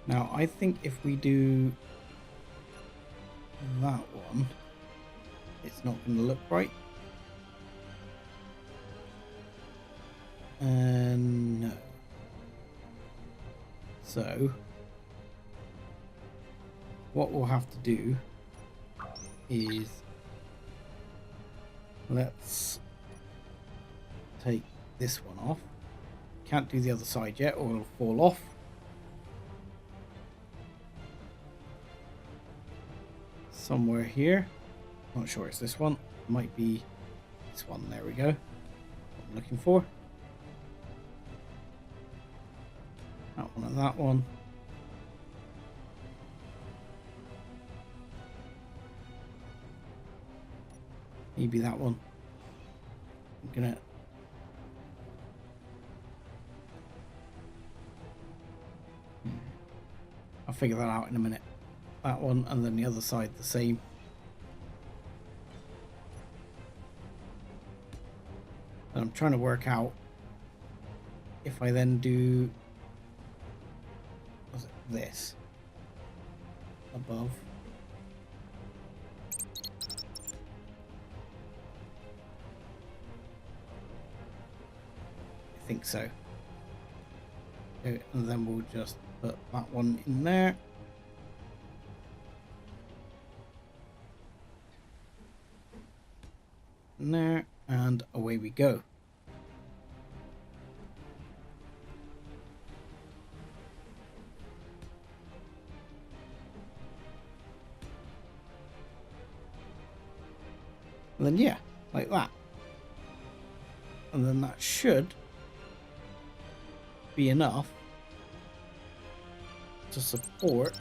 Now, I think if we do that one, it's not going to look right. No. So, what we'll have to do is, let's take this one off. Can't do the other side yet or it'll fall off. Somewhere here, not sure it's this one, might be this one. There we go, what I'm looking for. That one and that one. Maybe that one. I'm gonna... I'll figure that out in a minute. That one, and then the other side the same. And I'm trying to work out if I then do... Was it this? Above. I think so. Okay, and then we'll just put that one in there. In there, and away we go. And then yeah, like that. And then that should be enough to support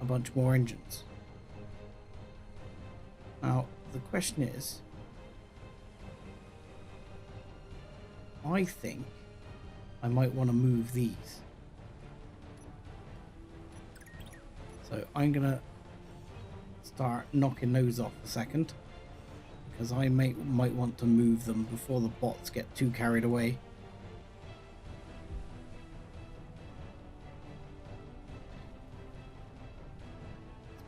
a bunch more engines. Now the question is, I think I might want to move these. So I'm gonna start knocking those off a second, because I might want to move them before the bots get too carried away.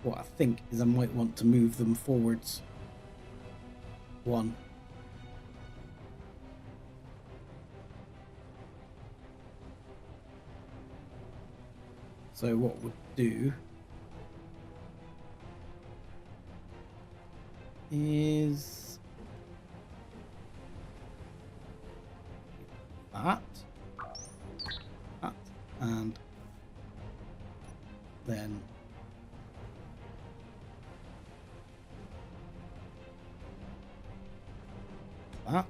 What I think is I might want to move them forwards. One. So what we'll do is that, and then that.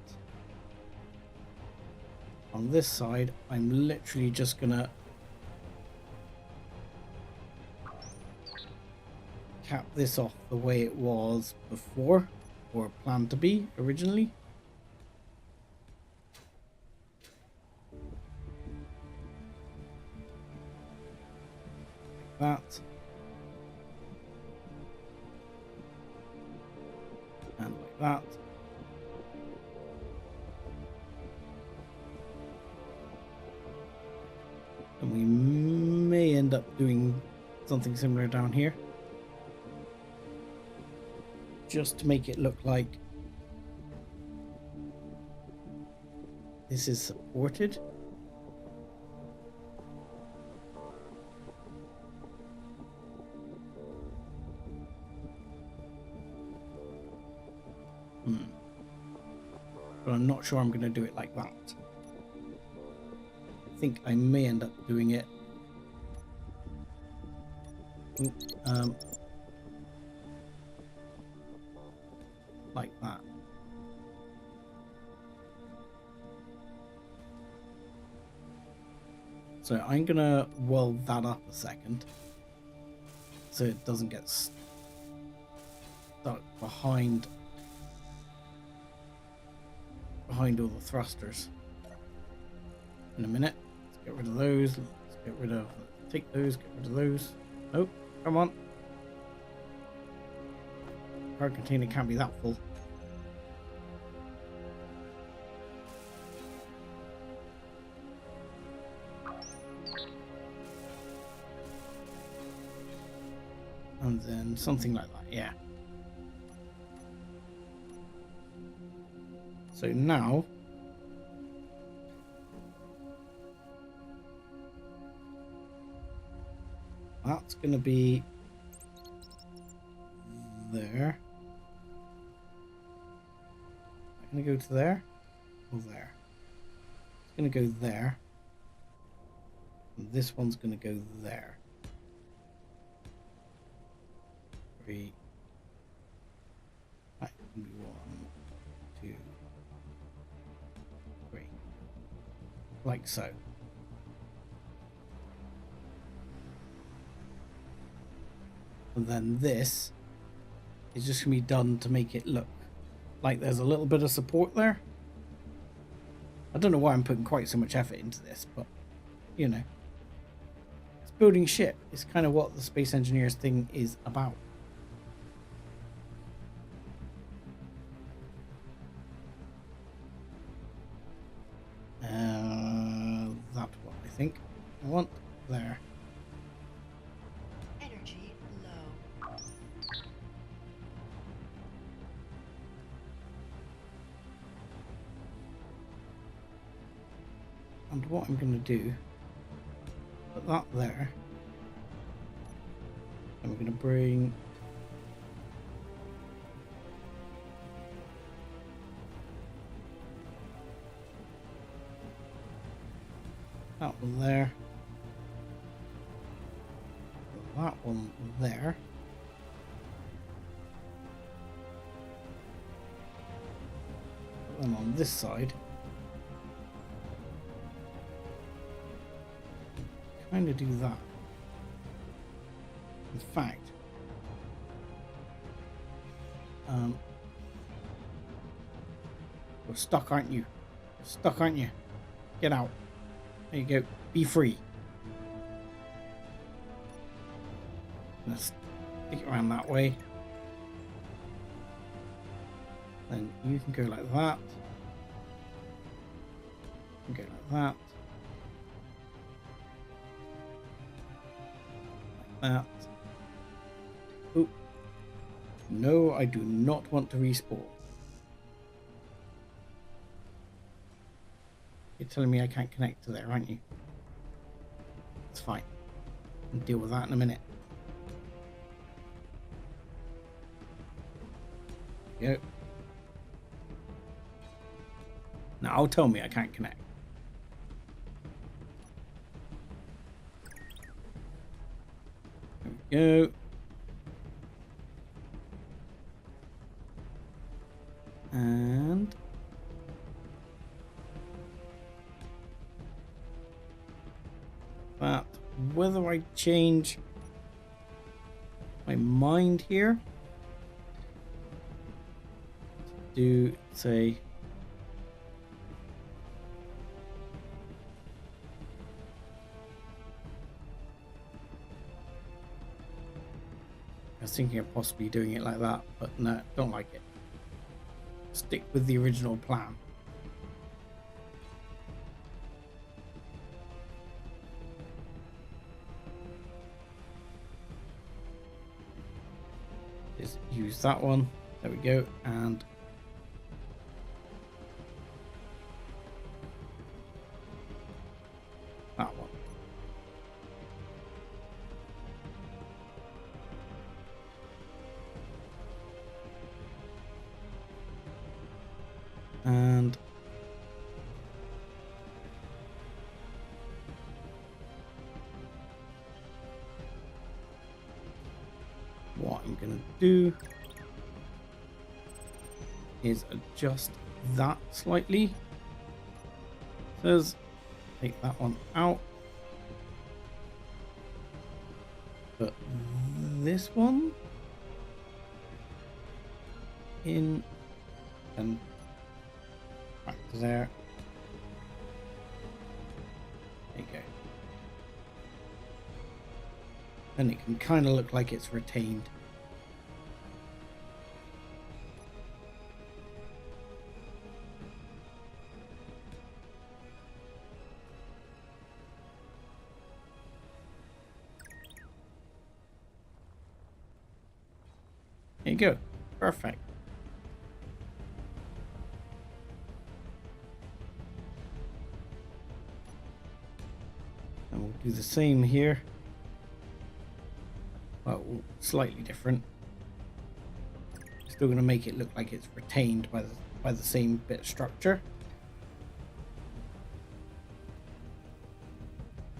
On this side, I'm literally just gonna cap this off the way it was before, or planned to be originally. Like that. And like that. And we may end up doing something similar down here, just to make it look like this is supported. But I'm not sure I'm going to do it like that. I think I may end up doing it like that. So I'm gonna weld that up a second so it doesn't get stuck behind all the thrusters. In a minute. Let's get rid of those. Let's get rid of, take those, get rid of those. Oh, come on. Card container can't be that full. And then something like that, yeah. So now that's going to be there. I'm going to go to there or there. It's going to go there. And this one's going to go there. 3. That can be 1, 2, 3. Like so. And then this is just going to be done to make it look like there's a little bit of support there. I don't know why I'm putting quite so much effort into this, but, you know. It's building ship. It's kind of what the Space Engineers thing is about. That one, I think. I want there. Energy low. And what I'm going to do, put that there. And we're going to bring that one there. Put that one there. Put them on this side. Kind of do that. In fact, you're stuck, aren't you? You're stuck, aren't you? Get out. There you go. Be free. Let's stick it around that way. Then you can go like that. You can go like that. That. Oh. No, I do not want to respawn. You're telling me I can't connect to there, aren't you? It's fine. I'll deal with that in a minute. There you go. Now tell me I can't connect. There we go. And that, whether I change my mind here to say I was thinking of possibly doing it like that, but no, don't like it. Stick with the original plan. Just use that one. There we go. And that one. And what I'm going to do is adjust that slightly. Says take that one out. Put this one in and back to there. There you go. Then it can kind of look like it's retained. There you go. Perfect. And we'll do the same here. Well, slightly different. Still going to make it look like it's retained by the same bit of structure.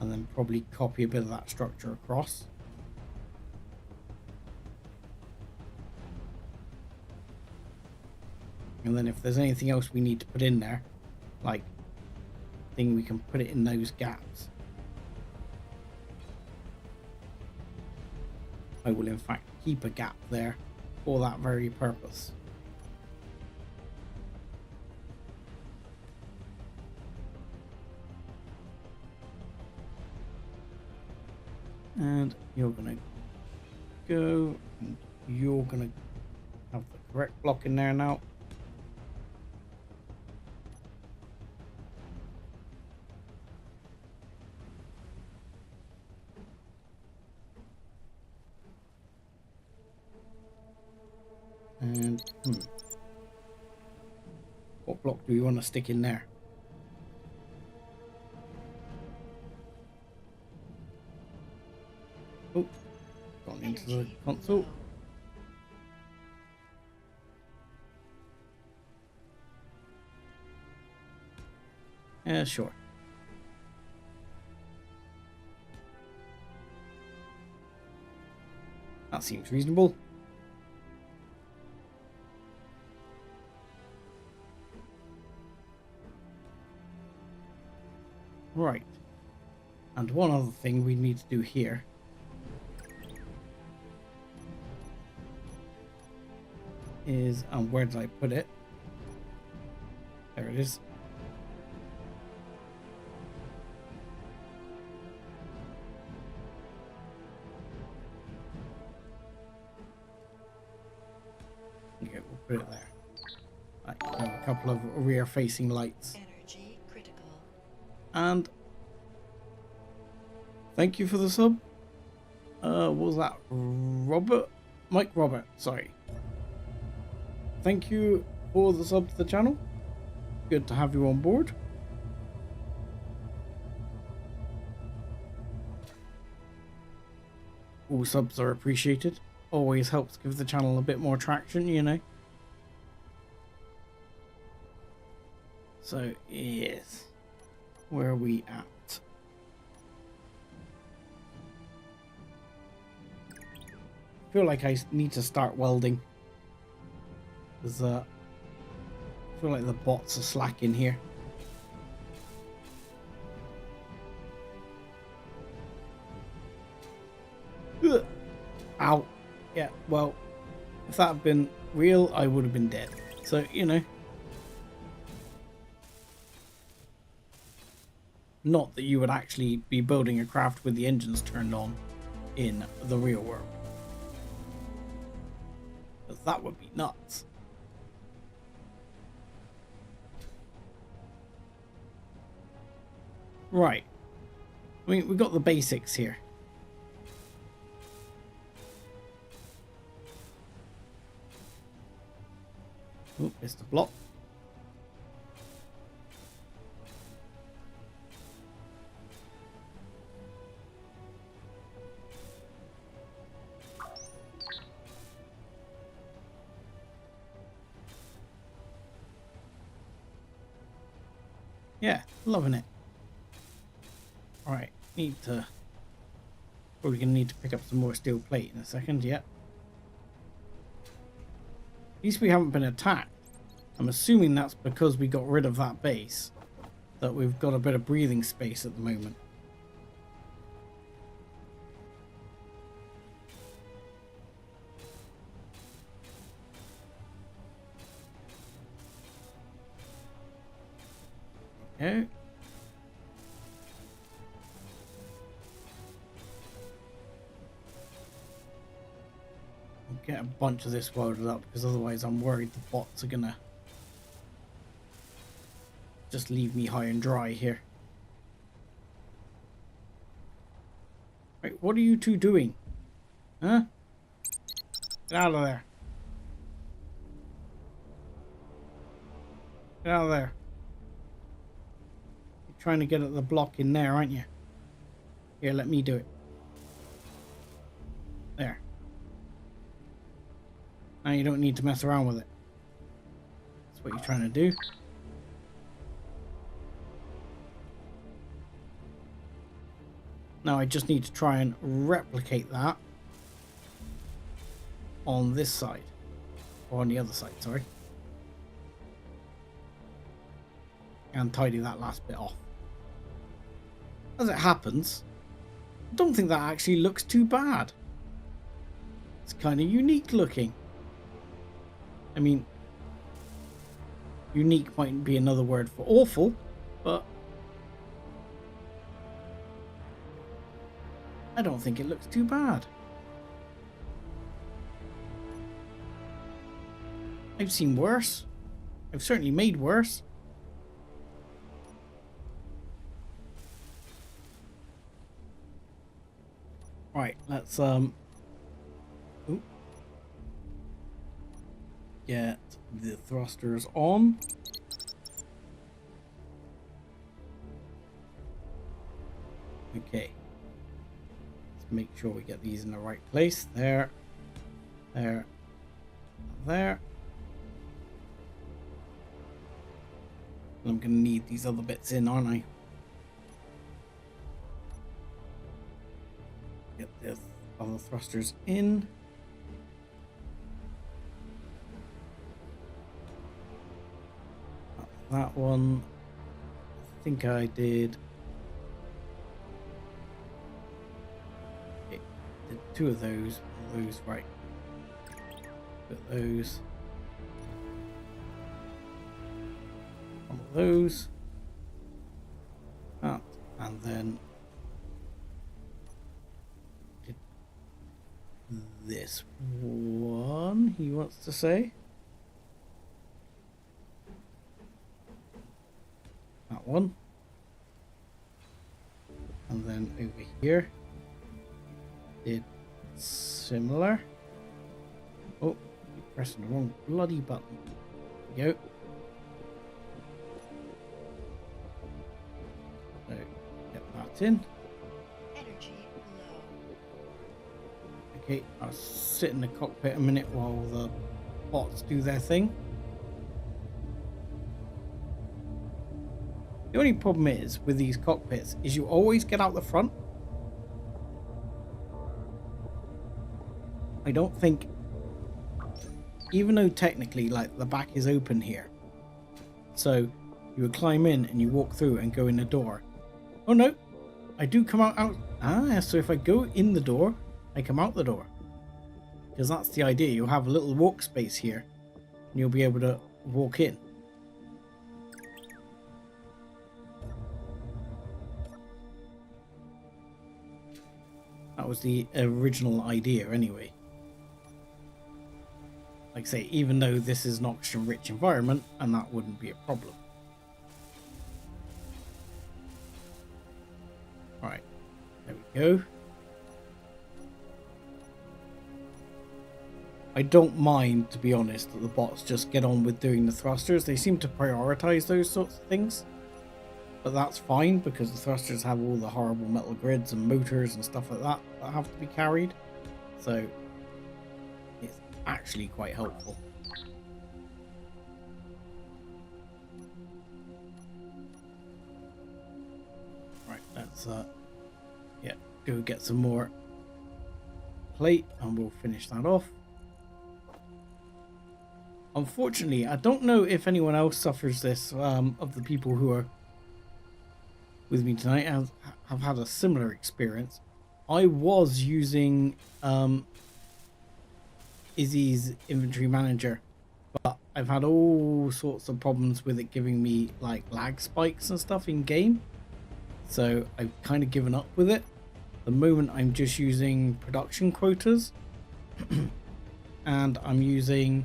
And then probably copy a bit of that structure across. And then if there's anything else we need to put in there, like thing, we can put it in those gaps. I will in fact keep a gap there for that very purpose. And you're gonna go, and you're gonna have the correct block in there now. And what block do we want to stick in there? Oh, gone into the Energy console. low. Yeah, sure. That seems reasonable. Right. And one other thing we need to do here is, where did I put it? There it is. Okay, we'll put it there. Right, have a couple of rear-facing lights. Energy critical. And thank you for the sub. What was that? Mike Robert, sorry. Thank you for the sub to the channel. Good to have you on board. All subs are appreciated. Always helps give the channel a bit more traction, you know. So, yes. Where are we at? I feel like I need to start welding. Because I feel like the bots are slacking here. Ugh. Ow. Yeah, well, if that had been real, I would have been dead. So, you know. Not that you would actually be building a craft with the engines turned on in the real world. Because that would be nuts. Right. I mean, we've got the basics here. Oh, missed a block. Yeah, loving it. Alright, probably gonna need to pick up some more steel plate in a second, yeah. At least we haven't been attacked. I'm assuming that's because we got rid of that base, that we've got a bit of breathing space at the moment. Okay. I'll get a bunch of this welded up, because otherwise I'm worried the bots are gonna just leave me high and dry here. Right, what are you two doing? Huh? Get out of there. Get out of there. You're trying to get at the block in there, aren't you? Here, let me do it. There. Now you don't need to mess around with it. That's what you're trying to do. Now I just need to try and replicate that on this side. Or on the other side, sorry. And tidy that last bit off. As it happens, I don't think that actually looks too bad. It's kind of unique looking. I mean, unique might be another word for awful, but I don't think it looks too bad. I've seen worse. I've certainly made worse. Right, let's get the thrusters on. Okay. Let's make sure we get these in the right place. There. There. There. I'm going to need these other bits in, aren't I? Get the other thrusters in. That one, I think I did. Okay, did two of those right. Put those. One of those. That, and then did this one, he wants to say. That one. And then over here did similar. Oh, you're pressing the wrong bloody button. There we go. So get that in. Energy low. Okay, I'll sit in the cockpit a minute while the bots do their thing. The only problem is with these cockpits is you always get out the front. I don't think, even though technically like the back is open here, so you would climb in and you walk through and go in the door. Oh no, I do come out. So if I go in the door, I come out the door, because that's the idea. You'll have a little walk space here and you'll be able to walk in. That was the original idea anyway. Like I say, even though this is an oxygen rich environment, and that wouldn't be a problem. Right, there we go. I don't mind, to be honest, that the bots just get on with doing the thrusters. They seem to prioritize those sorts of things. But that's fine, because the thrusters have all the horrible metal grids and motors and stuff like that that have to be carried. So it's actually quite helpful. Right, let's go get some more plate and we'll finish that off. Unfortunately, I don't know if anyone else suffers this, of the people who are with me tonight have had a similar experience. I was using Izzy's inventory manager, but I've had all sorts of problems with it giving me like lag spikes and stuff in game, so I've kind of given up with it. The moment I'm just using production quotas and I'm using,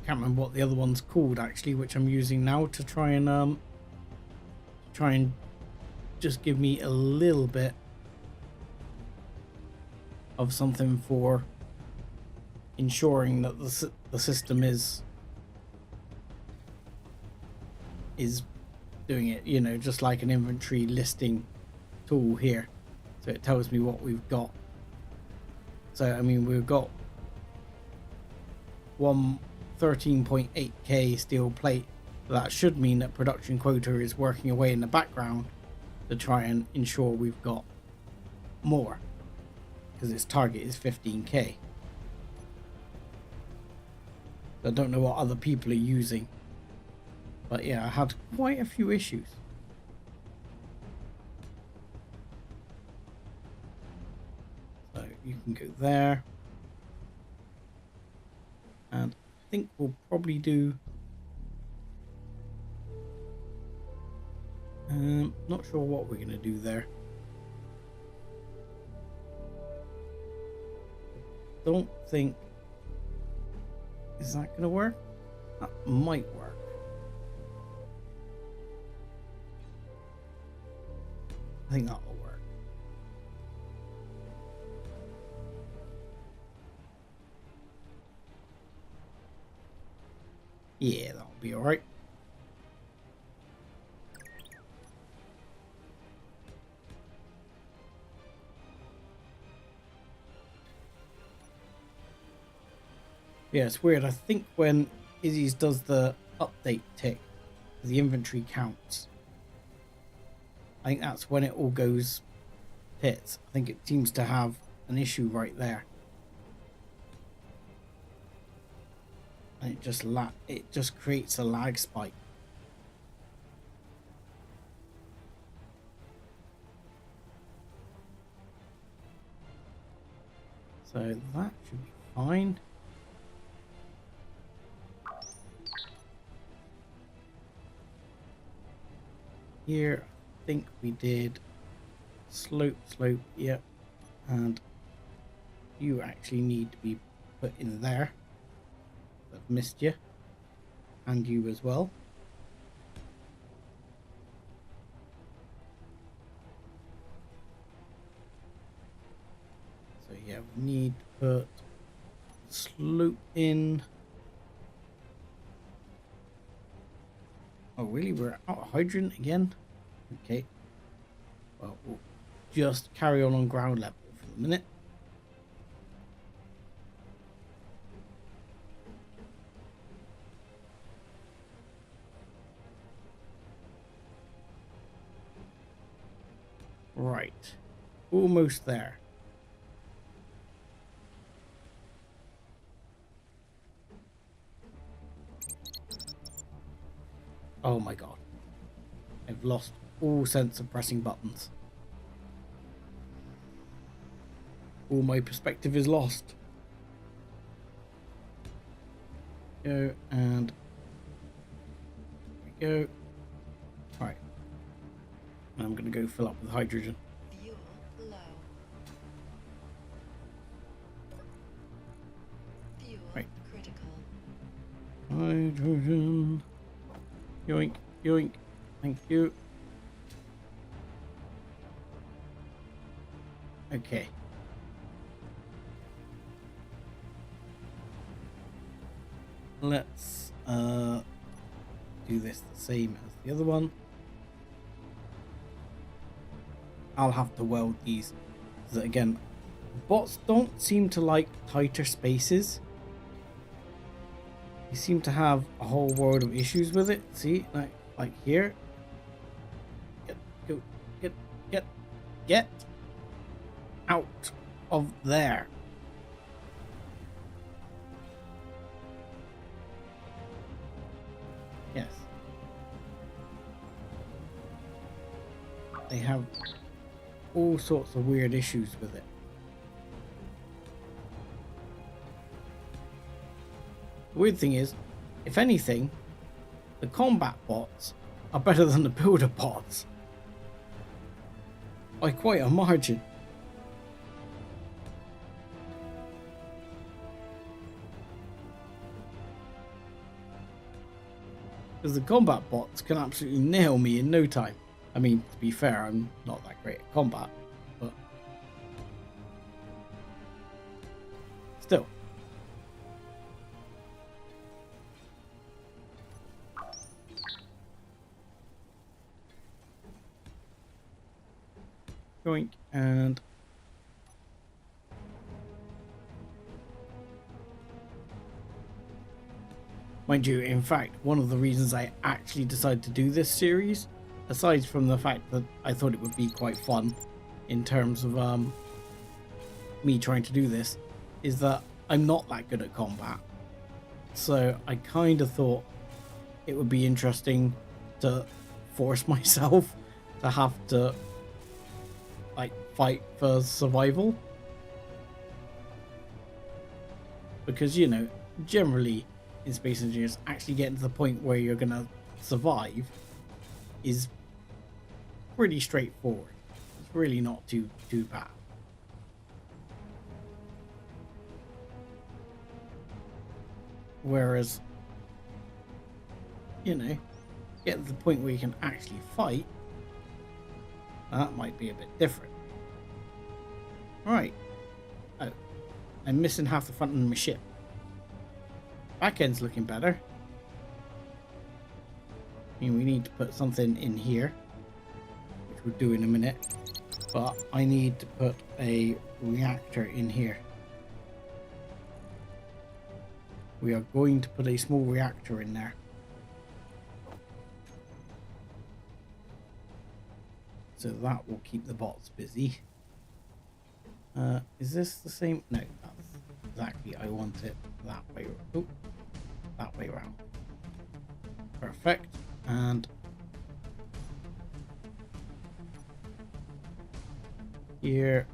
I can't remember what the other one's called actually, which I'm using now to try and just give me a little bit of something for ensuring that the system is doing it, you know, just like an inventory listing tool here. So it tells me what we've got. So I mean, we've got one 13.8k steel plate. That should mean that production quota is working away in the background to try and ensure we've got more, because its target is 15k. I don't know what other people are using, but yeah, I had quite a few issues. So you can go there. think we'll probably do... not sure what we're going to do there. Don't think... Is that going to work? That might work. I think that'll work. Yeah, that'll be alright. Yeah, it's weird. I think when Izzy's does the update tick, the inventory counts. I think that's when it all goes tits. I think it seems to have an issue right there. And it just creates a lag spike. So that should be fine. Here, I think we did slope, yep. And you actually need to be put in there. I've missed you. And you as well. So yeah, we need to put slope in. Oh really, we're out of hydrogen again? Okay. Well, we'll just carry on ground level for the minute. Right. Almost there. Oh my god. I've lost all sense of pressing buttons. All my perspective is lost. Go and there we go. Right. I'm gonna go fill up with hydrogen. Fuel low. Fuel Right. critical. Hydrogen. Yoink, yoink. Thank you. Okay. Let's do this the same as the other one. I'll have to weld these. So again, bots don't seem to like tighter spaces. You seem to have a whole world of issues with it. See, like here. Get out of there. Yes. They have all sorts of weird issues with it. The weird thing is, if anything, the combat bots are better than the builder bots. By quite a margin. Because the combat bots can absolutely nail me in no time. I mean, to be fair, I'm not that great at combat, but still. Yoink, and mind you, in fact, one of the reasons I actually decided to do this series, aside from the fact that I thought it would be quite fun in terms of me trying to do this, is that I'm not that good at combat. So I kind of thought it would be interesting to force myself to have to like fight for survival, because you know, generally in Space Engineers, actually getting to the point where you're gonna survive is pretty straightforward. It's really not too bad. Whereas, you know, get to the point where you can actually fight, that might be a bit different. Right. Oh, I'm missing half the front end of my ship. Back end's looking better. I mean, we need to put something in here, which we'll do in a minute. But I need to put a reactor in here. We are going to put a small reactor in there. So that will keep the bots busy. Is this the same? No, that's exactly. I want it that way. Oh, that way around. Perfect. And here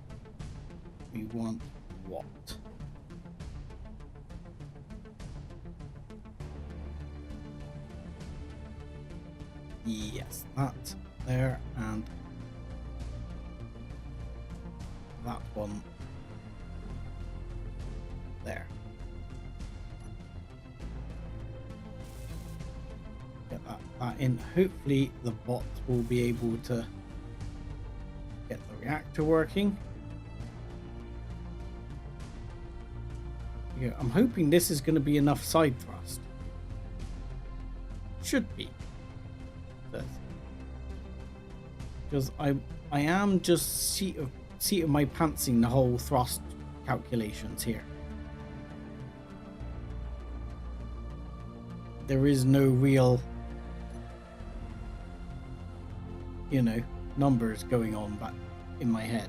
we want what? Yes, that there, and that one there. Get that in. Hopefully the bots will be able to get the reactor working. Yeah, I'm hoping this is going to be enough side thrust. Should be. Because I am just seat of my pantsing the whole thrust calculations here. There is no real, you know, numbers going on back in my head.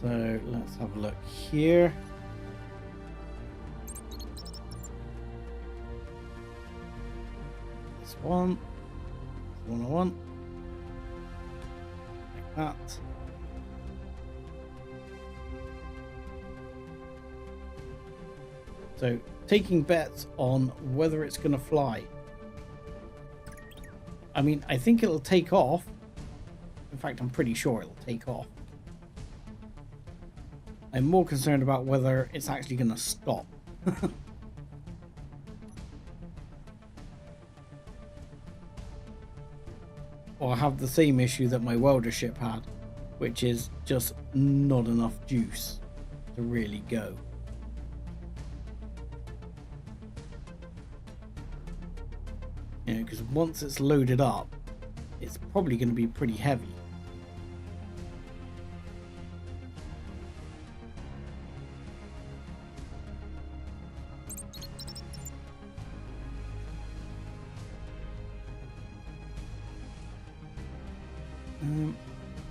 So let's have a look here. This one I want. Like that. So taking bets on whether it's going to fly. I mean, I think it'll take off. In fact, I'm pretty sure it'll take off. I'm more concerned about whether it's actually going to stop. Or have the same issue that my welder ship had, which is just not enough juice to really go. You know, because once it's loaded up, it's probably going to be pretty heavy.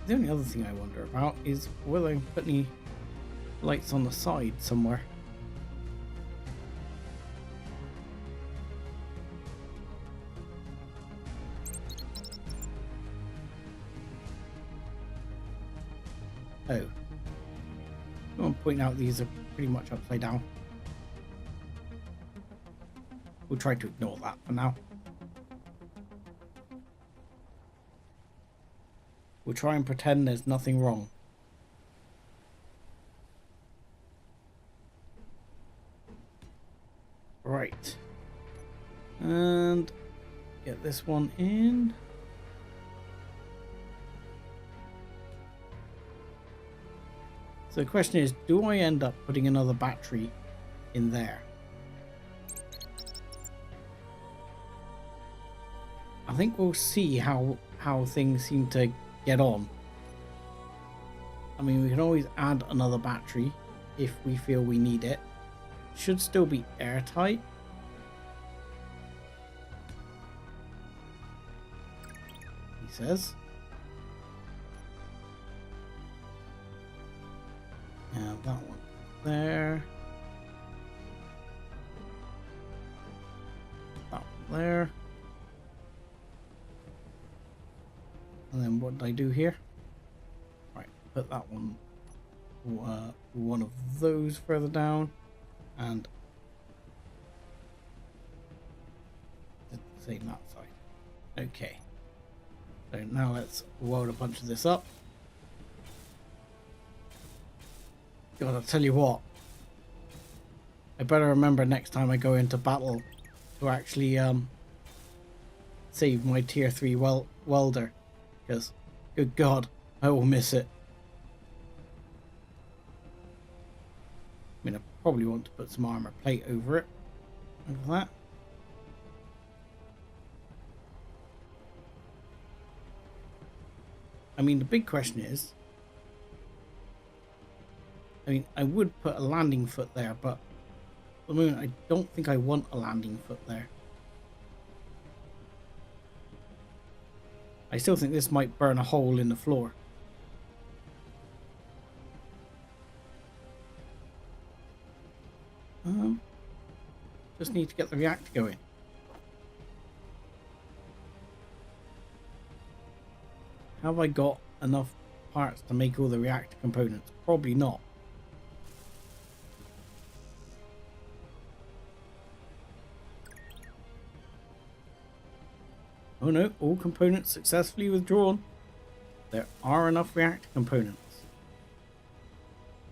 The only other thing I wonder about is whether I can put any lights on the side somewhere. Oh. I want to point out these are pretty much upside down. We'll try to ignore that for now. We'll try and pretend there's nothing wrong. Right. And get this one in. So the question is, do I end up putting another battery in there? I think we'll see how things seem to get on. I mean, we can always add another battery if we feel we need it. Should still be airtight. He says. And that one there. That one there. And then what did I do here? Right, put that one one of those further down, and the same that side. Okay, so now let's weld a bunch of this up. God, I'll tell you what, I better remember next time I go into battle to actually save my tier 3 welder, because good God, I will miss it. I mean, I probably want to put some armor plate over it, over that. I mean, the big question is, I mean, I would put a landing foot there, but at the moment I don't think I want a landing foot there. I still think this might burn a hole in the floor. Just need to get the reactor going. Have I got enough parts to make all the reactor components? Probably not. Oh no, all components successfully withdrawn. There are enough reactor components.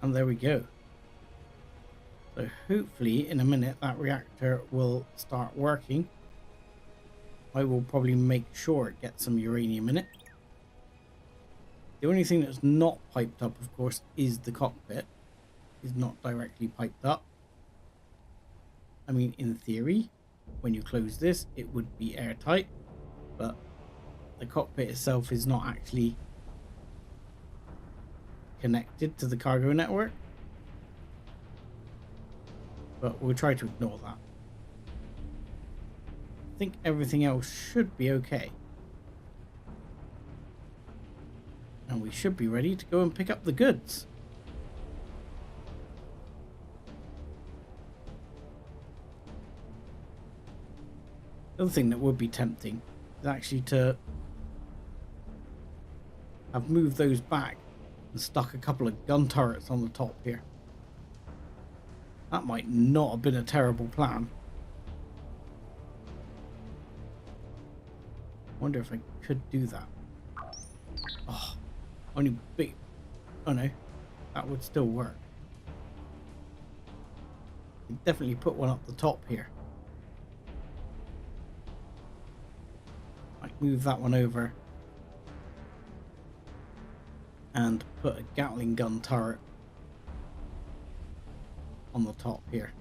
And there we go. So hopefully in a minute that reactor will start working. I will probably make sure it gets some uranium in it. The only thing that's not piped up, of course, is the cockpit. It's not directly piped up. I mean, in theory, when you close this, it would be airtight. But the cockpit itself is not actually connected to the cargo network. But we'll try to ignore that. I think everything else should be okay. And we should be ready to go and pick up the goods. The other thing that would be tempting is actually to have moved those back and stuck a couple of gun turrets on the top here. That might not have been a terrible plan. Wonder if I could do that. Oh, only big. Oh no, that would still work. Definitely put one up the top here. I can move that one over and put a Gatling gun turret on the top here.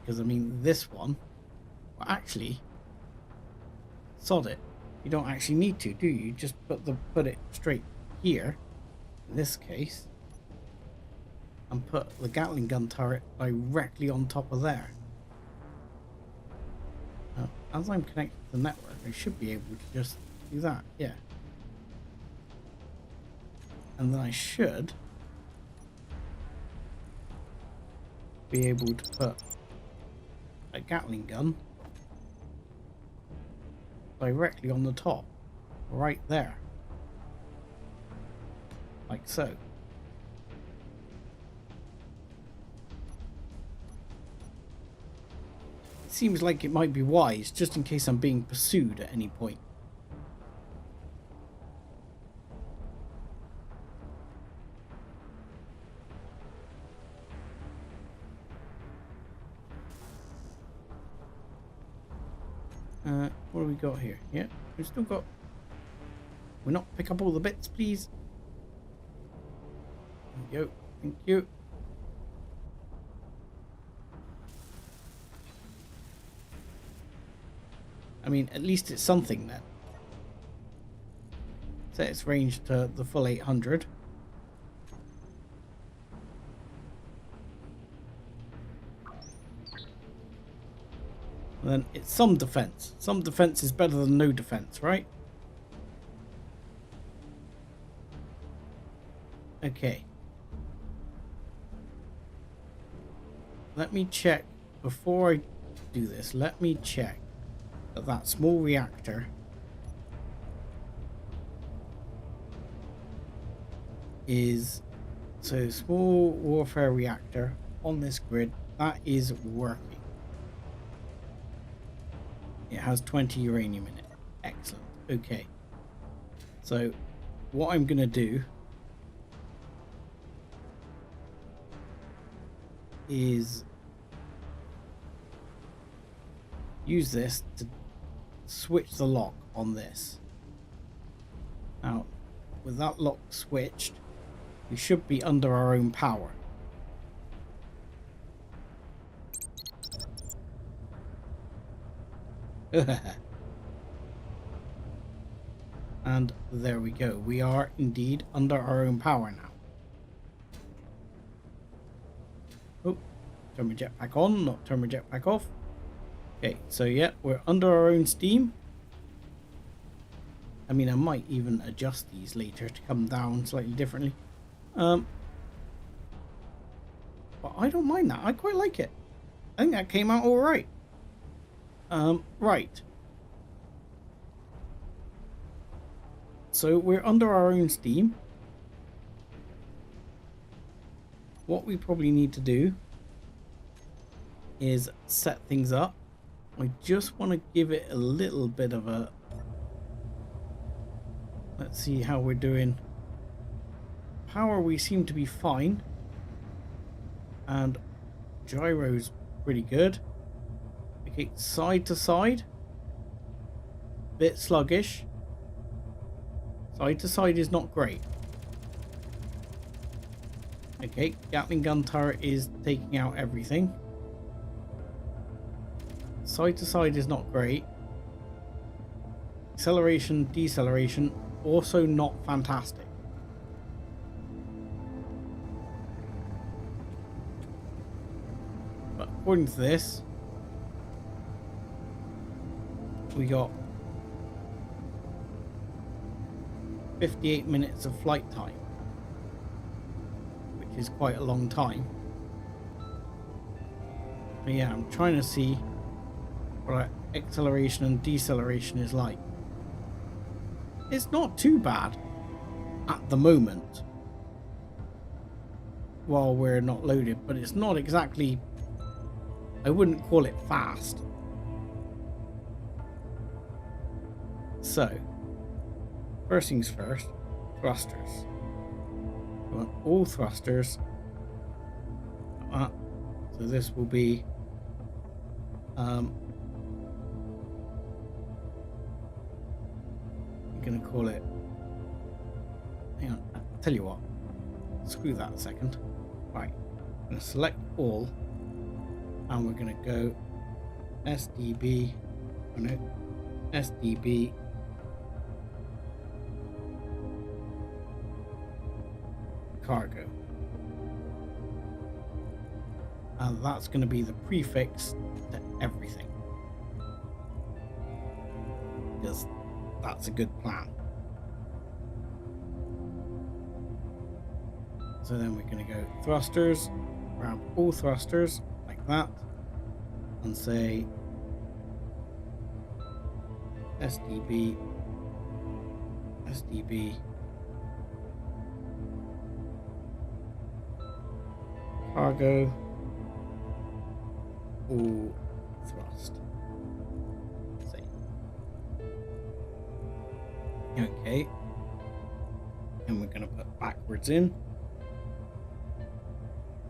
Because I mean, this one, well, actually, sod it. You don't actually need to, do you? Just put it straight here, in this case, and put the Gatling gun turret directly on top of there. Now, as I'm connected to the network, I should be able to just do that, yeah. And then I should be able to put a Gatling gun directly on the top, right there, like so. It seems like it might be wise, just in case I'm being pursued at any point. What do we got here? Yeah, we've still got... We'll not pick up all the bits, please. There we go. Thank you. I mean, at least it's something then. Set its range to the full 800. And then it's some defense. Some defense is better than no defense, right? Okay. Let me check before I do this. Let me check that that small reactor is, so small warfare reactor on this grid, that is working. It has 20 uranium in it. Excellent. Okay. So what I'm going to do is use this to switch the lock on this. Now, with that lock switched, we should be under our own power. And there we go. We are indeed under our own power now. Oh, turn my jetpack on, not turn my jetpack off. Okay, so yeah, we're under our own steam. I mean, I might even adjust these later to come down slightly differently. But I don't mind that. I quite like it. I think that came out all right. Right. So we're under our own steam. What we probably need to do is set things up. I just want to give it a little bit of a... Let's see how we're doing. Power, we seem to be fine. And gyro's pretty good. Okay, side to side. Bit sluggish. Side to side is not great. Okay, Gatling gun turret is taking out everything. Side to side is not great. Acceleration, deceleration, also not fantastic. But according to this, we got 58 minutes of flight time, which is quite a long time. But yeah, I'm trying to see what our acceleration and deceleration is like. It's not too bad at the moment while we're not loaded, but it's not exactly, I wouldn't call it fast. So, first things first, thrusters. We want all thrusters. So this will be I'm gonna call it, hang on, I'll tell you what, screw that a second. Right, I'm gonna select all and we're gonna go SDB, oh no, SDB cargo, and that's going to be the prefix to everything, because that's a good plan. So then we're going to go thrusters, grab all thrusters like that, and say SDB cargo, all thrust. Same. Okay. And we're going to put backwards in.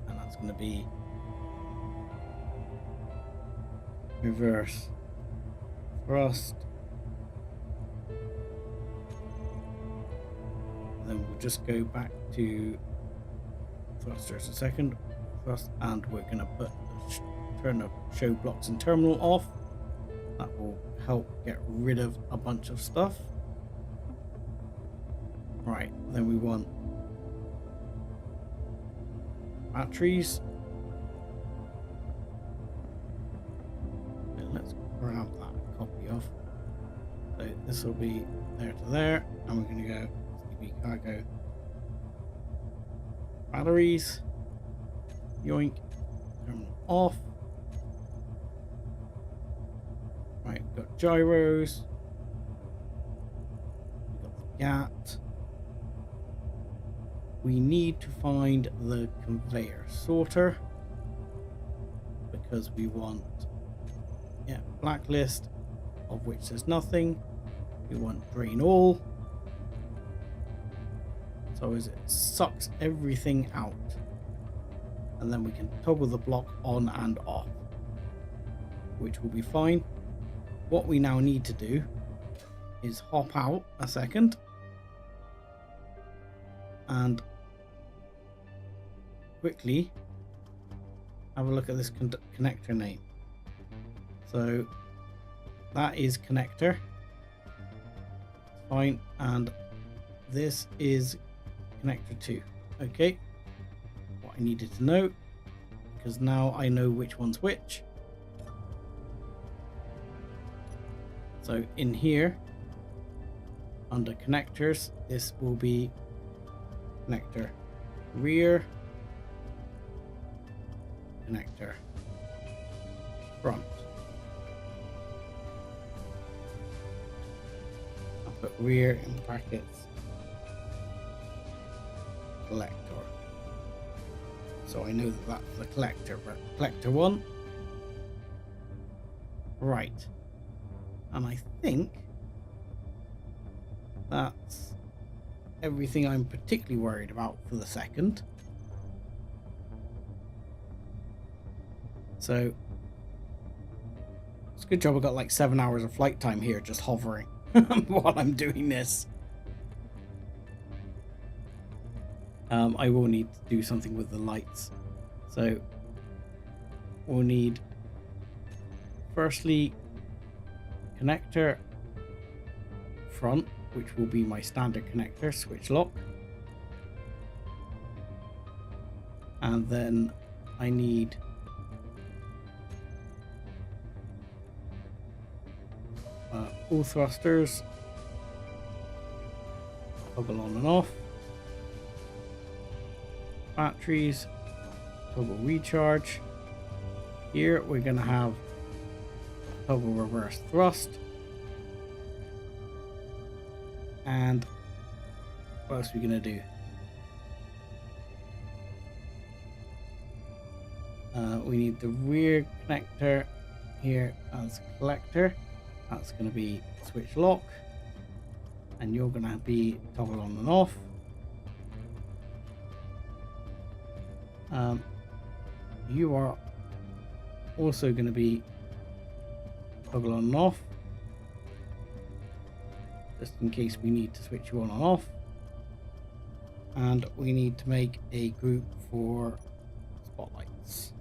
And that's going to be reverse thrust. And then we'll just go back to thrusters a second. Thrust, and we're going to put turn the show blocks and terminal off. That will help get rid of a bunch of stuff. Right, then we want batteries. And let's grab that copy off. So this will be there to there, and we're going to go SDB cargo batteries. Yoink, terminal off. Right, Right, we've got gyros. We've got the GAT. We need to find the conveyor sorter because we want, yeah, blacklist, of which there's nothing. We want drain all. So as it sucks everything out, and then we can toggle the block on and off, which will be fine. What we now need to do is hop out a second and quickly have a look at this connector name. So that is connector, fine, and this is connector 2. Okay, what I needed to know, because now I know which one's which. So in here under connectors, this will be connector rear, connector front. I'll put rear in brackets collector, so I know that that's the collector, but collector 1. Right, and I think that's everything I'm particularly worried about for the second. So it's a good job I got like 7 hours of flight time here just hovering while I'm doing this. I will need to do something with the lights. So we'll need firstly connector front, which will be my standard connector switch lock, and then I need all thrusters, toggle on and off, batteries, toggle recharge. Here we're going to have toggle reverse thrust, and what else are we going to do? We need the rear connector here as collector. That's going to be switch lock, and you're going to be toggle on and off. You are also going to be toggle on and off, just in case we need to switch you on and off. And we need to make a group for spotlights.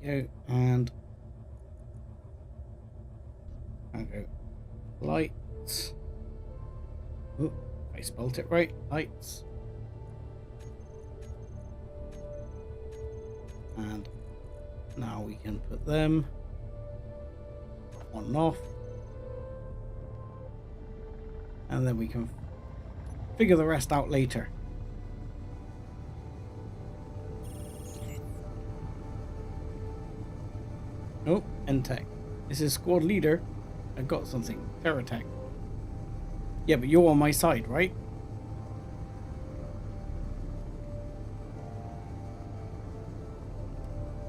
There we go, and I'll go lights. Oh, I spelled it right. Lights. And now we can put them on and off. And then we can figure the rest out later. Oh, N-Tech. This is squad leader. I got something. Terratech. Yeah, but you're on my side, right?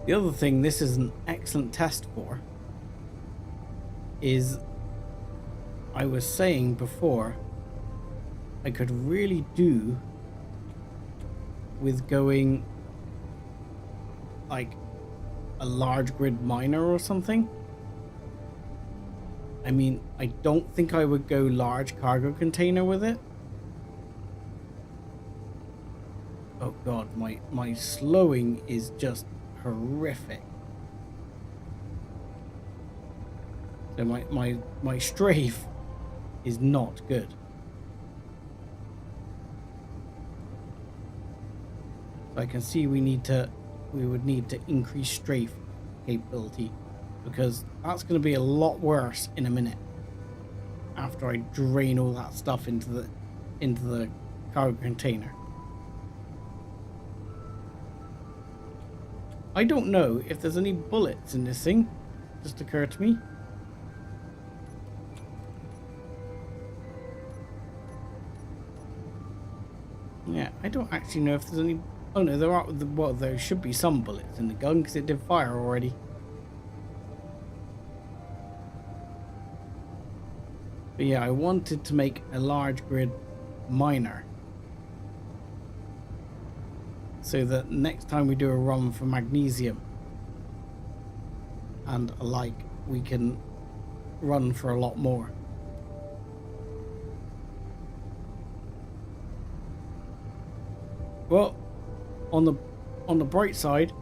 The other thing this is an excellent test for is, I was saying before, I could really do with going like a large grid miner or something. I mean, I don't think I would go large cargo container with it. Oh god, my slowing is just horrific. So my strafe is not good. So I can see we would need to increase strafe capability, because that's going to be a lot worse in a minute after I drain all that stuff into the cargo container. I don't know if there's any bullets in this thing. Just occurred to me. Yeah, I don't actually know if there's any... Oh no, there are... Well, there should be some bullets in the gun because it did fire already. But yeah, I wanted to make a large grid miner, so that next time we do a run for magnesium and alike, we can run for a lot more. Well, on the bright side,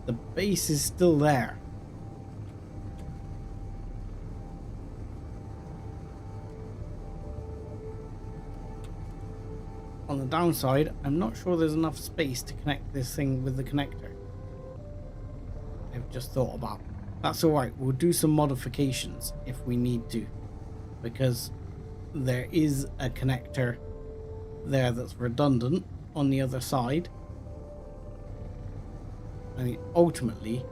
the base is still there. On the downside, I'm not sure there's enough space to connect this thing with the connector. I've just thought about. That's alright, we'll do some modifications if we need to, because there is a connector there that's redundant on the other side. I mean, ultimately,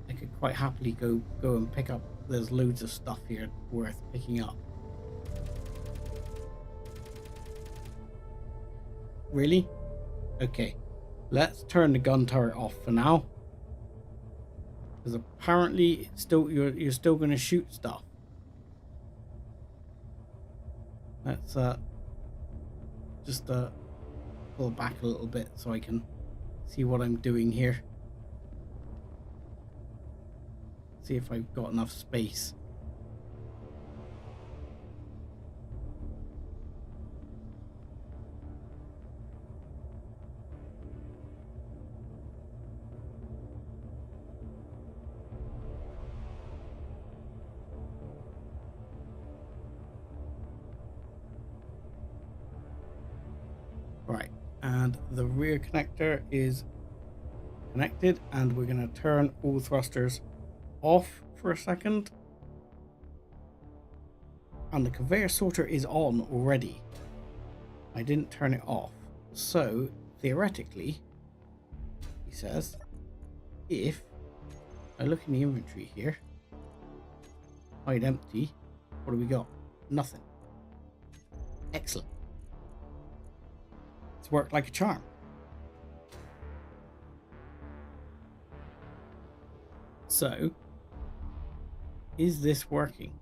I could quite happily go and pick up. There's loads of stuff here worth picking up. Really? Okay, let's turn the gun turret off for now, because apparently it's still you're still going to shoot stuff. Let's just pull back a little bit so I can see what I'm doing here. See if I've got enough space. Right, and the rear connector is connected, and we're going to turn all thrusters off for a second. And the conveyor sorter is on already. I didn't turn it off. So, theoretically, he says, if I look in the inventory here, hide empty, what do we got? Nothing. Excellent. It's worked like a charm. So, is this working?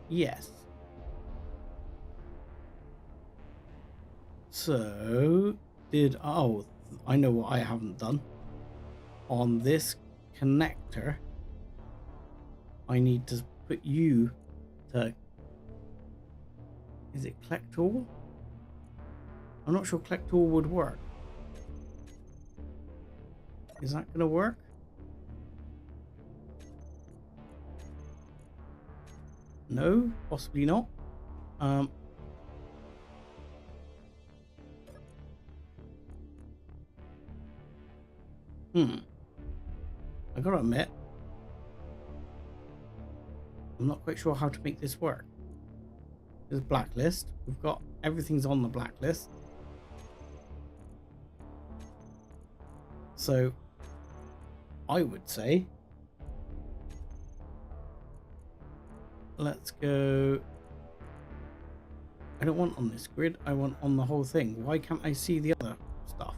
Yes. So, I know what I haven't done. On this connector, I need to put you to... Is it collect all? I'm not sure collect all would work. Is that going to work? No, possibly not. I gotta admit, I'm not quite sure how to make this work. There's blacklist. We've got everything's on the blacklist. So I would say let's go. I don't want on this grid, I want on the whole thing. Why can't I see the other stuff?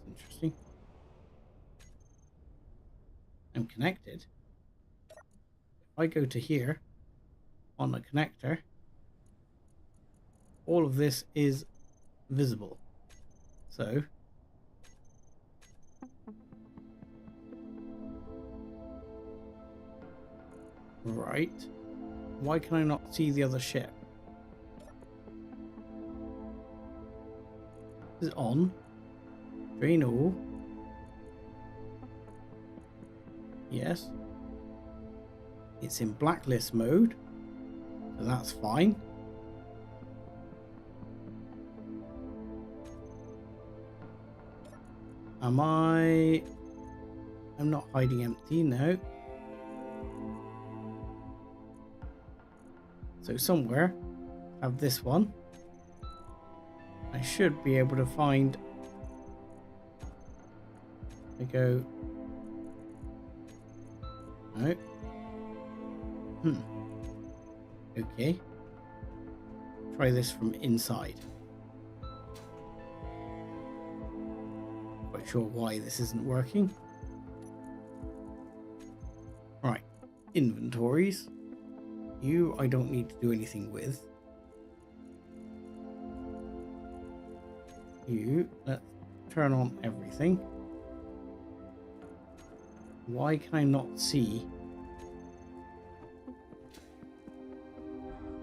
Interesting. I'm connected. If I go to here on the connector, all of this is visible. So right, why can I not see the other ship? Is it on? Drain all. Yes. It's in blacklist mode, so that's fine. Am I... I'm not hiding empty, no. So somewhere, I have this one. I should be able to find. I go. No. Okay. Try this from inside. Quite sure why this isn't working. Right. Inventories. You, I don't need to do anything with. You, let's turn on everything. Why can I not see?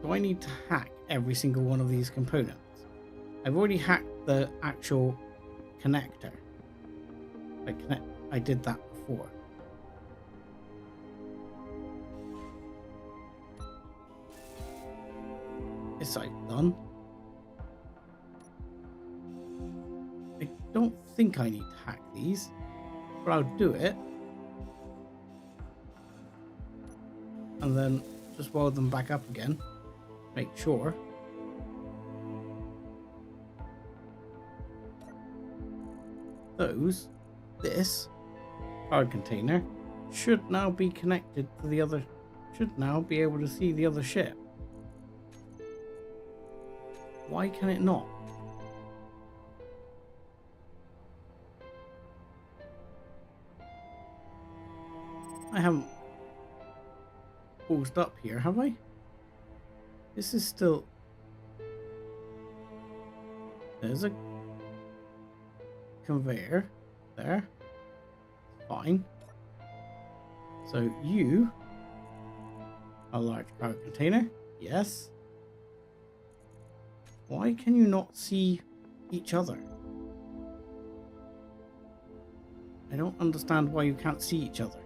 Do I need to hack every single one of these components? I've already hacked the actual connector. I did that before. This I've done. I don't think I need to hack these, but I'll do it. And then just weld them back up again. Make sure. This card container should now be connected to the other, should now be able to see the other ship. Why can it not? I haven't paused up here, have I? This is still... There's a conveyor there. Fine. So you... A large cargo container. Yes. Why can you not see each other? I don't understand why you can't see each other.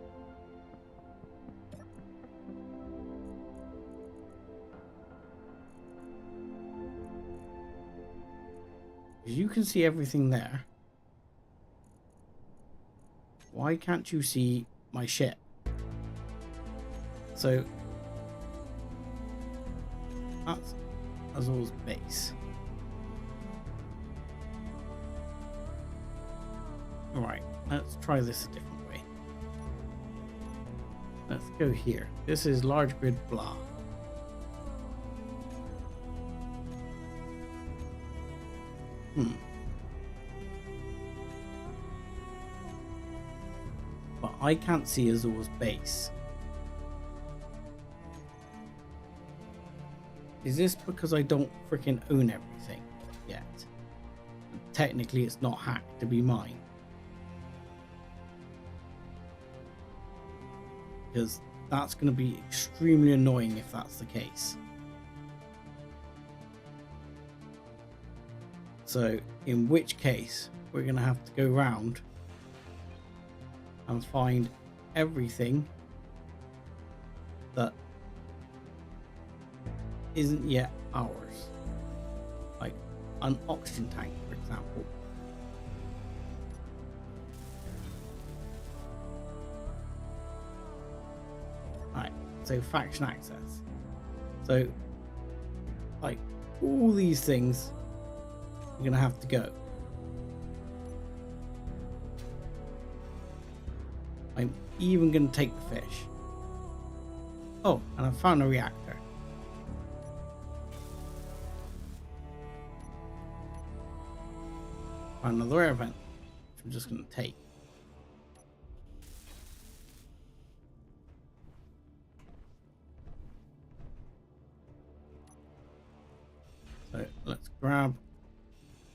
You can see everything there. Why can't you see my ship? So that's Azul's base. Alright, let's try this a different way. Let's go here. This is large grid blah. But I can't see Azul's base. Is this because I don't freaking own everything yet? Technically, it's not hacked to be mine. Because that's going to be extremely annoying if that's the case. So, in which case, we're going to have to go round and find everything that isn't yet ours. Like an oxygen tank, for example. Right, so faction access. So, like, all these things are going to have to go. I'm even going to take the fish. Oh, and I found a reactor. Found another air vent, which I'm just going to take. So let's grab.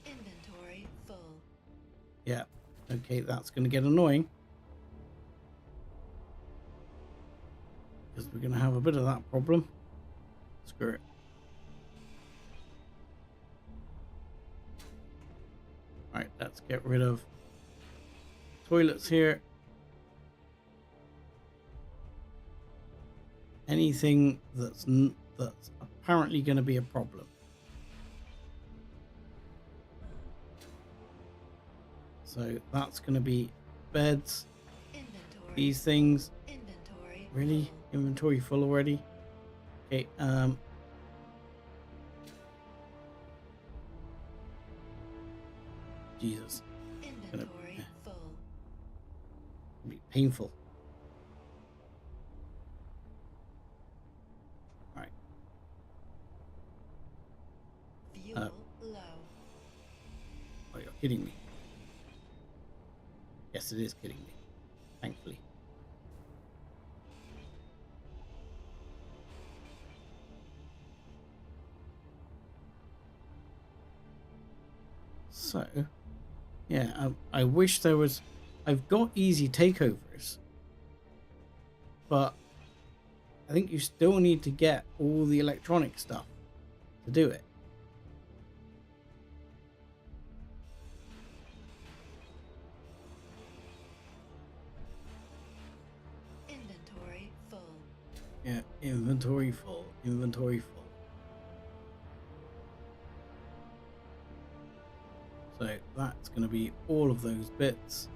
Inventory full. Yeah, okay, that's going to get annoying. Because we're going to have a bit of that problem. Screw it. Right, let's get rid of toilets here. Anything that's apparently going to be a problem. So that's going to be beds. Inventory these things. Inventory. Really? Full. Inventory full already? Okay, Jesus. Inventory full. It'll be painful. Alright. Fuel low. Oh, you're kidding me. Yes, it is kidding me. Thankfully. So, yeah, I wish there was... I've got easy takeovers, but I think you still need to get all the electronic stuff to do it. Inventory full. Yeah, inventory full, inventory full. So that's going to be all of those bits.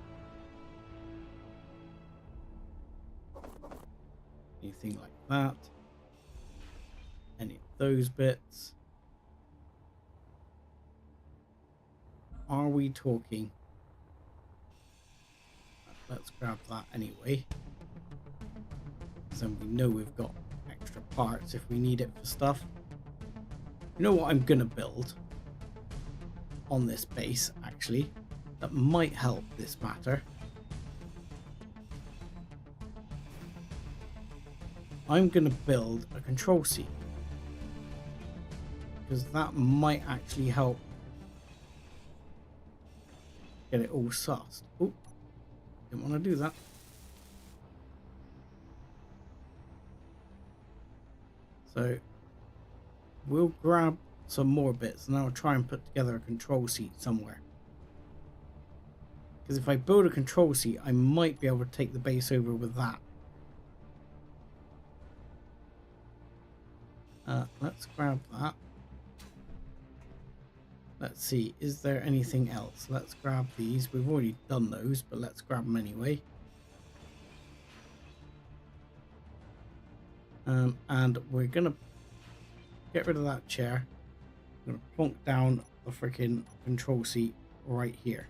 Anything like that. Any of those bits. Are we talking? Let's grab that anyway. So we know we've got extra parts if we need it for stuff. You know what I'm going to build on this base, actually, that might help this matter. I'm going to build a control seat, because that might actually help get it all sussed. Oh, didn't want to do that. So we'll grab some more bits and I'll try and put together a control seat somewhere. Because if I build a control seat, I might be able to take the base over with that. Let's grab that. Let's see, is there anything else? Let's grab these. We've already done those, but let's grab them anyway. And we're gonna get rid of that chair. I'm gonna plonk down the freaking control seat right here.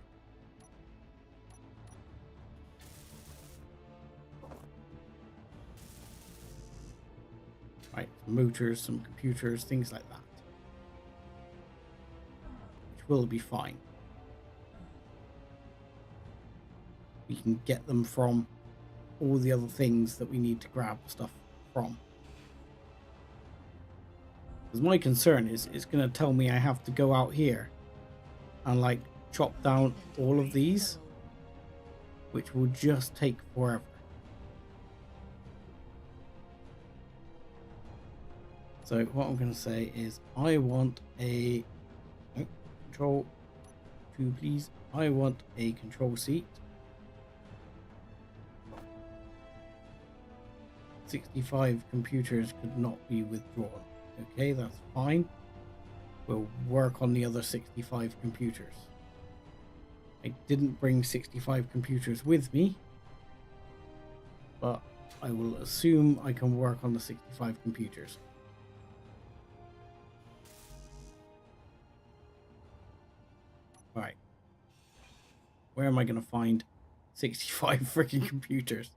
Right, some motors, some computers, things like that. Which will be fine. We can get them from all the other things that we need to grab stuff from. Because my concern is it's going to tell me I have to go out here and like chop down all of these, which will just take forever. So what I'm going to say is I want a control 2, please. I want a control seat. 65 computers could not be withdrawn. Okay, that's fine. We'll work on the other 65 computers. I didn't bring 65 computers with me, but I will assume I can work on the 65 computers. Right. Where am I going to find 65 freaking computers?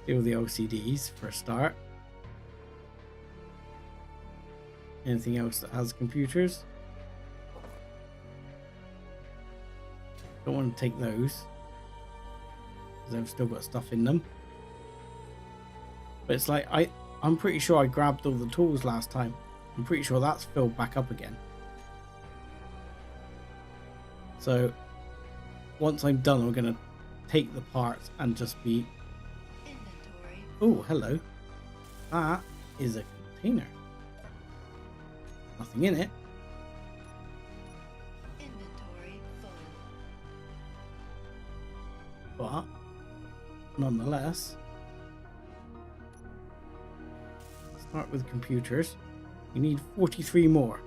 Steal the LCDs for a start. Anything else that has computers? Don't want to take those, because I've still got stuff in them. But it's like, I'm pretty sure I grabbed all the tools last time. I'm pretty sure that's filled back up again. So once I'm done, we're going to take the parts and just be... Oh, hello. That is a container. Nothing in it. Inventory full. But nonetheless, start with computers. We need 43 more.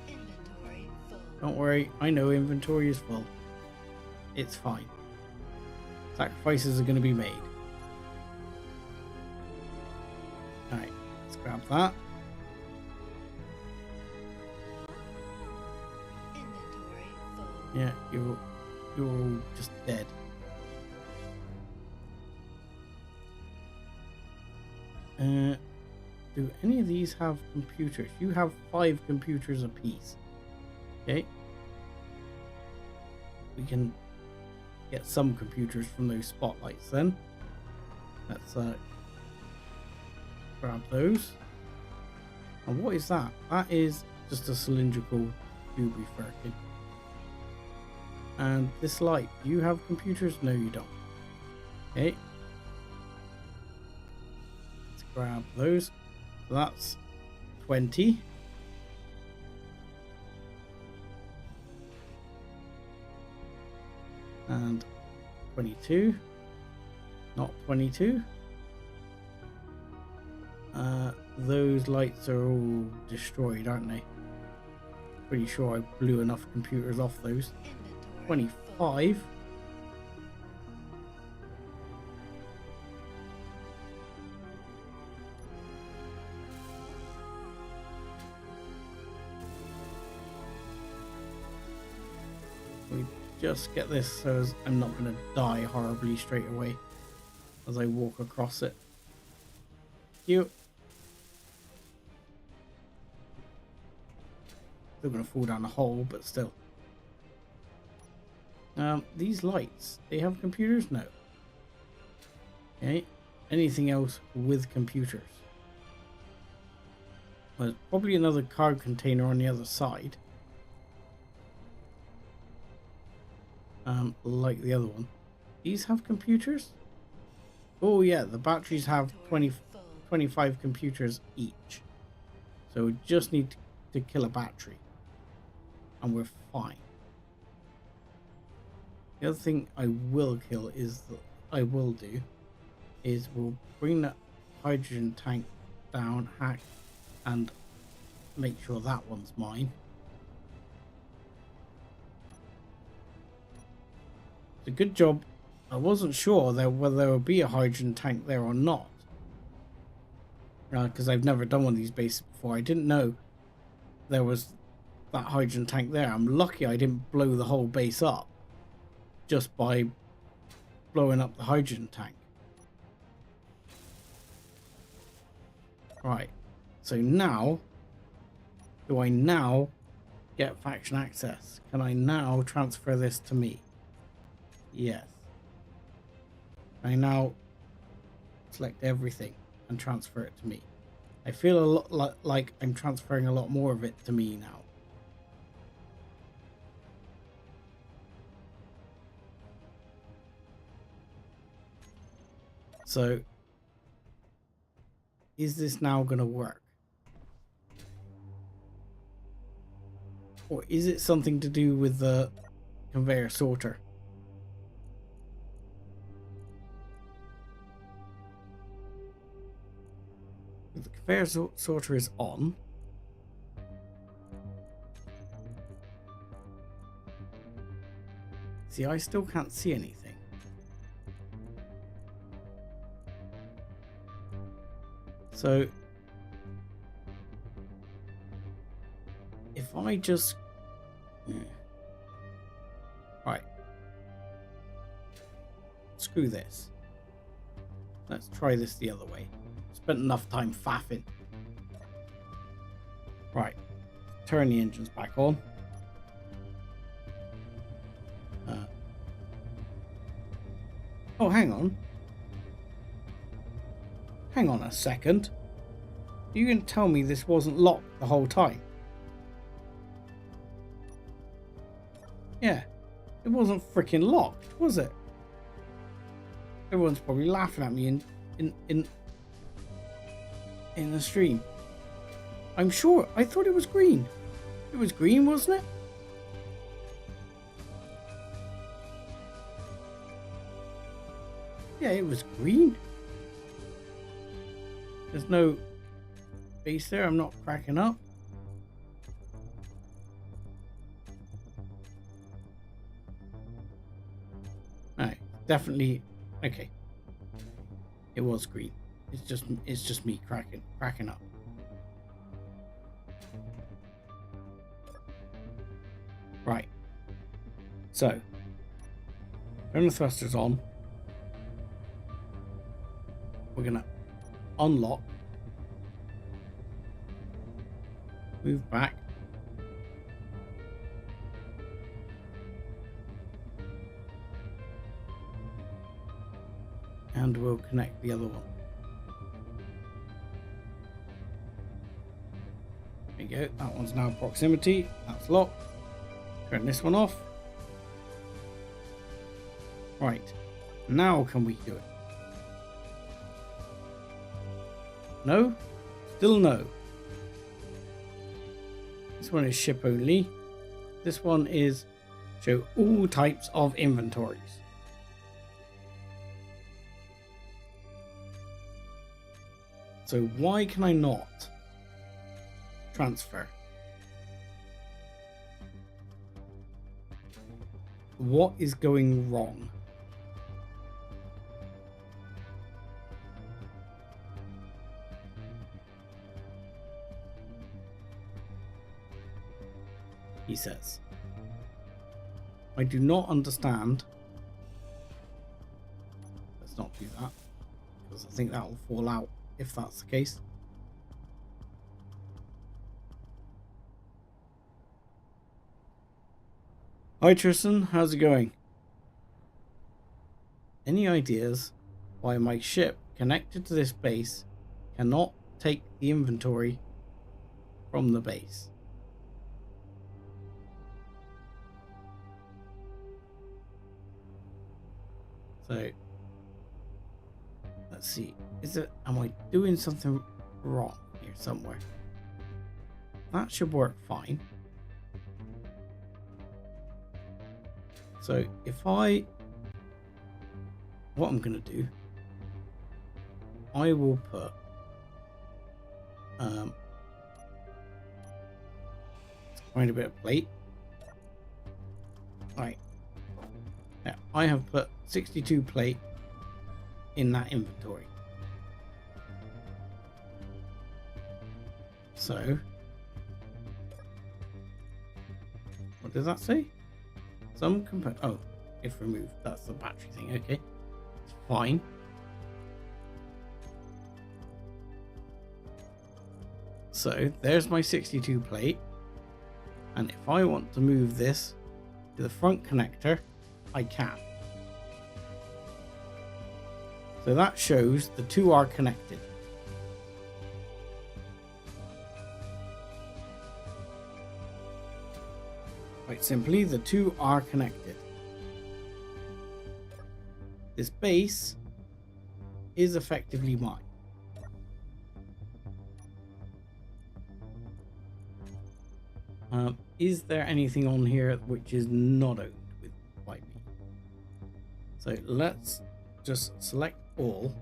Inventory full. Don't worry, I know inventory is full. It's fine. Sacrifices are going to be made. Alright, let's grab that. Inventory full. Yeah, you're all just dead. Do any of these have computers? You have 5 computers apiece. Okay. We can get some computers from those spotlights then. Let's grab those. And what is that? That is just a cylindrical tube refracting. And this light, do you have computers? No, you don't. Okay. Let's grab those. So that's 20. And 22. Not 22. Those lights are all destroyed, aren't they? Pretty sure I blew enough computers off those. Inventory 25. We just get this so as I'm not going to die horribly straight away as I walk across it. You. Still going to fall down a hole, but still. These lights, they have computers? No. Okay. Anything else with computers? Well, there's probably another card container on the other side. Like the other one. These have computers? Oh yeah, the batteries have 25 computers each. So we just need to kill a battery. And we're fine. The other thing I will kill is we'll bring that hydrogen tank down, hack, and make sure that one's mine. It's a good job. I wasn't sure whether there would be a hydrogen tank there or not. Because I've never done one of these bases before. I didn't know there was that hydrogen tank there. I'm lucky I didn't blow the whole base up just by blowing up the hydrogen tank. Right, so now, do I now get faction access? Can I now transfer this to me? Yes. I now select everything and transfer it to me. I feel a lot like I'm transferring a lot more of it to me now. So, is this now going to work? Or is it something to do with the conveyor sorter? The conveyor sorter is on. See, I still can't see anything. So, if I just... Right. Screw this. Let's try this the other way. Spent enough time faffing. Right. Turn the engines back on. Oh, hang on. Hang on a second. You can tell me this wasn't locked the whole time? Yeah. It wasn't freaking locked, was it? Everyone's probably laughing at me in the stream. I'm sure. I thought it was green. It was green, wasn't it? Yeah, it was green. There's no base there. I'm not cracking up. definitely okay. It was green. It's just me cracking up. Right. So turn the thrusters on. We're gonna unlock. Move back. And we'll connect the other one. There you go. That one's now proximity. That's locked. Turn this one off. Right. Now can we do it? No? Still no. This one is ship only. This one is show all types of inventories. So why can I not transfer? What is going wrong? He says, I do not understand. Let's not do that, because I think that will fall out if that's the case. Hi Tristan, how's it going? Any ideas why my ship connected to this base cannot take the inventory from the base? So let's see. Am I doing something wrong here somewhere? That should work fine. So what I'm gonna do, I will put quite a bit of plate. Right. Now I have put 62 plate in that inventory. So what does that say? Some component. Oh, if removed. That's the battery thing. Okay, it's fine. So there's my 62 plate, and if I want to move this to the front connector, I can. So that shows the two are connected. Quite simply, the two are connected. This base is effectively mine. Is there anything on here which is not owned by me? So let's just select all.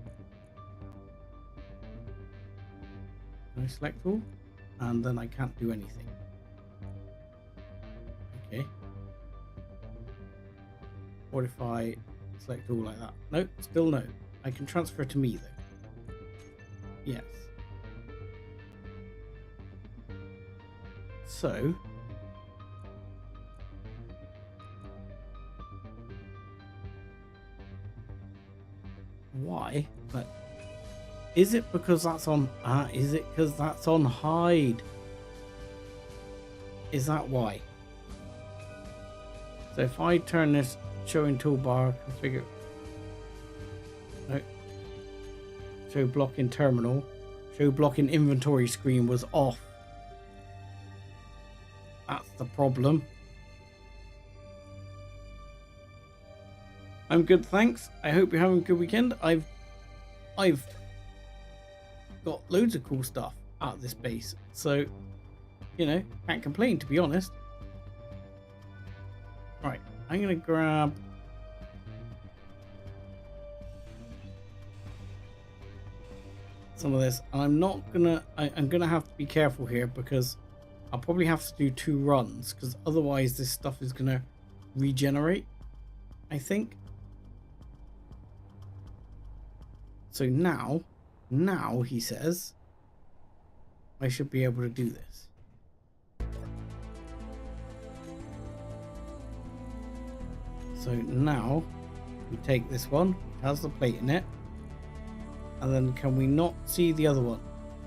Can I select all? And then I can't do anything. Okay. What if I select all like that? Nope, still no. I can transfer to me though. Yes. So why? But is it because that's on is it because that's on hide? Is that why? So if I turn this showing toolbar configure, no, show block in terminal, show block in inventory screen was off. That's the problem. I'm good, thanks. I hope you're having a good weekend. I've got loads of cool stuff at this base, so you know, can't complain, to be honest. Right, I'm gonna grab some of this, and I'm gonna have to be careful here because I'll probably have to do 2 runs, because otherwise this stuff is gonna regenerate, I think. So now he says I should be able to do this. So now we take this one, it has the plate in it, and then can we not see the other one?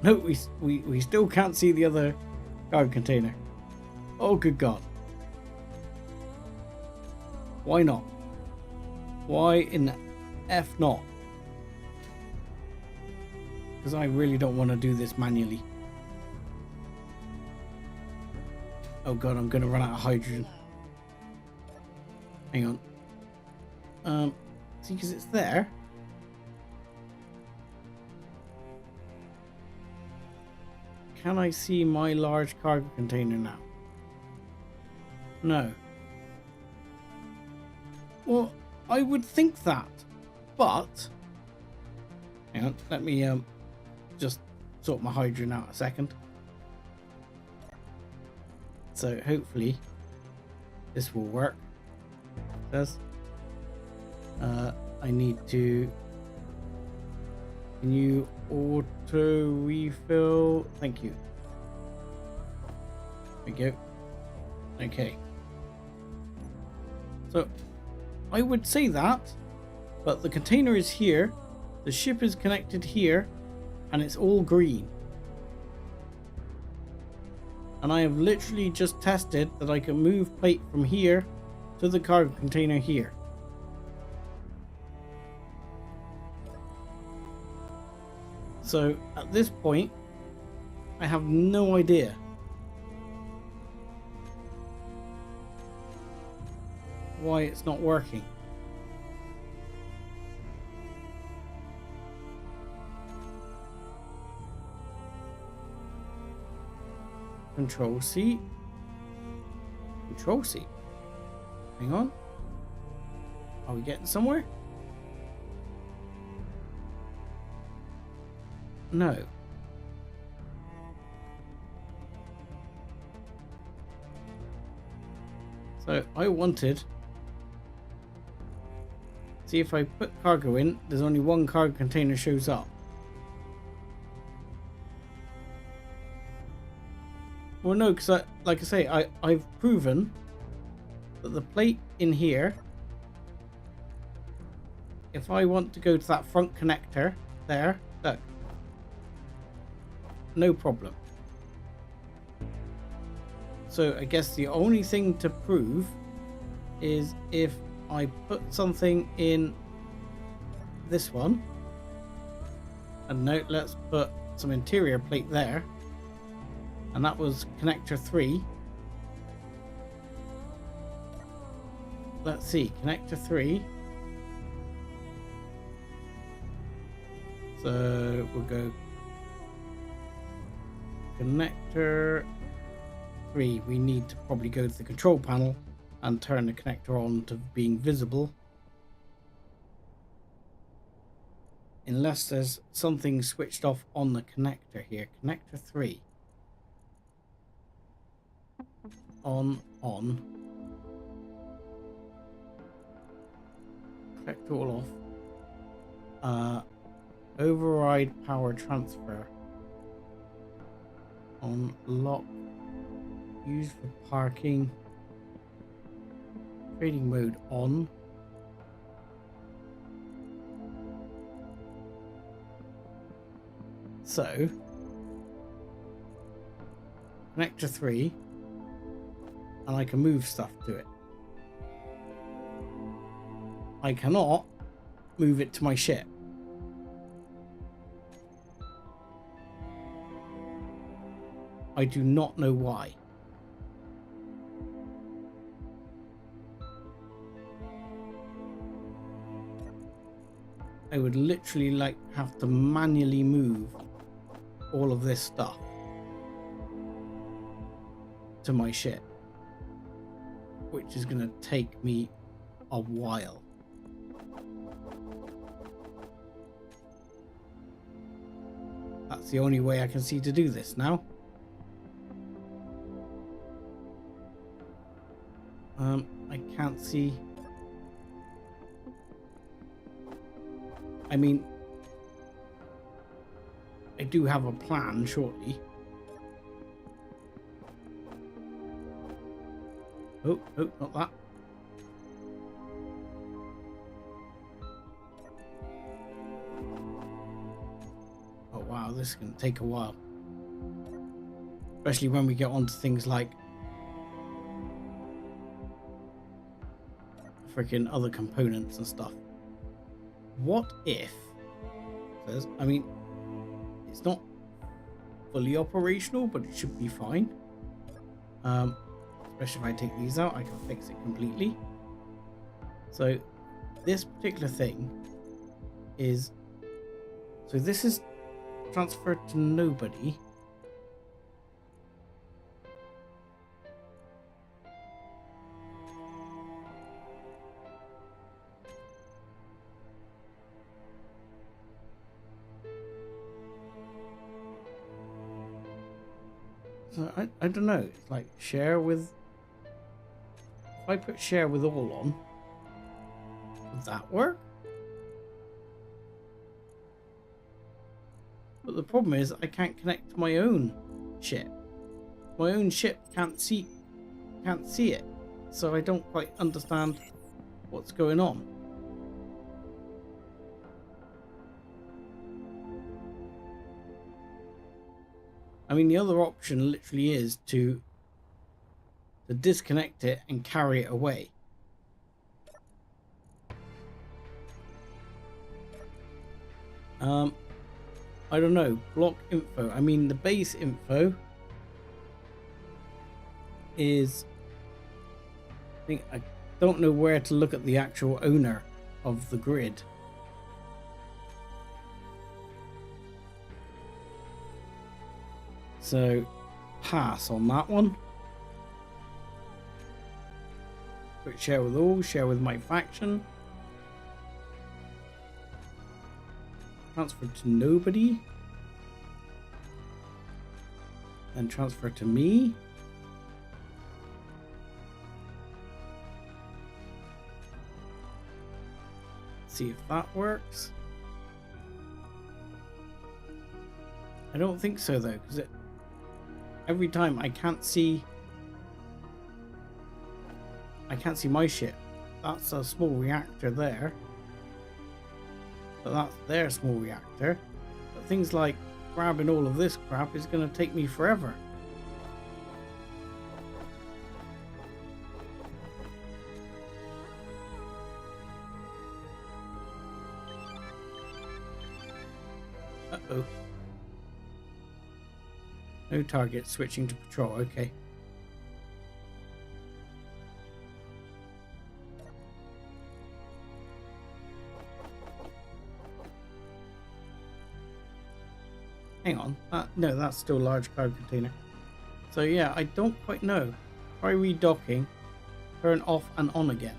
No, we still can't see the other cargo container. Oh, good God. Why not? Why in the F not? Because I really don't want to do this manually. Oh God, I'm going to run out of hydrogen. Hang on. See, because it's there. Can I see my large cargo container now? No. Well, I would think that, but hang on, let me just sort my hydrogen out a second. So hopefully this will work. It does. I need to. Can you auto refill? Thank you. There we go. Okay. So I would say that, but the container is here, the ship is connected here, and it's all green. And I have literally just tested that I can move plate from here to the cargo container here. So at this point, I have no idea why it's not working. Control C. Control C. Hang on. Are we getting somewhere? No. So I wanted. See, if I put cargo in, there's only one cargo container shows up. Well, no, because like I say, I've proven that the plate in here, if I want to go to that front connector there, look, no problem. So I guess the only thing to prove is if I put something in this one, and note, let's put some interior plate there, and that was connector 3. Let's see, connector 3. So we'll go connector 3. We need to probably go to the control panel and turn the connector on to being visible, unless there's something switched off on the connector here. Connector 3 on connector all off. Override power transfer on lock, used for parking, trading mode on. So connector 3, and I can move stuff to it. I cannot move it to my ship. I do not know why. I would literally have to manually move all of this stuff to my ship, which is going to take me a while. That's the only way I can see to do this now. I can't see. I mean, I do have a plan shortly. Oh, not that. Oh wow, this is going to take a while. Especially when we get onto things like freaking other components and stuff. What if, I mean, it's not fully operational, but it should be fine. Especially if I take these out, I can fix it completely. So this particular thing is, so this is transferred to nobody. So I don't know, it's like share with, if I put share with all on, would that work? But the problem is I can't connect to my own ship. My own ship can't see it. So I don't quite understand what's going on. I mean, the other option literally is to disconnect it and carry it away. I don't know. Block info. I mean, the base info is, I don't know where to look at the actual owner of the grid. So pass on that one. Quick share with all, share with my faction. Transfer to nobody. Then transfer to me. See if that works. I don't think so though, because every time I can't see my ship. That's a small reactor there. But that's their small reactor. But things like grabbing all of this crap is going to take me forever. Uh-oh. No target, switching to patrol. Okay. Hang on. No, that's still a large cargo container. So yeah, I don't quite know. Try redocking. Turn off and on again.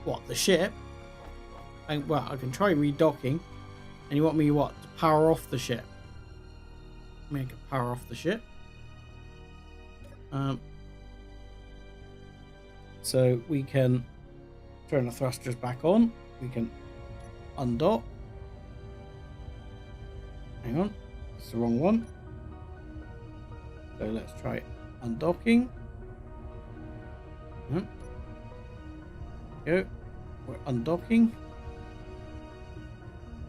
What, the ship? Well, I can try redocking. And you want me what? To power off the ship? Make it power off the ship. So we can turn the thrusters back on. We can undock. Hang on, it's the wrong one. So let's try undocking. Go. We're undocking.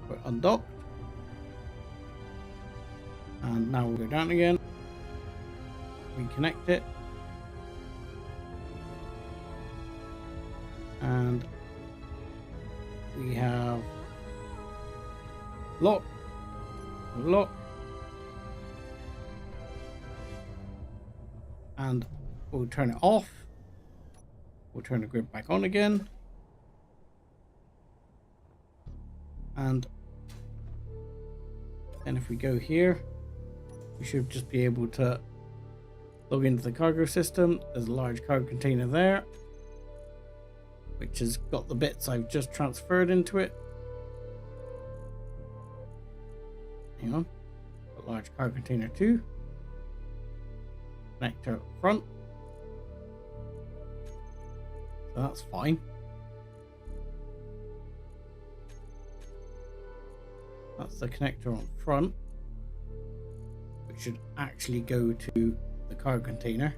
We're undocked. And now we'll go down again. Reconnect it. And we have lock. And we'll turn it off. We'll turn the grid back on again. And then if we go here, we should just be able to log into the cargo system. There's a large cargo container there, which has got the bits I've just transferred into it. Hang on. A large cargo container too. Connector up front. So that's fine. That's the connector on front, which should actually go to the cargo container.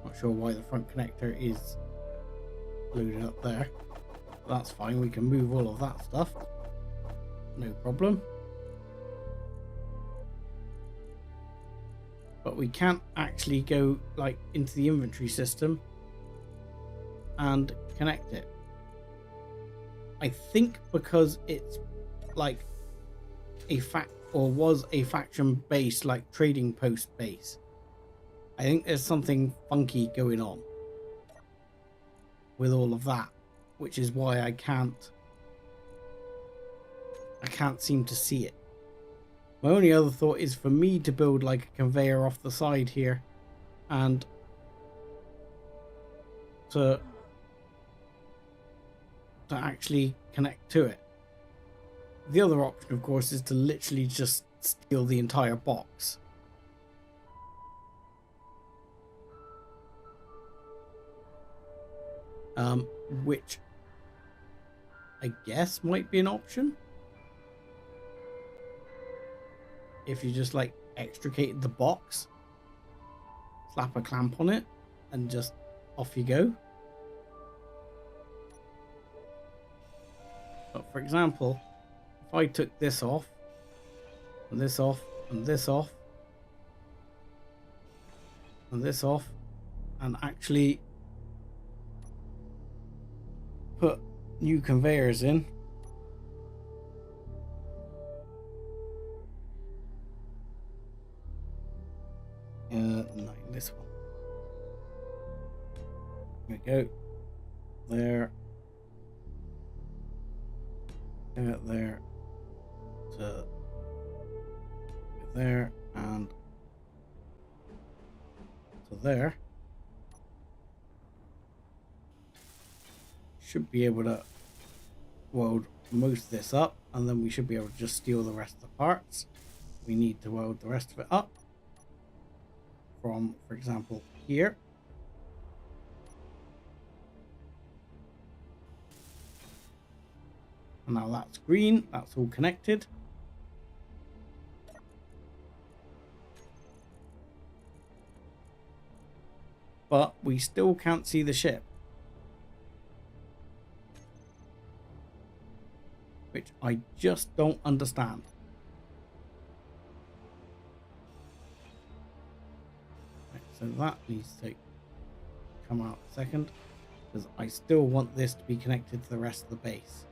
Not sure why the front connector is loaded up there. But that's fine, we can move all of that stuff. No problem. But we can't actually go like into the inventory system and connect it. I think because it's like a was a faction base, like trading post base. I think there's something funky going on with all of that, which is why I can't seem to see it. My only other thought is for me to build like a conveyor off the side here and to actually connect to it. The other option, of course, is to literally just steal the entire box. Which I guess might be an option. If you just like extricate the box, slap a clamp on it, and just off you go. But for example, if I took this off, and this off, and this off, and this off, and actually put new conveyors in, no, this one. There we go. There. There. To there and to there. Should be able to weld most of this up, and then we should be able to just steal the rest of the parts. We need to weld the rest of it up from, for example, here. And now that's green, that's all connected. But we still can't see the ship, which I just don't understand. Right, so that needs to come out a second, because I still want this to be connected to the rest of the base.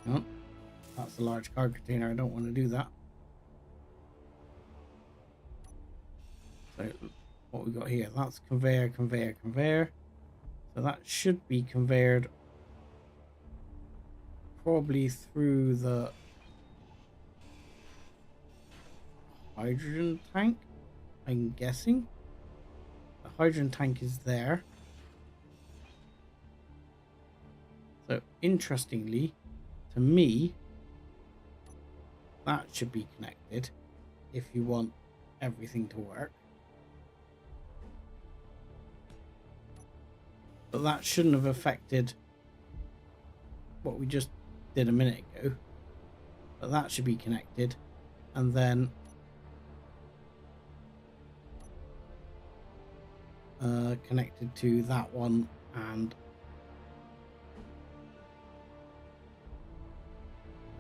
Oh, that's a large cargo container. I don't want to do that. So what we got here, that's conveyor, conveyor, conveyor. So that should be conveyed probably through the hydrogen tank, I'm guessing. The hydrogen tank is there. So interestingly, to me, that should be connected if you want everything to work. But that shouldn't have affected what we just did a minute ago. But that should be connected, and then connected to that one, and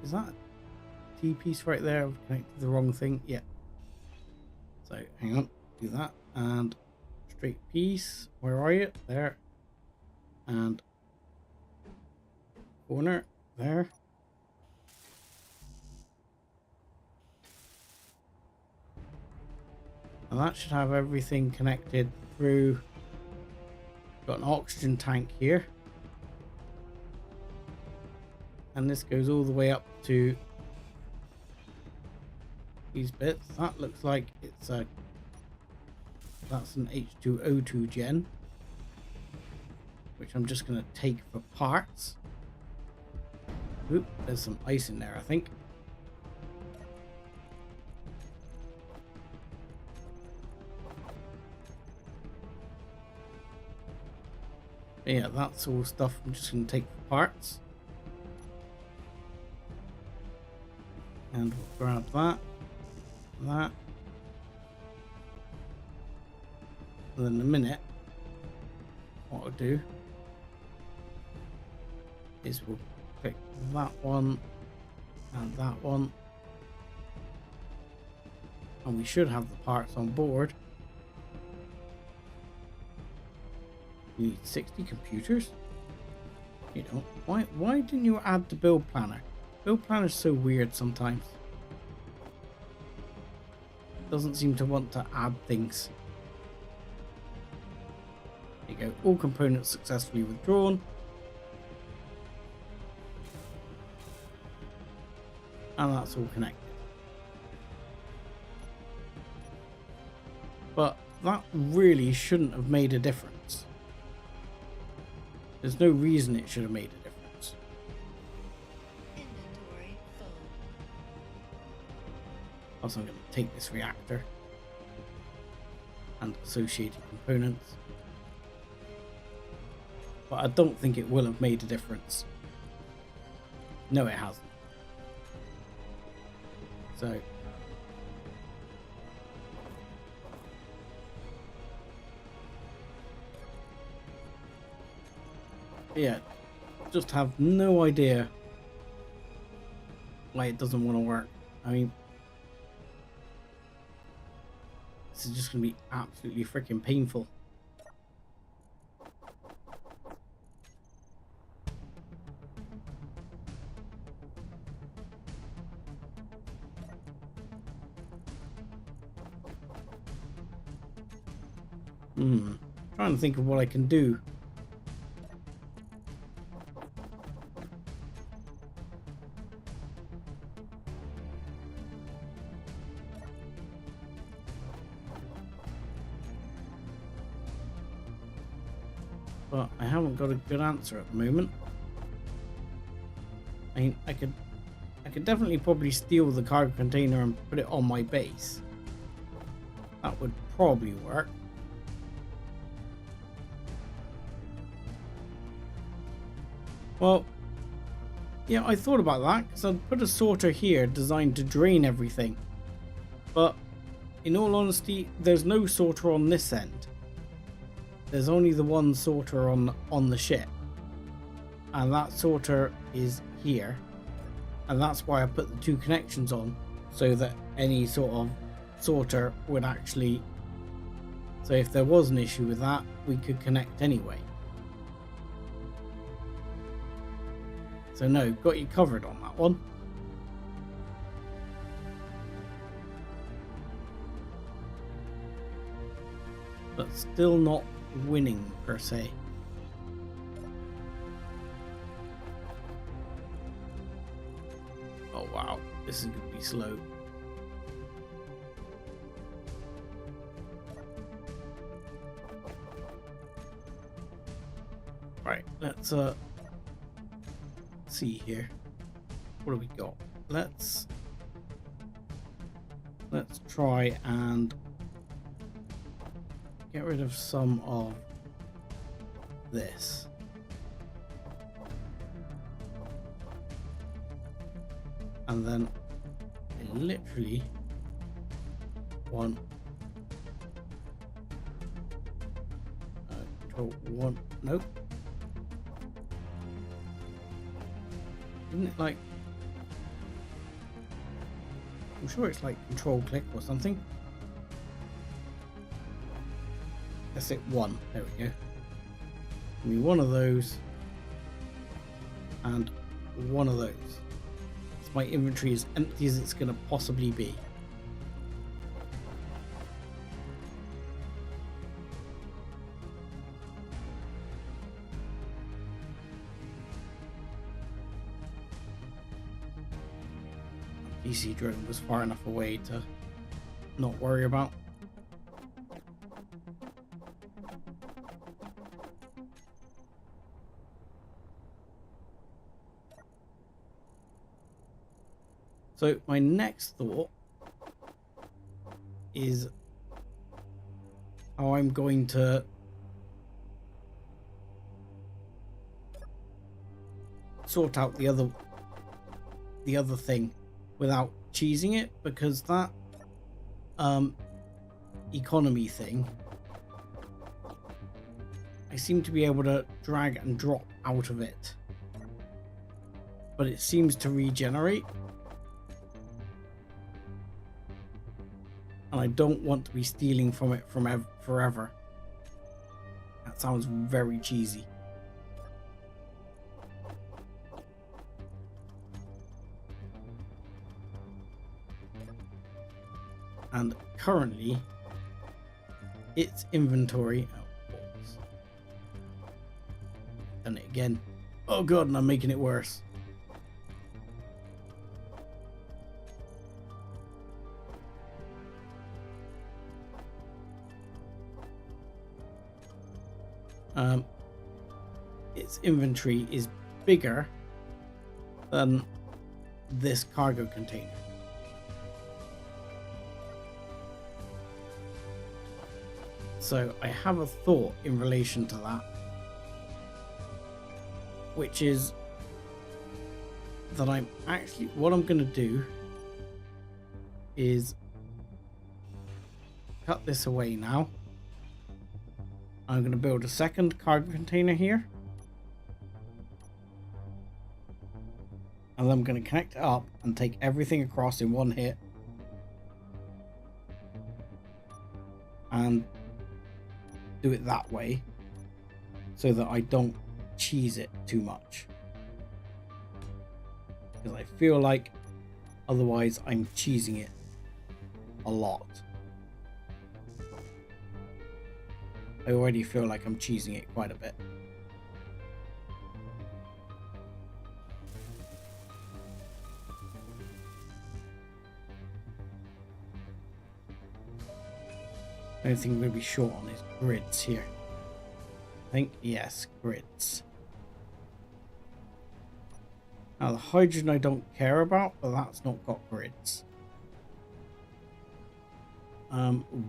is that a T piece right there? I've connected the wrong thing. Yeah. So hang on, do that, and straight piece. Where are you? There. And corner there. And that should have everything connected through. Got an oxygen tank here, and this goes all the way up to these bits. That looks like it's a, that's an H2O2 gen, which I'm just going to take for parts. Oop, there's some ice in there, I think. Yeah, that's all stuff I'm just going to take for parts. And we'll grab that. And then in a minute, what I'll do is we'll pick that one and that one. And we should have the parts on board. You need 60 computers? You know, why didn't you add the build planner? Build planner's so weird sometimes. Doesn't seem to want to add things. There you go, all components successfully withdrawn. And that's all connected. But that really shouldn't have made a difference. There's no reason it should have made a difference. Inventory full. Also, I'm going to take this reactor and associated components. But I don't think it will have made a difference. No, it hasn't. So yeah, just have no idea why it doesn't want to work. I mean, this is just going to be absolutely freaking painful. Trying to think of what I can do. But I haven't got a good answer at the moment. I mean, I could definitely probably steal the cargo container and put it on my base. That would probably work. Well, yeah, I thought about that because I'd put a sorter here designed to drain everything. But in all honesty, there's no sorter on this end. There's only the one sorter on the ship. And that sorter is here. And that's why I put the two connections on, so that any sort of sorter would actually... So if there was an issue with that, we could connect anyway. So no, got you covered on that one. But still not winning per se. Oh wow, this is going to be slow. Right, let's see here. What do we got? Let's try and get rid of some of this. And then I literally want control one. Nope. Isn't it like... I'm sure it's like control click or something. Let's hit one. There we go. Give me one of those and one of those. So my inventory is empty as it's going to possibly be. PC drone was far enough away to not worry about. So my next thought is how I'm going to sort out the other thing without cheesing it, because that economy thing, I seem to be able to drag and drop out of it, but it seems to regenerate, and I don't want to be stealing from it forever. That sounds very cheesy. And currently its inventory, done it again. Oh god, and I'm making it worse. Its inventory is bigger than this cargo container. So I have a thought in relation to that, which is that what I'm going to do is cut this away now. I'm going to build a second cargo container here, and then I'm going to connect it up and take everything across in one hit, and do it that way so that I don't cheese it too much, because I feel like otherwise I'm cheesing it a lot. I already feel like I'm cheesing it quite a bit. The only thing we're going to be short on is grids here. I think, yes, grids. Now the hydrogen I don't care about, but that's not got grids.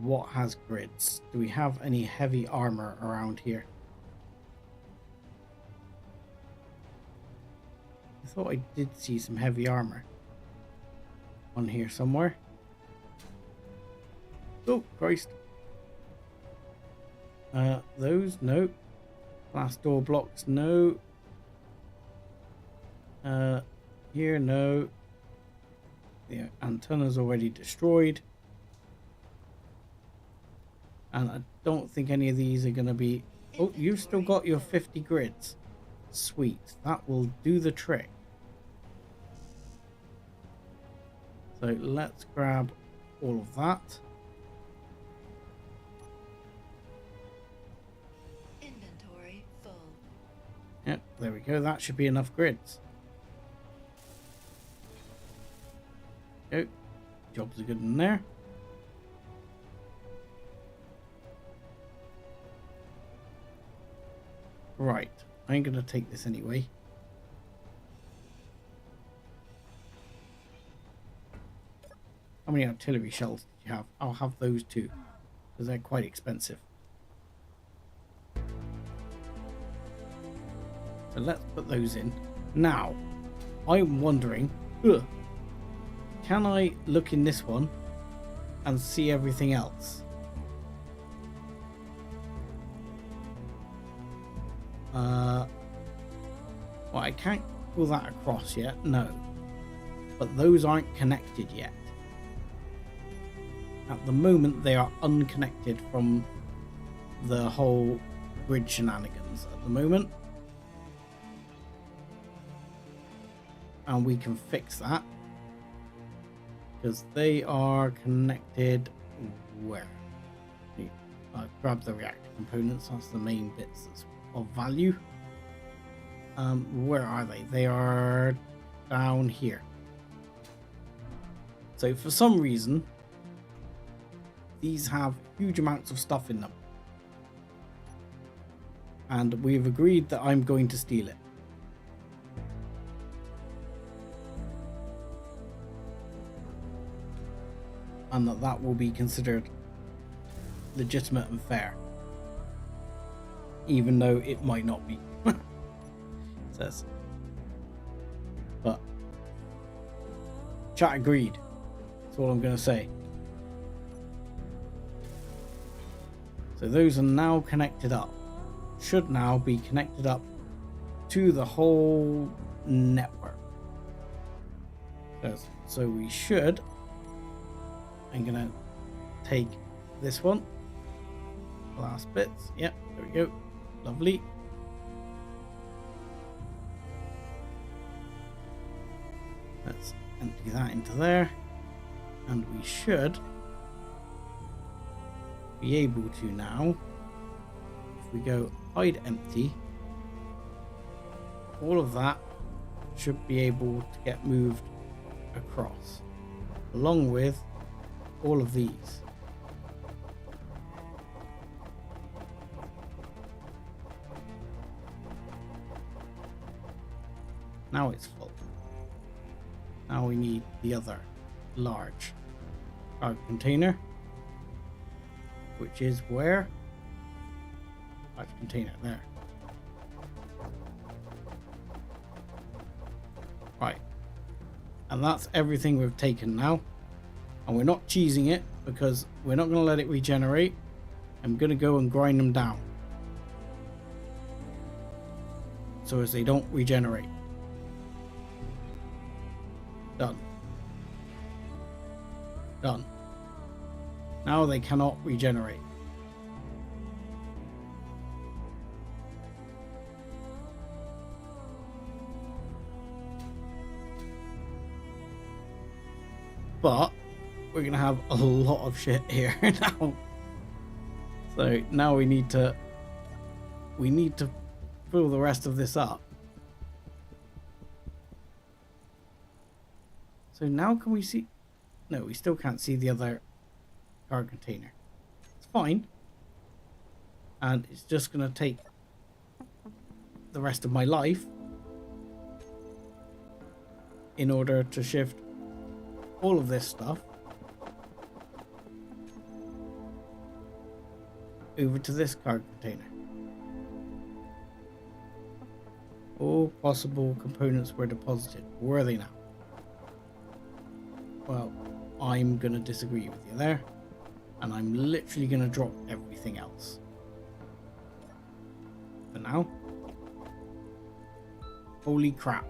What has grids? Do we have any heavy armor around here? I thought I did see some heavy armor on here somewhere. Oh, Christ. Those, no. Glass door blocks, no. Here, no. The antenna's already destroyed. And I don't think any of these are going to be... Oh, you've still got your 50 grids. Sweet. That will do the trick. So let's grab all of that. Inventory full. Yep, there we go. That should be enough grids. Go. Jobs are good in there. Right, I'm going to take this anyway. How many artillery shells did you have? I'll have those too, because they're quite expensive. So let's put those in. Now, I'm wondering, can I look in this one and see everything else? Well, I can't pull that across yet, no. But those aren't connected yet. At the moment, they are unconnected from the whole grid shenanigans at the moment. And we can fix that, because they are connected where? I'll grab the reactor components, that's the main bits that's of value. Where are they? They are down here. So for some reason, these have huge amounts of stuff in them. And we've agreed that I'm going to steal it. And that will be considered legitimate and fair. Even though it might not be. It says But chat agreed. That's all I'm going to say. So those are now connected up. Should now be connected up to the whole network. So we should. I'm going to take this one. Last bits. Yep, there we go. Lovely. Let's empty that into there. And we should be able to now, if we go hide empty, all of that should be able to get moved across, along with all of these. Now it's full. Now we need the other large card container, which is where? Large container there. Right. And that's everything we've taken now. And we're not cheesing it because we're not going to let it regenerate. I'm going to go and grind them down so as they don't regenerate. Done. Done. Now they cannot regenerate. But we're gonna have a lot of shit here now. So now we need to fill the rest of this up. So now can we see? No, we still can't see the other card container. It's fine. And it's just going to take the rest of my life in order to shift all of this stuff over to this card container. All possible components were deposited. Where are they now? Well, I'm going to disagree with you there. And I'm literally going to drop everything else. For now. Holy crap.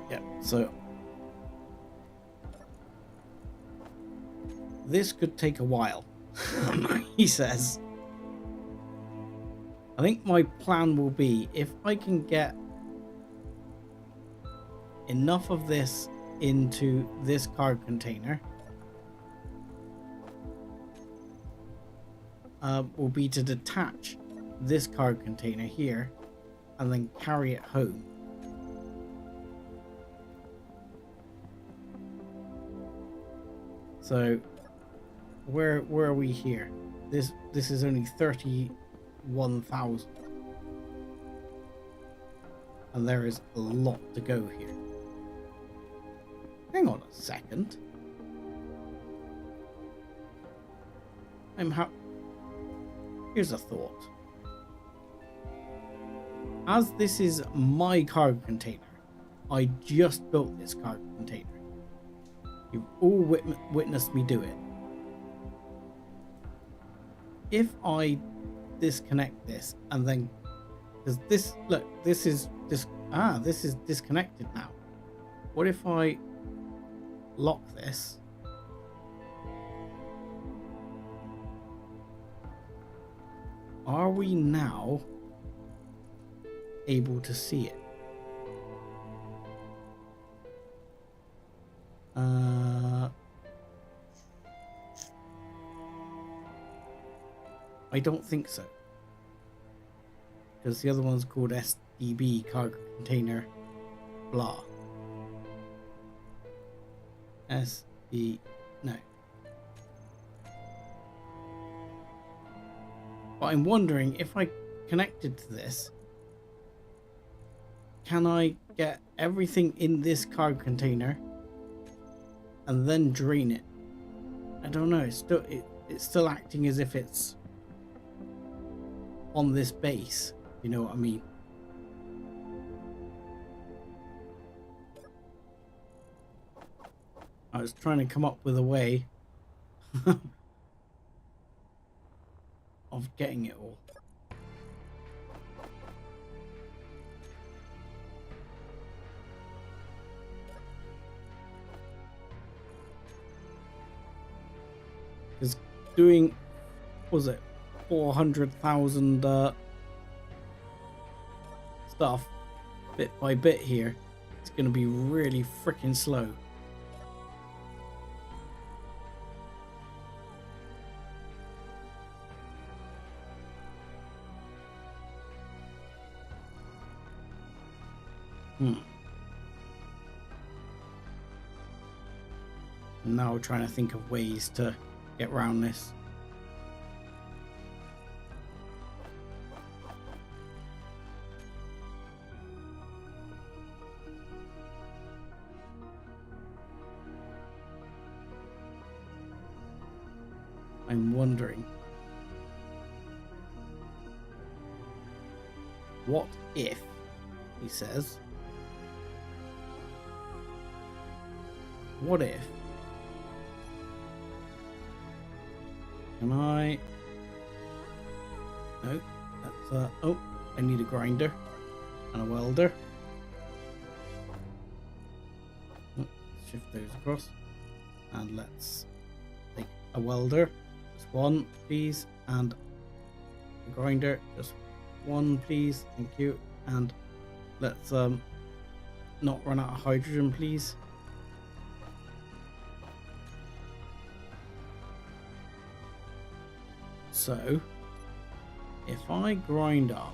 Yep, so this could take a while, he says. I think my plan will be, if I can get enough of this into this card container, will be to detach this card container here and then carry it home. So where are we here? This is only 31,000, and there is a lot to go here. Hang on a second. Here's a thought. As this is my card container, I just built this card container. You've all witnessed me do it. If I disconnect this and then, because this, look, this is disconnected now. What if I lock this? Are we now able to see it? I don't think so, because the other one's called SDB card container blah. No. But I'm wondering, if I connected to this, can I get everything in this card container and then drain it? I don't know. It's still acting as if it's on this base. You know what I mean? I was trying to come up with a way of getting it all. Because doing, what was it, 400,000 stuff bit by bit here, it's going to be really freaking slow. Now we're trying to think of ways to get around this. I'm wondering, what if, he says, what if, can I, no, that's, oh, I need a grinder and a welder. Oh, shift those across, and let's take a welder, just one please, and a grinder, just one please, thank you, and let's not run out of hydrogen please. So if I grind up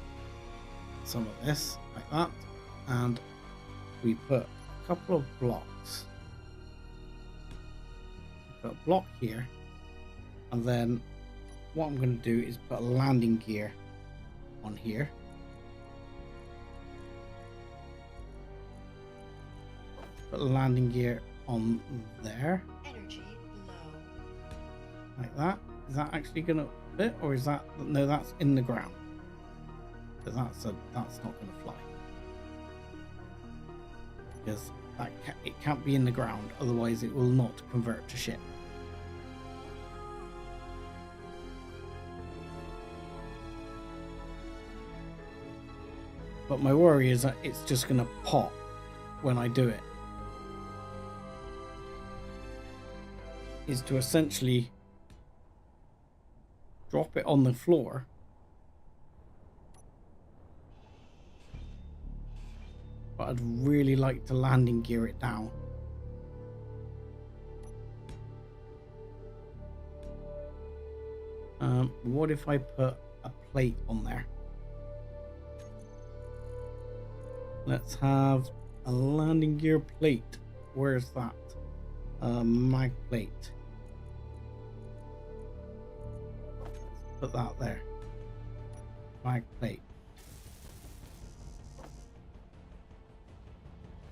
some of this like that, and we put a couple of blocks, put a block here, and then what I'm going to do is put a landing gear on here. Put a landing gear on there. Energy low. Like that. Is that actually going to fit, or is that, no, that's in the ground. Because that's not going to fly. Because it can't be in the ground, otherwise it will not convert to ship. But my worry is that it's just going to pop when I do it. Is to essentially drop it on the floor, but I'd really like to landing gear it down. What if I put a plate on there? Let's have a landing gear plate. Where's that? Mag plate. Put that there. Mag plate.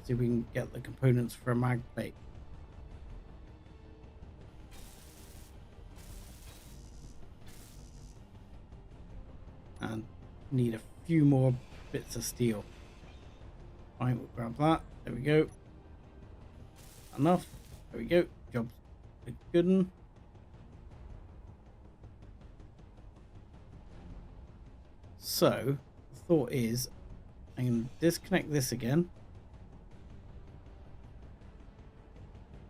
See if we can get the components for a mag plate. And need a few more bits of steel. Fine, we'll grab that. There we go. Enough. There we go. Job's a good one. So, the thought is, I'm going to disconnect this again.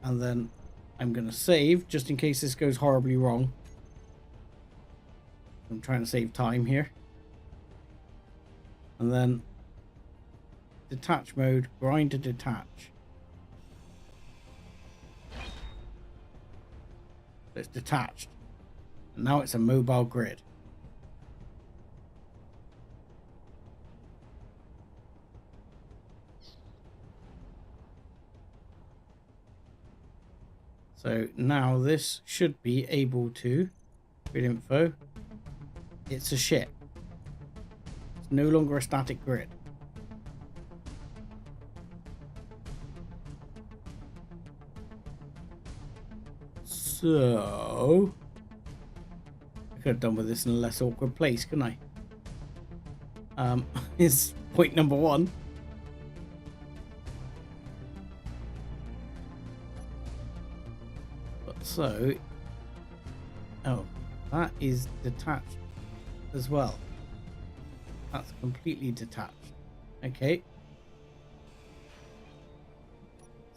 And then I'm going to save, just in case this goes horribly wrong. I'm trying to save time here. And then detach mode, grind to detach. It's detached. And now it's a mobile grid. So now this should be able to, grid info, it's a ship. It's no longer a static grid. So I could have done with this in a less awkward place, couldn't I? is point number one. But so, oh, that is detached as well. That's completely detached. Okay.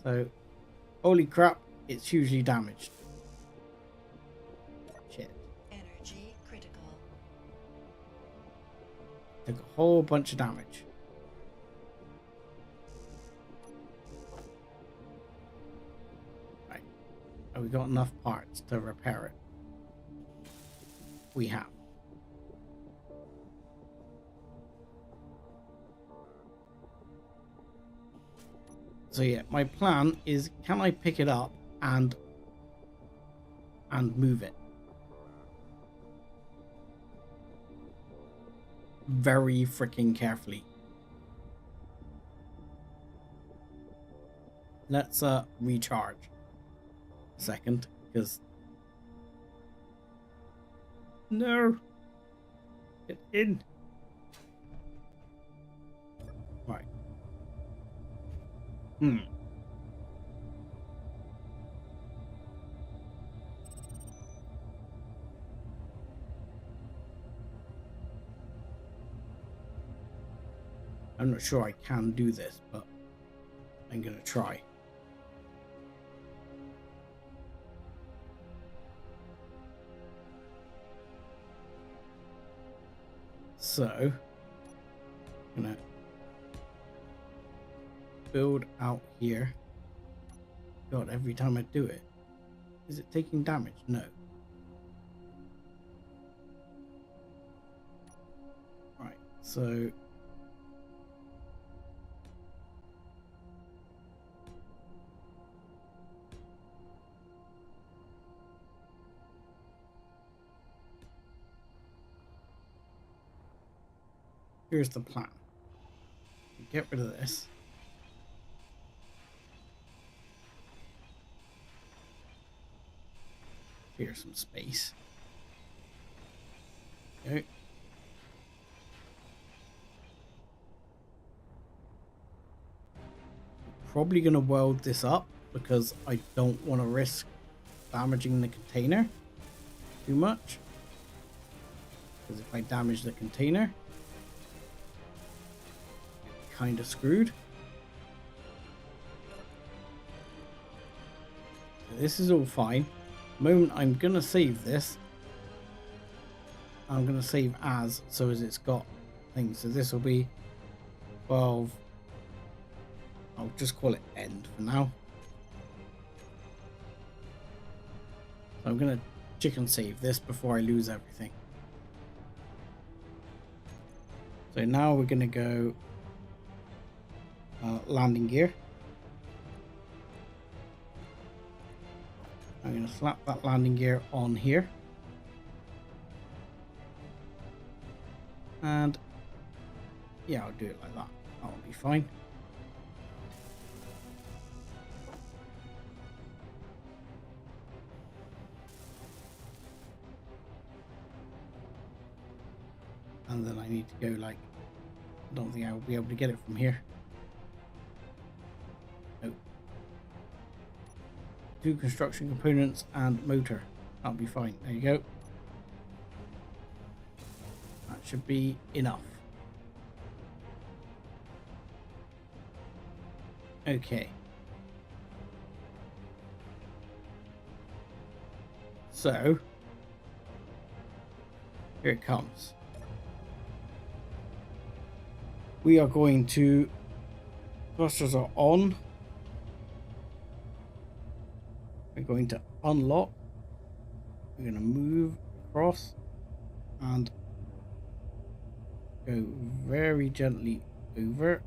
So, holy crap, it's hugely damaged. Shit. Energy critical. Took a whole bunch of damage. Right. Have we got enough parts to repair it? We have. So yeah, my plan is, can I pick it up and move it? Very freaking carefully. Let's recharge a second, because no, get in. Right. I'm not sure I can do this, but I'm gonna try. So, I'm gonna build out here. God, every time I do it, is it taking damage? No. Right, so here's the plan. Get rid of this. Clear some space. Okay. Probably going to weld this up because I don't want to risk damaging the container too much. Because if I damage the container, I'm kind of screwed. So this is all fine. The moment I'm going to save this, I'm going to save as, so as it's got things. So this will be 12. I'll just call it end for now. So I'm going to chicken save this before I lose everything. So now we're going to go landing gear. I'm going to slap that landing gear on here. And yeah, I'll do it like that. That'll be fine. And then I need to go like, I don't think I will be able to get it from here. Nope. 2 construction components and motor. That'll be fine. There you go. That should be enough. Okay. So, here it comes. We are going to, thrusters are on. We're going to unlock. We're going to move across and go very gently over.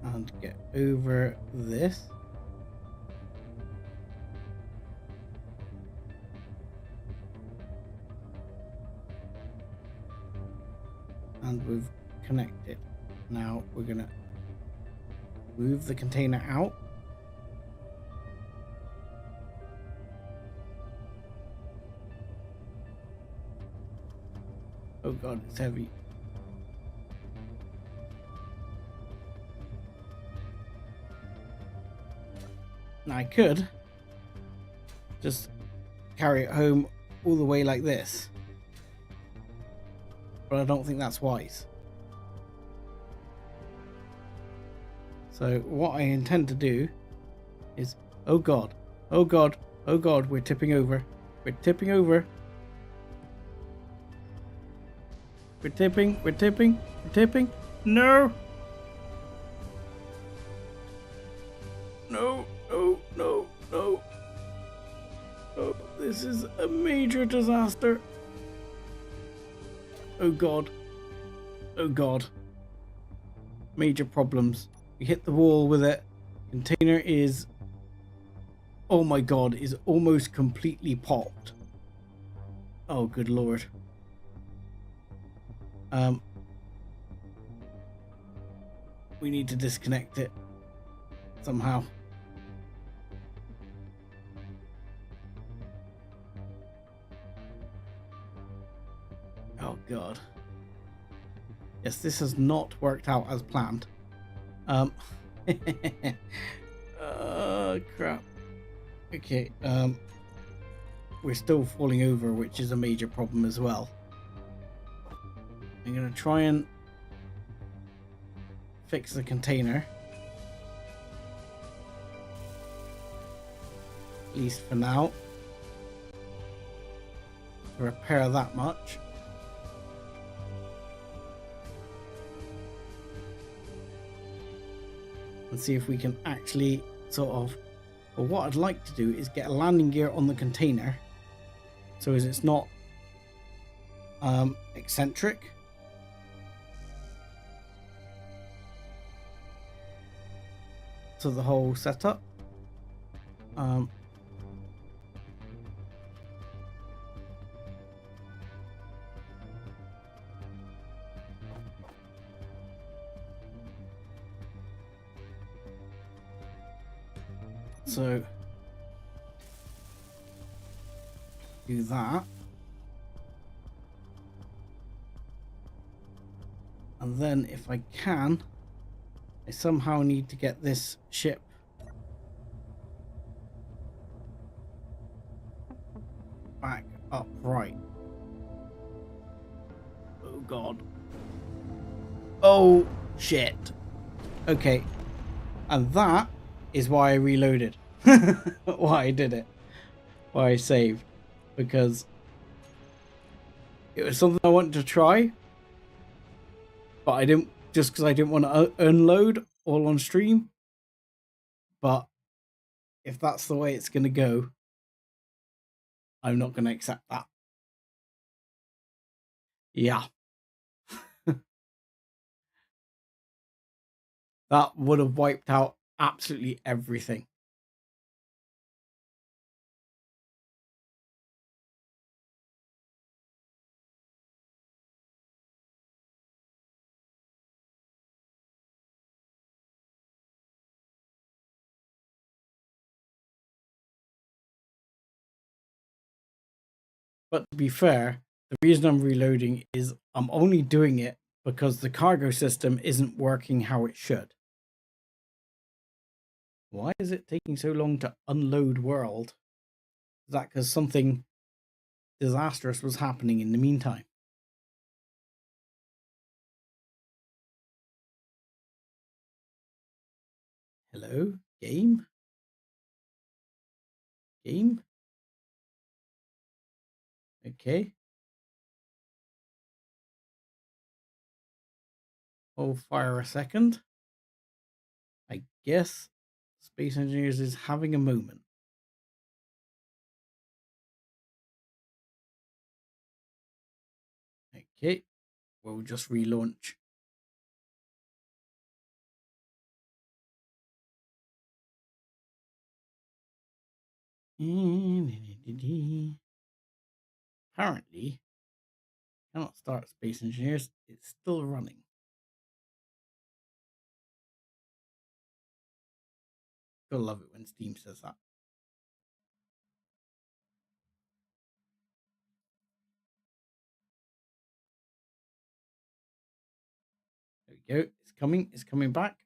And get over this. And we've connected. Now we're gonna move the container out god, it's heavy. Now I could just carry it home all the way like this, but I don't think that's wise. So what I intend to do is, oh god, oh god, oh god, we're tipping over. We're tipping over. We're tipping, we're tipping, we're tipping. No! No, no, no, no. Oh, this is a major disaster. Oh god. Oh god. Major problems. We hit the wall with it. Container is, oh my god, is almost completely popped. Oh good lord. We need to disconnect it somehow. Oh god. Yes, this has not worked out as planned. Crap. Okay, we're still falling over, which is a major problem as well. I'm gonna try and fix the container, at least for now, to repair that much. And see if we can actually sort of, well, what I'd like to do is get a landing gear on the container so as it's not eccentric. To the whole setup. So do that, and then if I can, I somehow need to get this ship back upright. Oh god. Oh shit. Okay, and that is why I reloaded. Why I did it. Why I saved. Because it was something I wanted to try, but I didn't, just because I didn't want to unload all on stream. But if that's the way it's going to go, I'm not going to accept that. Yeah. That would have wiped out absolutely everything. But to be fair, the reason I'm reloading is I'm only doing it because the cargo system isn't working how it should. Why is it taking so long to unload world? Is that because something disastrous was happening in the meantime? Hello? Game? Game? Okay. Hold fire a second. I guess Space Engineers is having a moment. Okay. We'll just relaunch. Apparently, cannot start Space Engineers. It's still running. Gotta love it when Steam says that. we go. It's coming. It's coming back.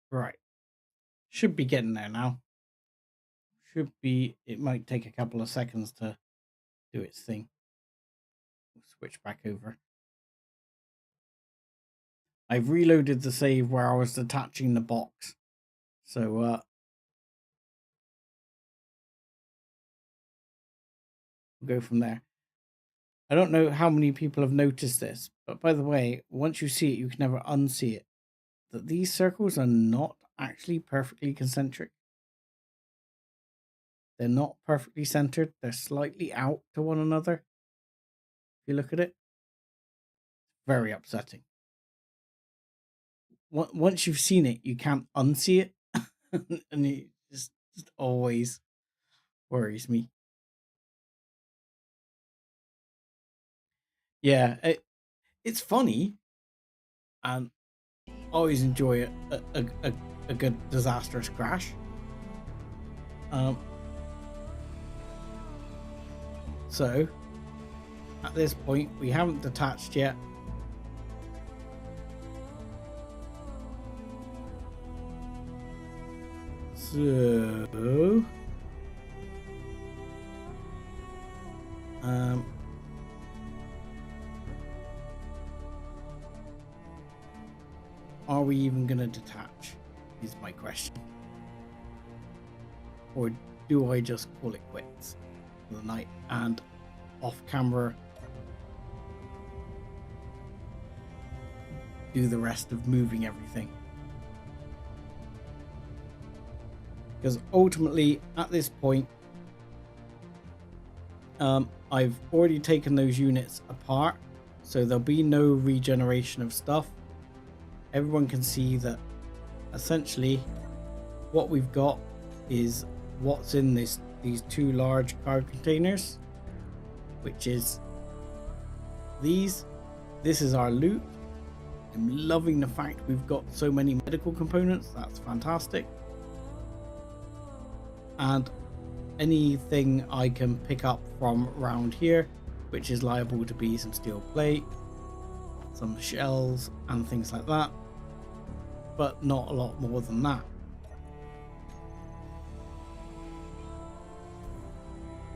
Right. Should be getting there now. Should be. It might take a couple of seconds to do its thing. We'll switch back over. I've reloaded the save where I was detaching the box. So, we'll go from there. I don't know how many people have noticed this, but by the way, once you see it, you can never unsee it. That these circles are not actually perfectly concentric. They're not perfectly centered. They're slightly out to one another. If you look at it, very upsetting. Once you've seen it, you can't unsee it. And it just always worries me. Yeah, it's funny, and always enjoy a good disastrous crash. So at this point we haven't detached yet. So are we even going to detach is my question, or do I just call it quits for the night and off camera do the rest of moving everything? Because ultimately at this point I've already taken those units apart, so there'll be no regeneration of stuff. Everyone can see that essentially what we've got is what's in these two large card containers, which is these. This is our loot. I'm loving the fact we've got so many medical components. That's fantastic. And anything I can pick up from around here, which is liable to be some steel plate, some shells and things like that, but not a lot more than that.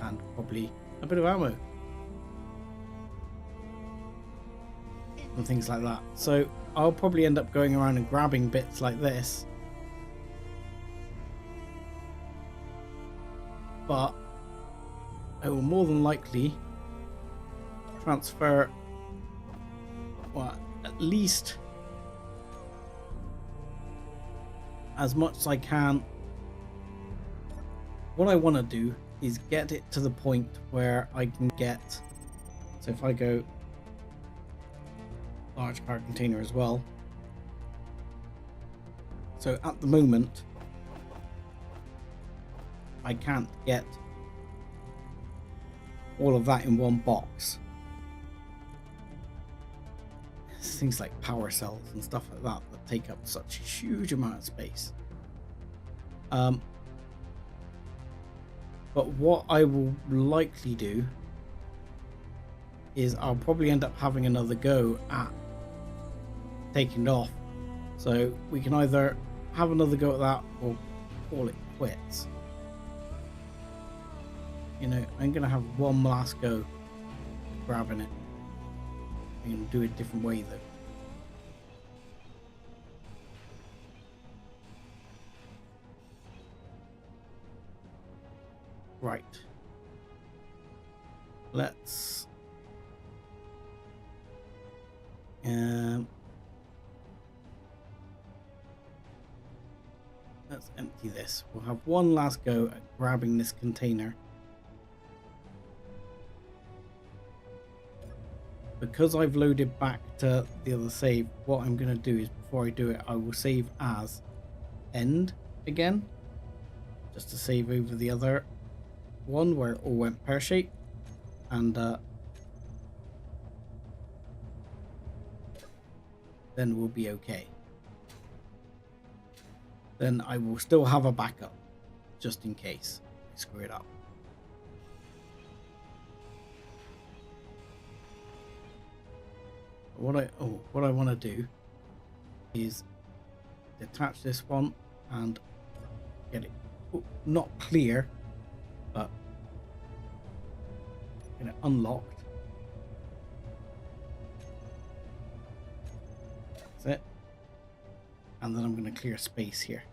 And probably a bit of ammo and things like that. So I'll probably end up going around and grabbing bits like this, but I will more than likely transfer, well, at least as much as I can. What I want to do is get it to the point where I can get, so if I go large card container as well, so at the moment I can't get all of that in one box. Things like power cells and stuff like that that take up such a huge amount of space. But what I will likely do is I'll probably end up having another go at taking it off. So we can either have another go at that or call it quits. You know, I'm gonna have one last go at grabbing it. I'm gonna do it a different way though. Right. Let's empty this. We'll have one last go at grabbing this container. Because I've loaded back to the other save, what I'm going to do is before I do it, I will save as end again, just to save over the other one where it all went pear-shaped, and then we'll be okay. Then I will still have a backup just in case I screw it up. What I want to do is detach this one and get it not clear, but get it unlocked. That's it. And then I'm going to clear space here.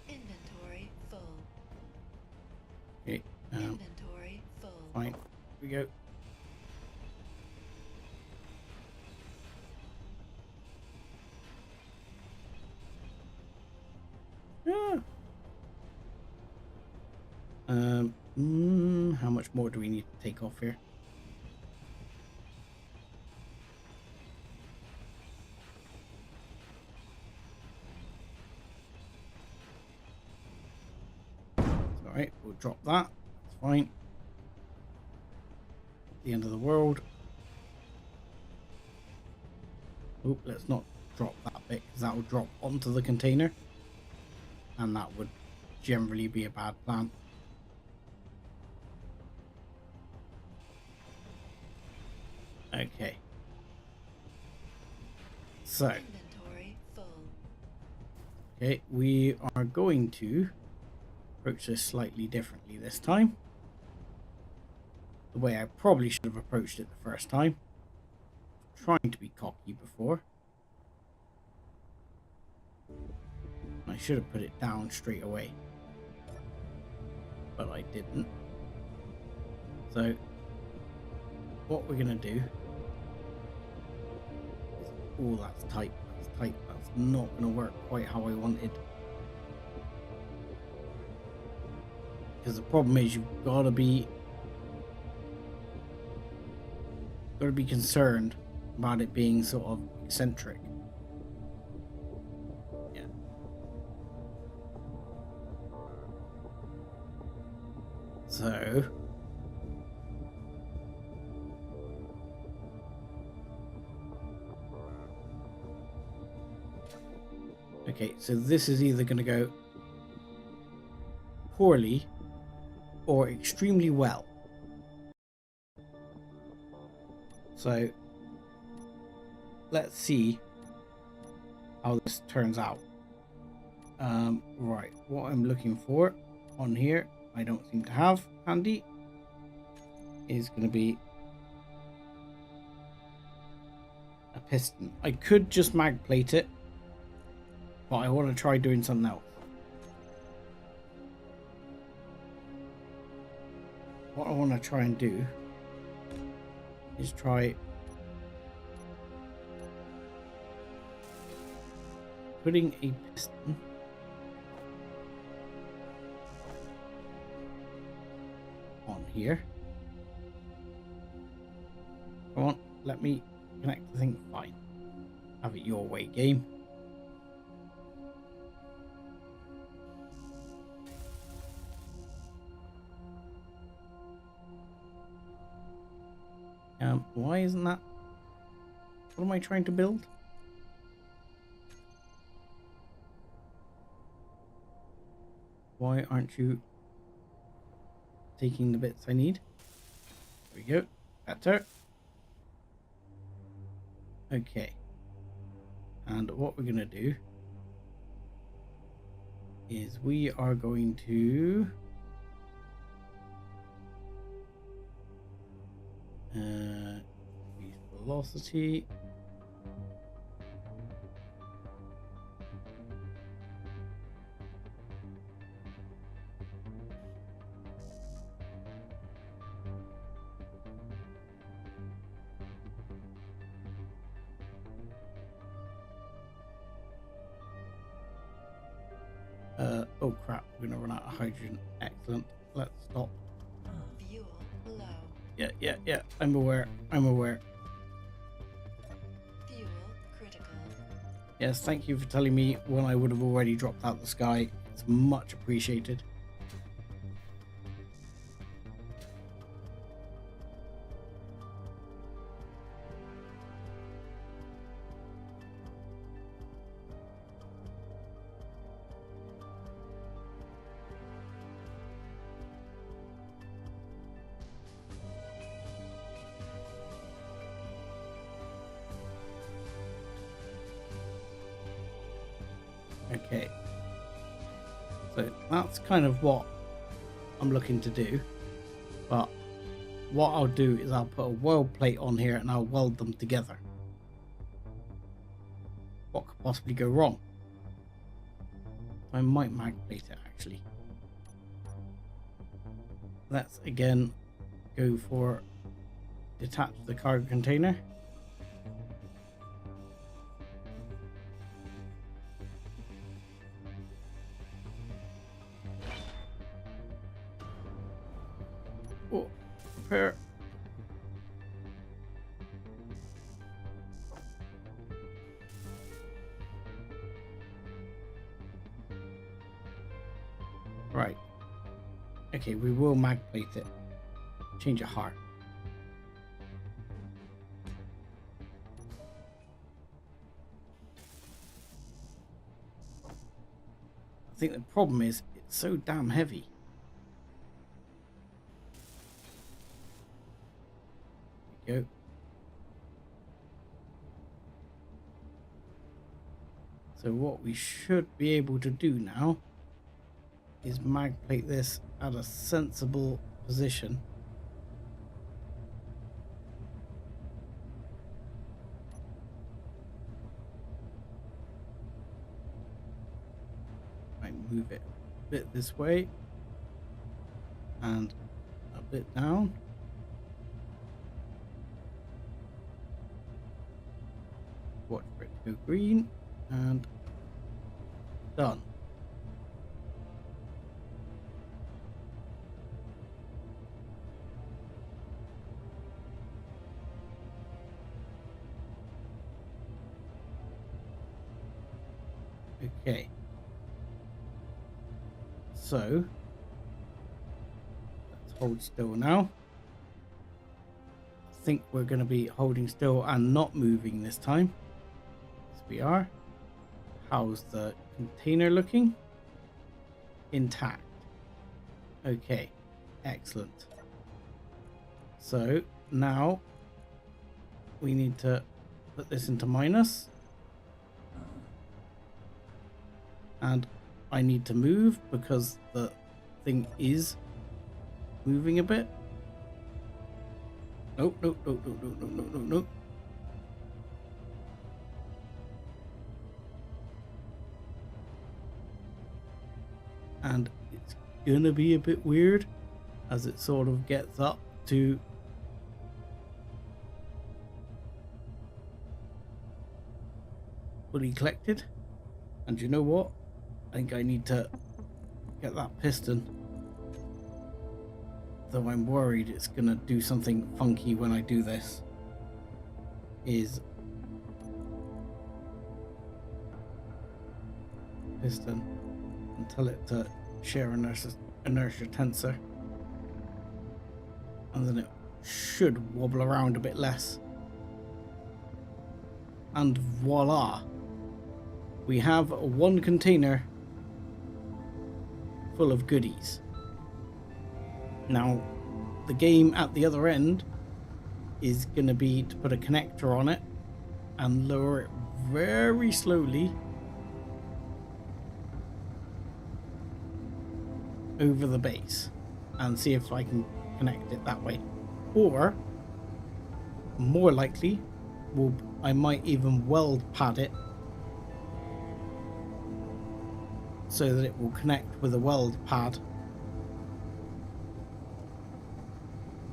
Inventory full. Okay. Inventory full. Fine. Here we go. How much more do we need to take off here? Alright, we'll drop that. That's fine. The end of the world. Oh, let's not drop that bit because that will drop onto the container. And that would generally be a bad plan. Okay. So. Inventory full. Okay, we are going to approach this slightly differently this time. The way I probably should have approached it the first time. Trying to be cocky before. I should have put it down straight away. But I didn't. So, what we're going to do is... Oh, that's tight. That's tight. That's not going to work quite how I wanted. Because the problem is you've got to be concerned about it being sort of eccentric. Yeah. So okay, so this is either going to go poorly or extremely well. So let's see how this turns out. Right, what I'm looking for on here, I don't seem to have handy, is going to be a piston. I could just mag plate it, but I want to try doing something else. What I want to try and do is try putting a piston on here. Come on, let me connect the thing. Fine. Have it your way, game. Why isn't that? What am I trying to build? Why aren't you taking the bits I need? There we go. Better. Okay. And what we're going to do is we are going to use velocity. Oh crap, we're gonna run out of hydrogen. Excellent. Let's stop. Fuel low. Yeah. I'm aware. Fuel critical. Yes, thank you for telling me when I would have already dropped out the sky. It's much appreciated. Okay, so that's kind of what I'm looking to do, but what I'll do is I'll put a weld plate on here and I'll weld them together. What could possibly go wrong? I might mag plate it actually. Let's again go for detach the cargo container. Oh, prepare. Right. Okay, we will mag plate it. Change a heart. I think the problem is it's so damn heavy. There we go. So what we should be able to do now is mag plate this at a sensible position. I move it a bit this way and a bit down. Watch for it to go green and done. Okay, so let's hold still now. I think we're going to be holding still and not moving this time. Yes, we are. How's the container looking? Intact. Okay, excellent. So now we need to put this into minus. And I need to move because the thing is moving a bit. Nope. And it's gonna be a bit weird as it sort of gets up to fully collected. And you know what? I think I need to get that piston, though I'm worried it's gonna do something funky when I do this, is piston and tell it to share inertia tensor, and then it should wobble around a bit less. And voila, we have one container full of goodies. Now, the game at the other end is going to be to put a connector on it and lower it very slowly over the base and see if I can connect it that way. Or, more likely, I might even weld pad it so that it will connect with a weld pad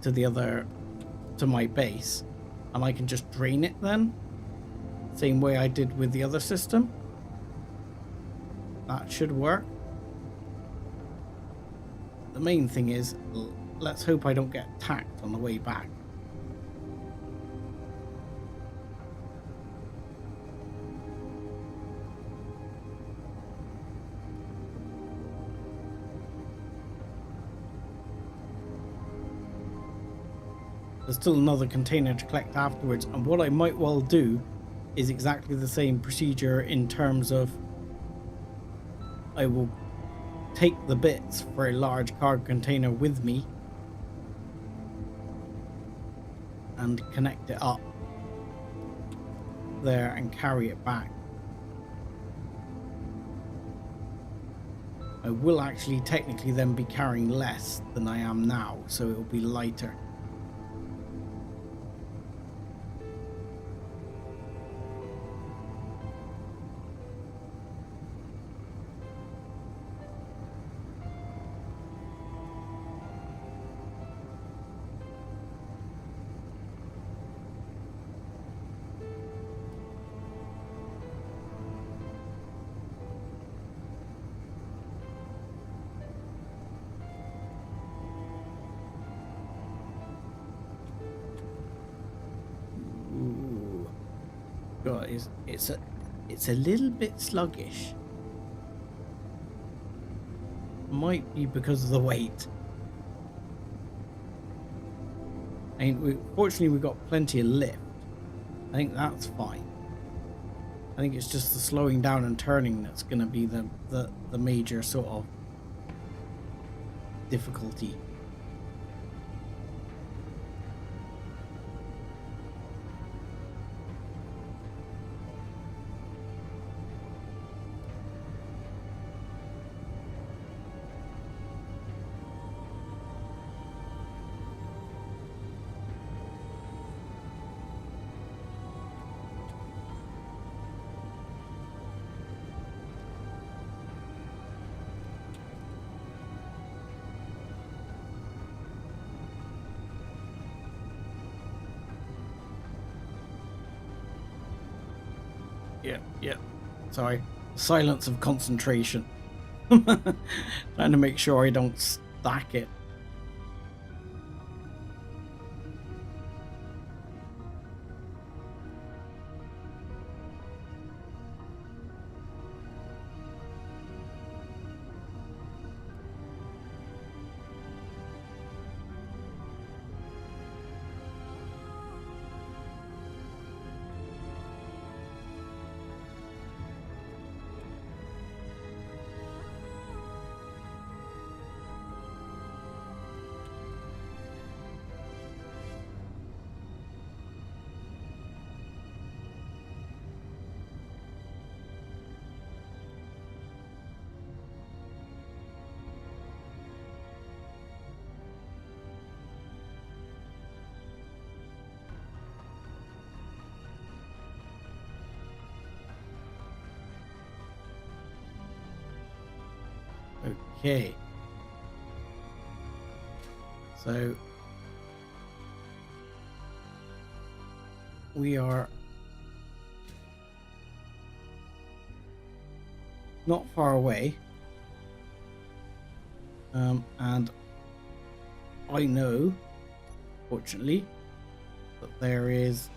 to my base, and I can just drain it then, same way I did with the other system. That should work. The main thing is, let's hope I don't get attacked on the way back. There's still another container to collect afterwards, and what I might well do is exactly the same procedure in terms of I will take the bits for a large cargo container with me and connect it up there and carry it back. I will actually technically then be carrying less than I am now, so it will be lighter. Guys, it's a little bit sluggish. Might be because of the weight. I mean, fortunately we've got plenty of lift. I think that's fine. I think it's just the slowing down and turning that's going to be the major sort of difficulty. Yeah. Sorry. Silence of concentration. Trying to make sure I don't stack it. Okay. So we are not far away. And I know, fortunately, that there is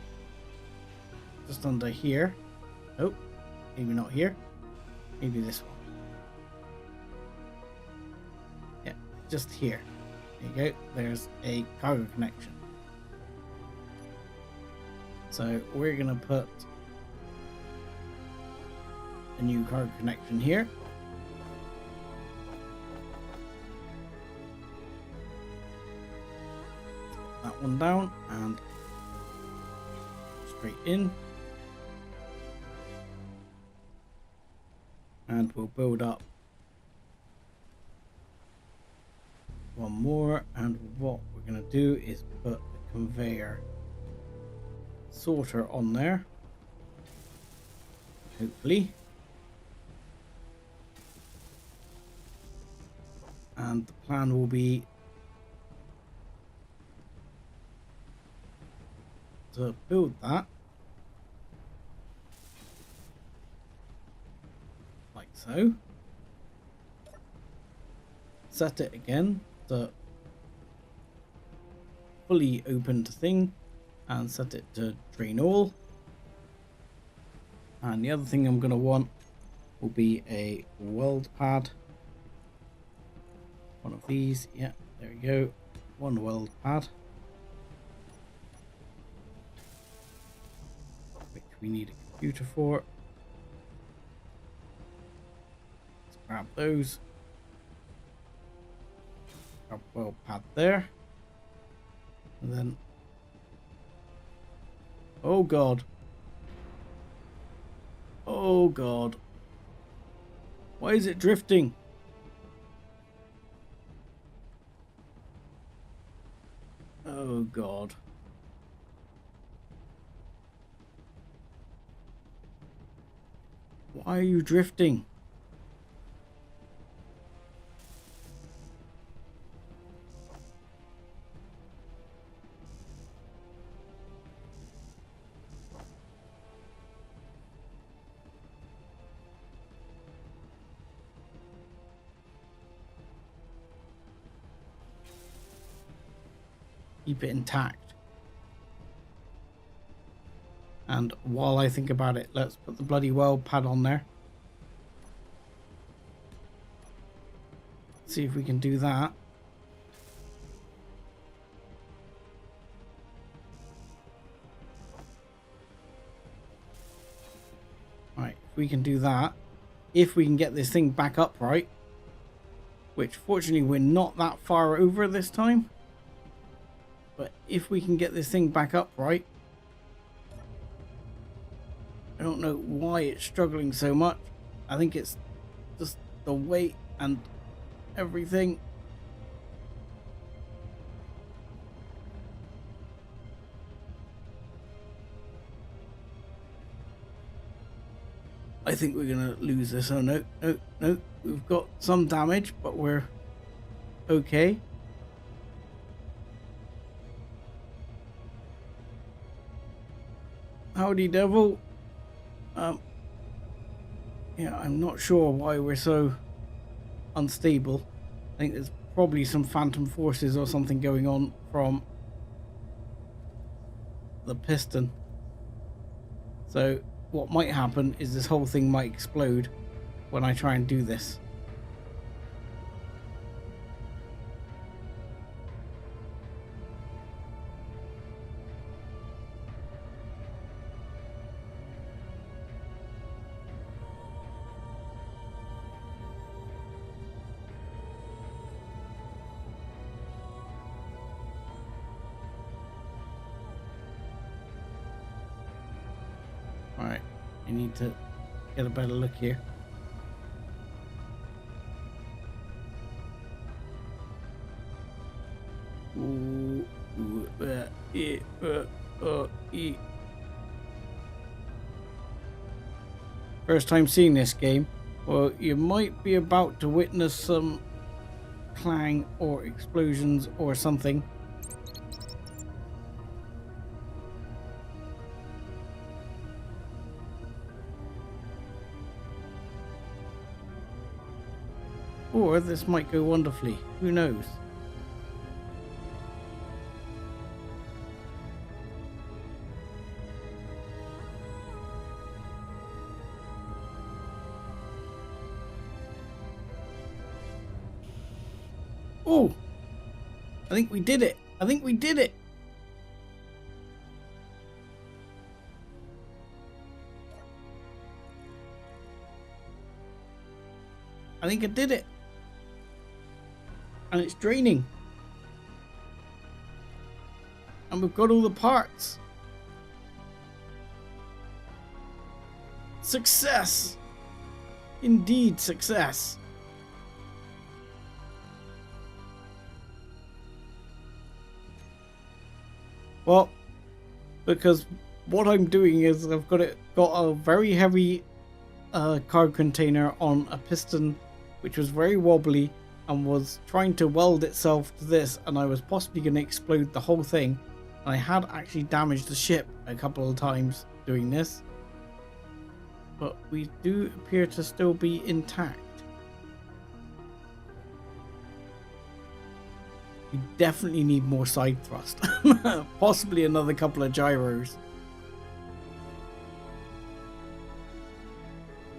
just under here. Oh, maybe not here. Maybe this one. Yeah, just here. There you go. There's a cargo connection. So we're gonna put a new card connection here. That one down and straight in. And we'll build up one more, and what we're going to do is put the conveyor sorter on there, hopefully, and the plan will be to build that like so, set it again to fully opened thing and set it to drain all. And the other thing I'm going to want will be a weld pad, one of these. Yeah, there we go, one weld pad, which we need a computer for. Let's grab those. Grab a weld pad there. And then, oh god, oh god, why is it drifting? Oh god, why are you drifting? Keep it intact. And while I think about it, let's put the bloody weld pad on there. See if we can do that. Right, if we can do that, if we can get this thing back upright, which fortunately we're not that far over this time. But if we can get this thing back upright, I don't know why it's struggling so much. I think it's just the weight and everything. I think we're gonna lose this. Oh no, no, no. We've got some damage, but we're okay. Howdy devil. Yeah, I'm not sure why we're so unstable. I think there's probably some phantom forces or something going on from the piston. So what might happen is this whole thing might explode when I try and do this. Alright, I need to get a better look here. First time seeing this game. Well, you might be about to witness some clang or explosions or something. Or this might go wonderfully. Who knows? Oh! I think we did it. I think we did it. I think I did it. And it's draining. And we've got all the parts. Success! Indeed, success. Well, because what I'm doing is I've got a very heavy card container on a piston which was very wobbly and was trying to weld itself to this, and I was possibly going to explode the whole thing. And I had actually damaged the ship a couple of times doing this, but we do appear to still be intact. We definitely need more side thrust. Possibly another couple of gyros.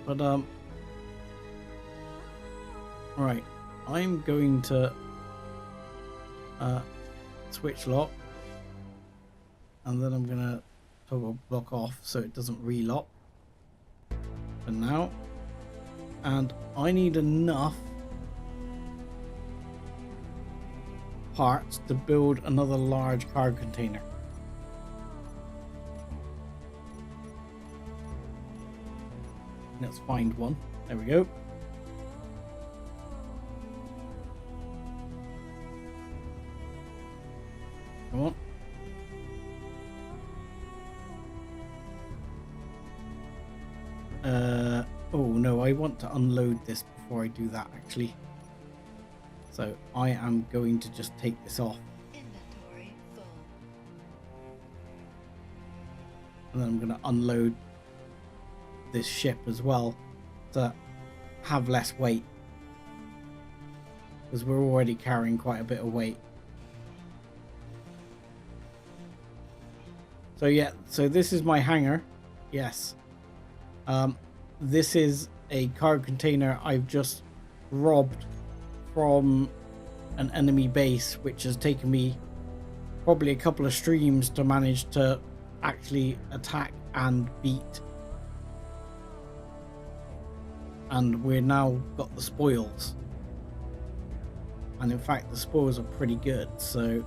But right, I'm going to switch lock, and then I'm gonna toggle block off so it doesn't relock for now. And I need enough parts to build another large card container. Let's find one. There we go. Come on. Oh no, I want to unload this before I do that actually. So I am going to just take this off. Inventory full. And then I'm going to unload this ship as well to have less weight, because we're already carrying quite a bit of weight. So yeah, so this is my hangar. Yes. This is a card container I've just robbed from an enemy base, which has taken me probably a couple of streams to manage to actually attack and beat. And we're now got the spoils, and in fact the spoils are pretty good, so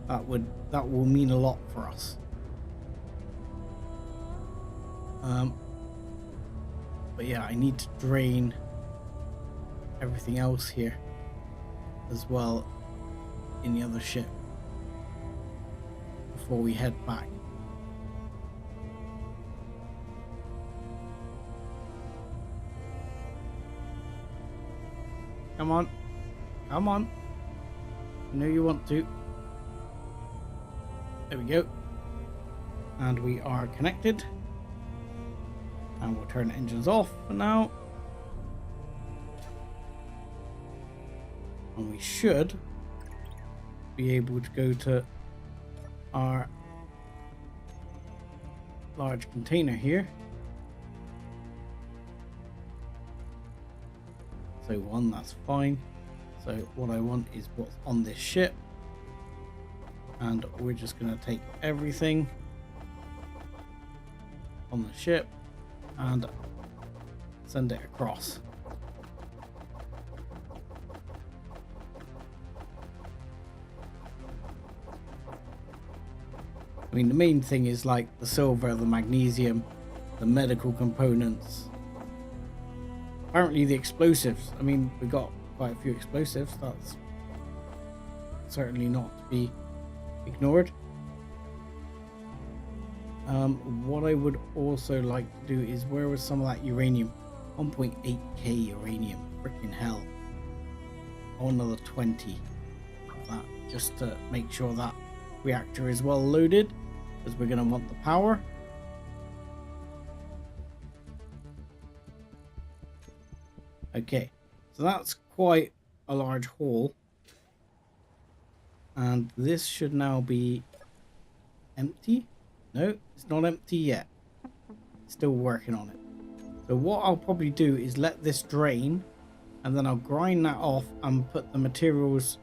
that will mean a lot for us. But yeah, I need to drain everything else here as well in the other ship before we head back. Come on, come on. I know you want to. There we go. And we are connected. And we'll turn the engines off for now. And we should be able to go to our large container here. So one, that's fine. So what I want is what's on this ship. And we're just going to take everything on the ship and send it across. I mean, the main thing is like the silver, the magnesium, the medical components. Apparently the explosives. I mean, we got quite a few explosives. That's certainly not to be ignored. What I would also like to do is, where was some of that uranium? 1.8k uranium. Freaking hell. I want another 20 of that, just to make sure that reactor is well loaded, because we're going to want the power. Okay, so that's quite a large haul, and this should now be empty. No, it's not empty yet. Still working on it. So what I'll probably do is let this drain, and then I'll grind that off and put the materials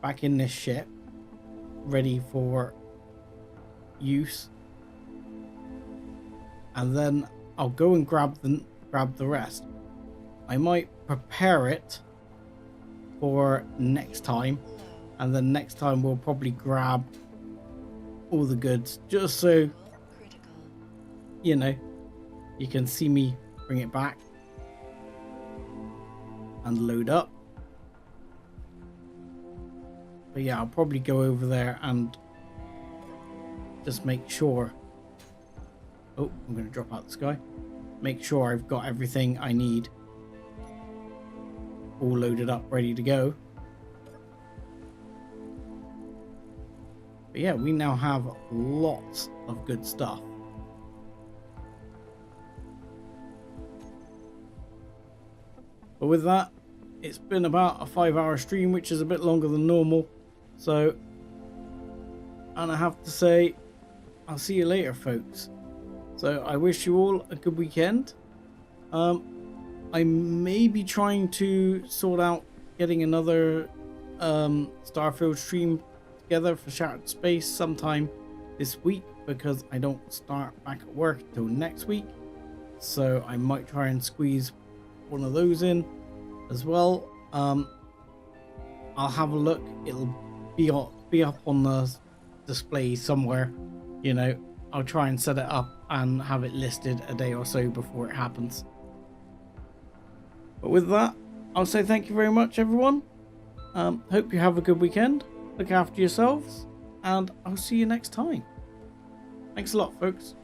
back in this ship ready for use. And then I'll go and grab grab the rest. I might prepare it for next time, and then next time we'll probably grab all the goods, just so Critical. you know you can see me bring it back and load up. But yeah, I'll probably go over there and just make sure. Oh, I'm going to drop out the sky. Make sure I've got everything I need all loaded up, ready to go. But yeah, we now have lots of good stuff. But with that, it's been about a 5-hour stream, which is a bit longer than normal. So, and I have to say, I'll see you later, folks. So I wish you all a good weekend. I may be trying to sort out getting another Starfield stream together for Shattered Space sometime this week, because I don't start back at work till next week. So I might try and squeeze one of those in as well. I'll have a look. It'll be up on the display somewhere. You know, I'll try and set it up and have it listed a day or so before it happens. But with that, I'll say thank you very much, everyone. Hope you have a good weekend. Look after yourselves, and I'll see you next time. Thanks a lot, folks.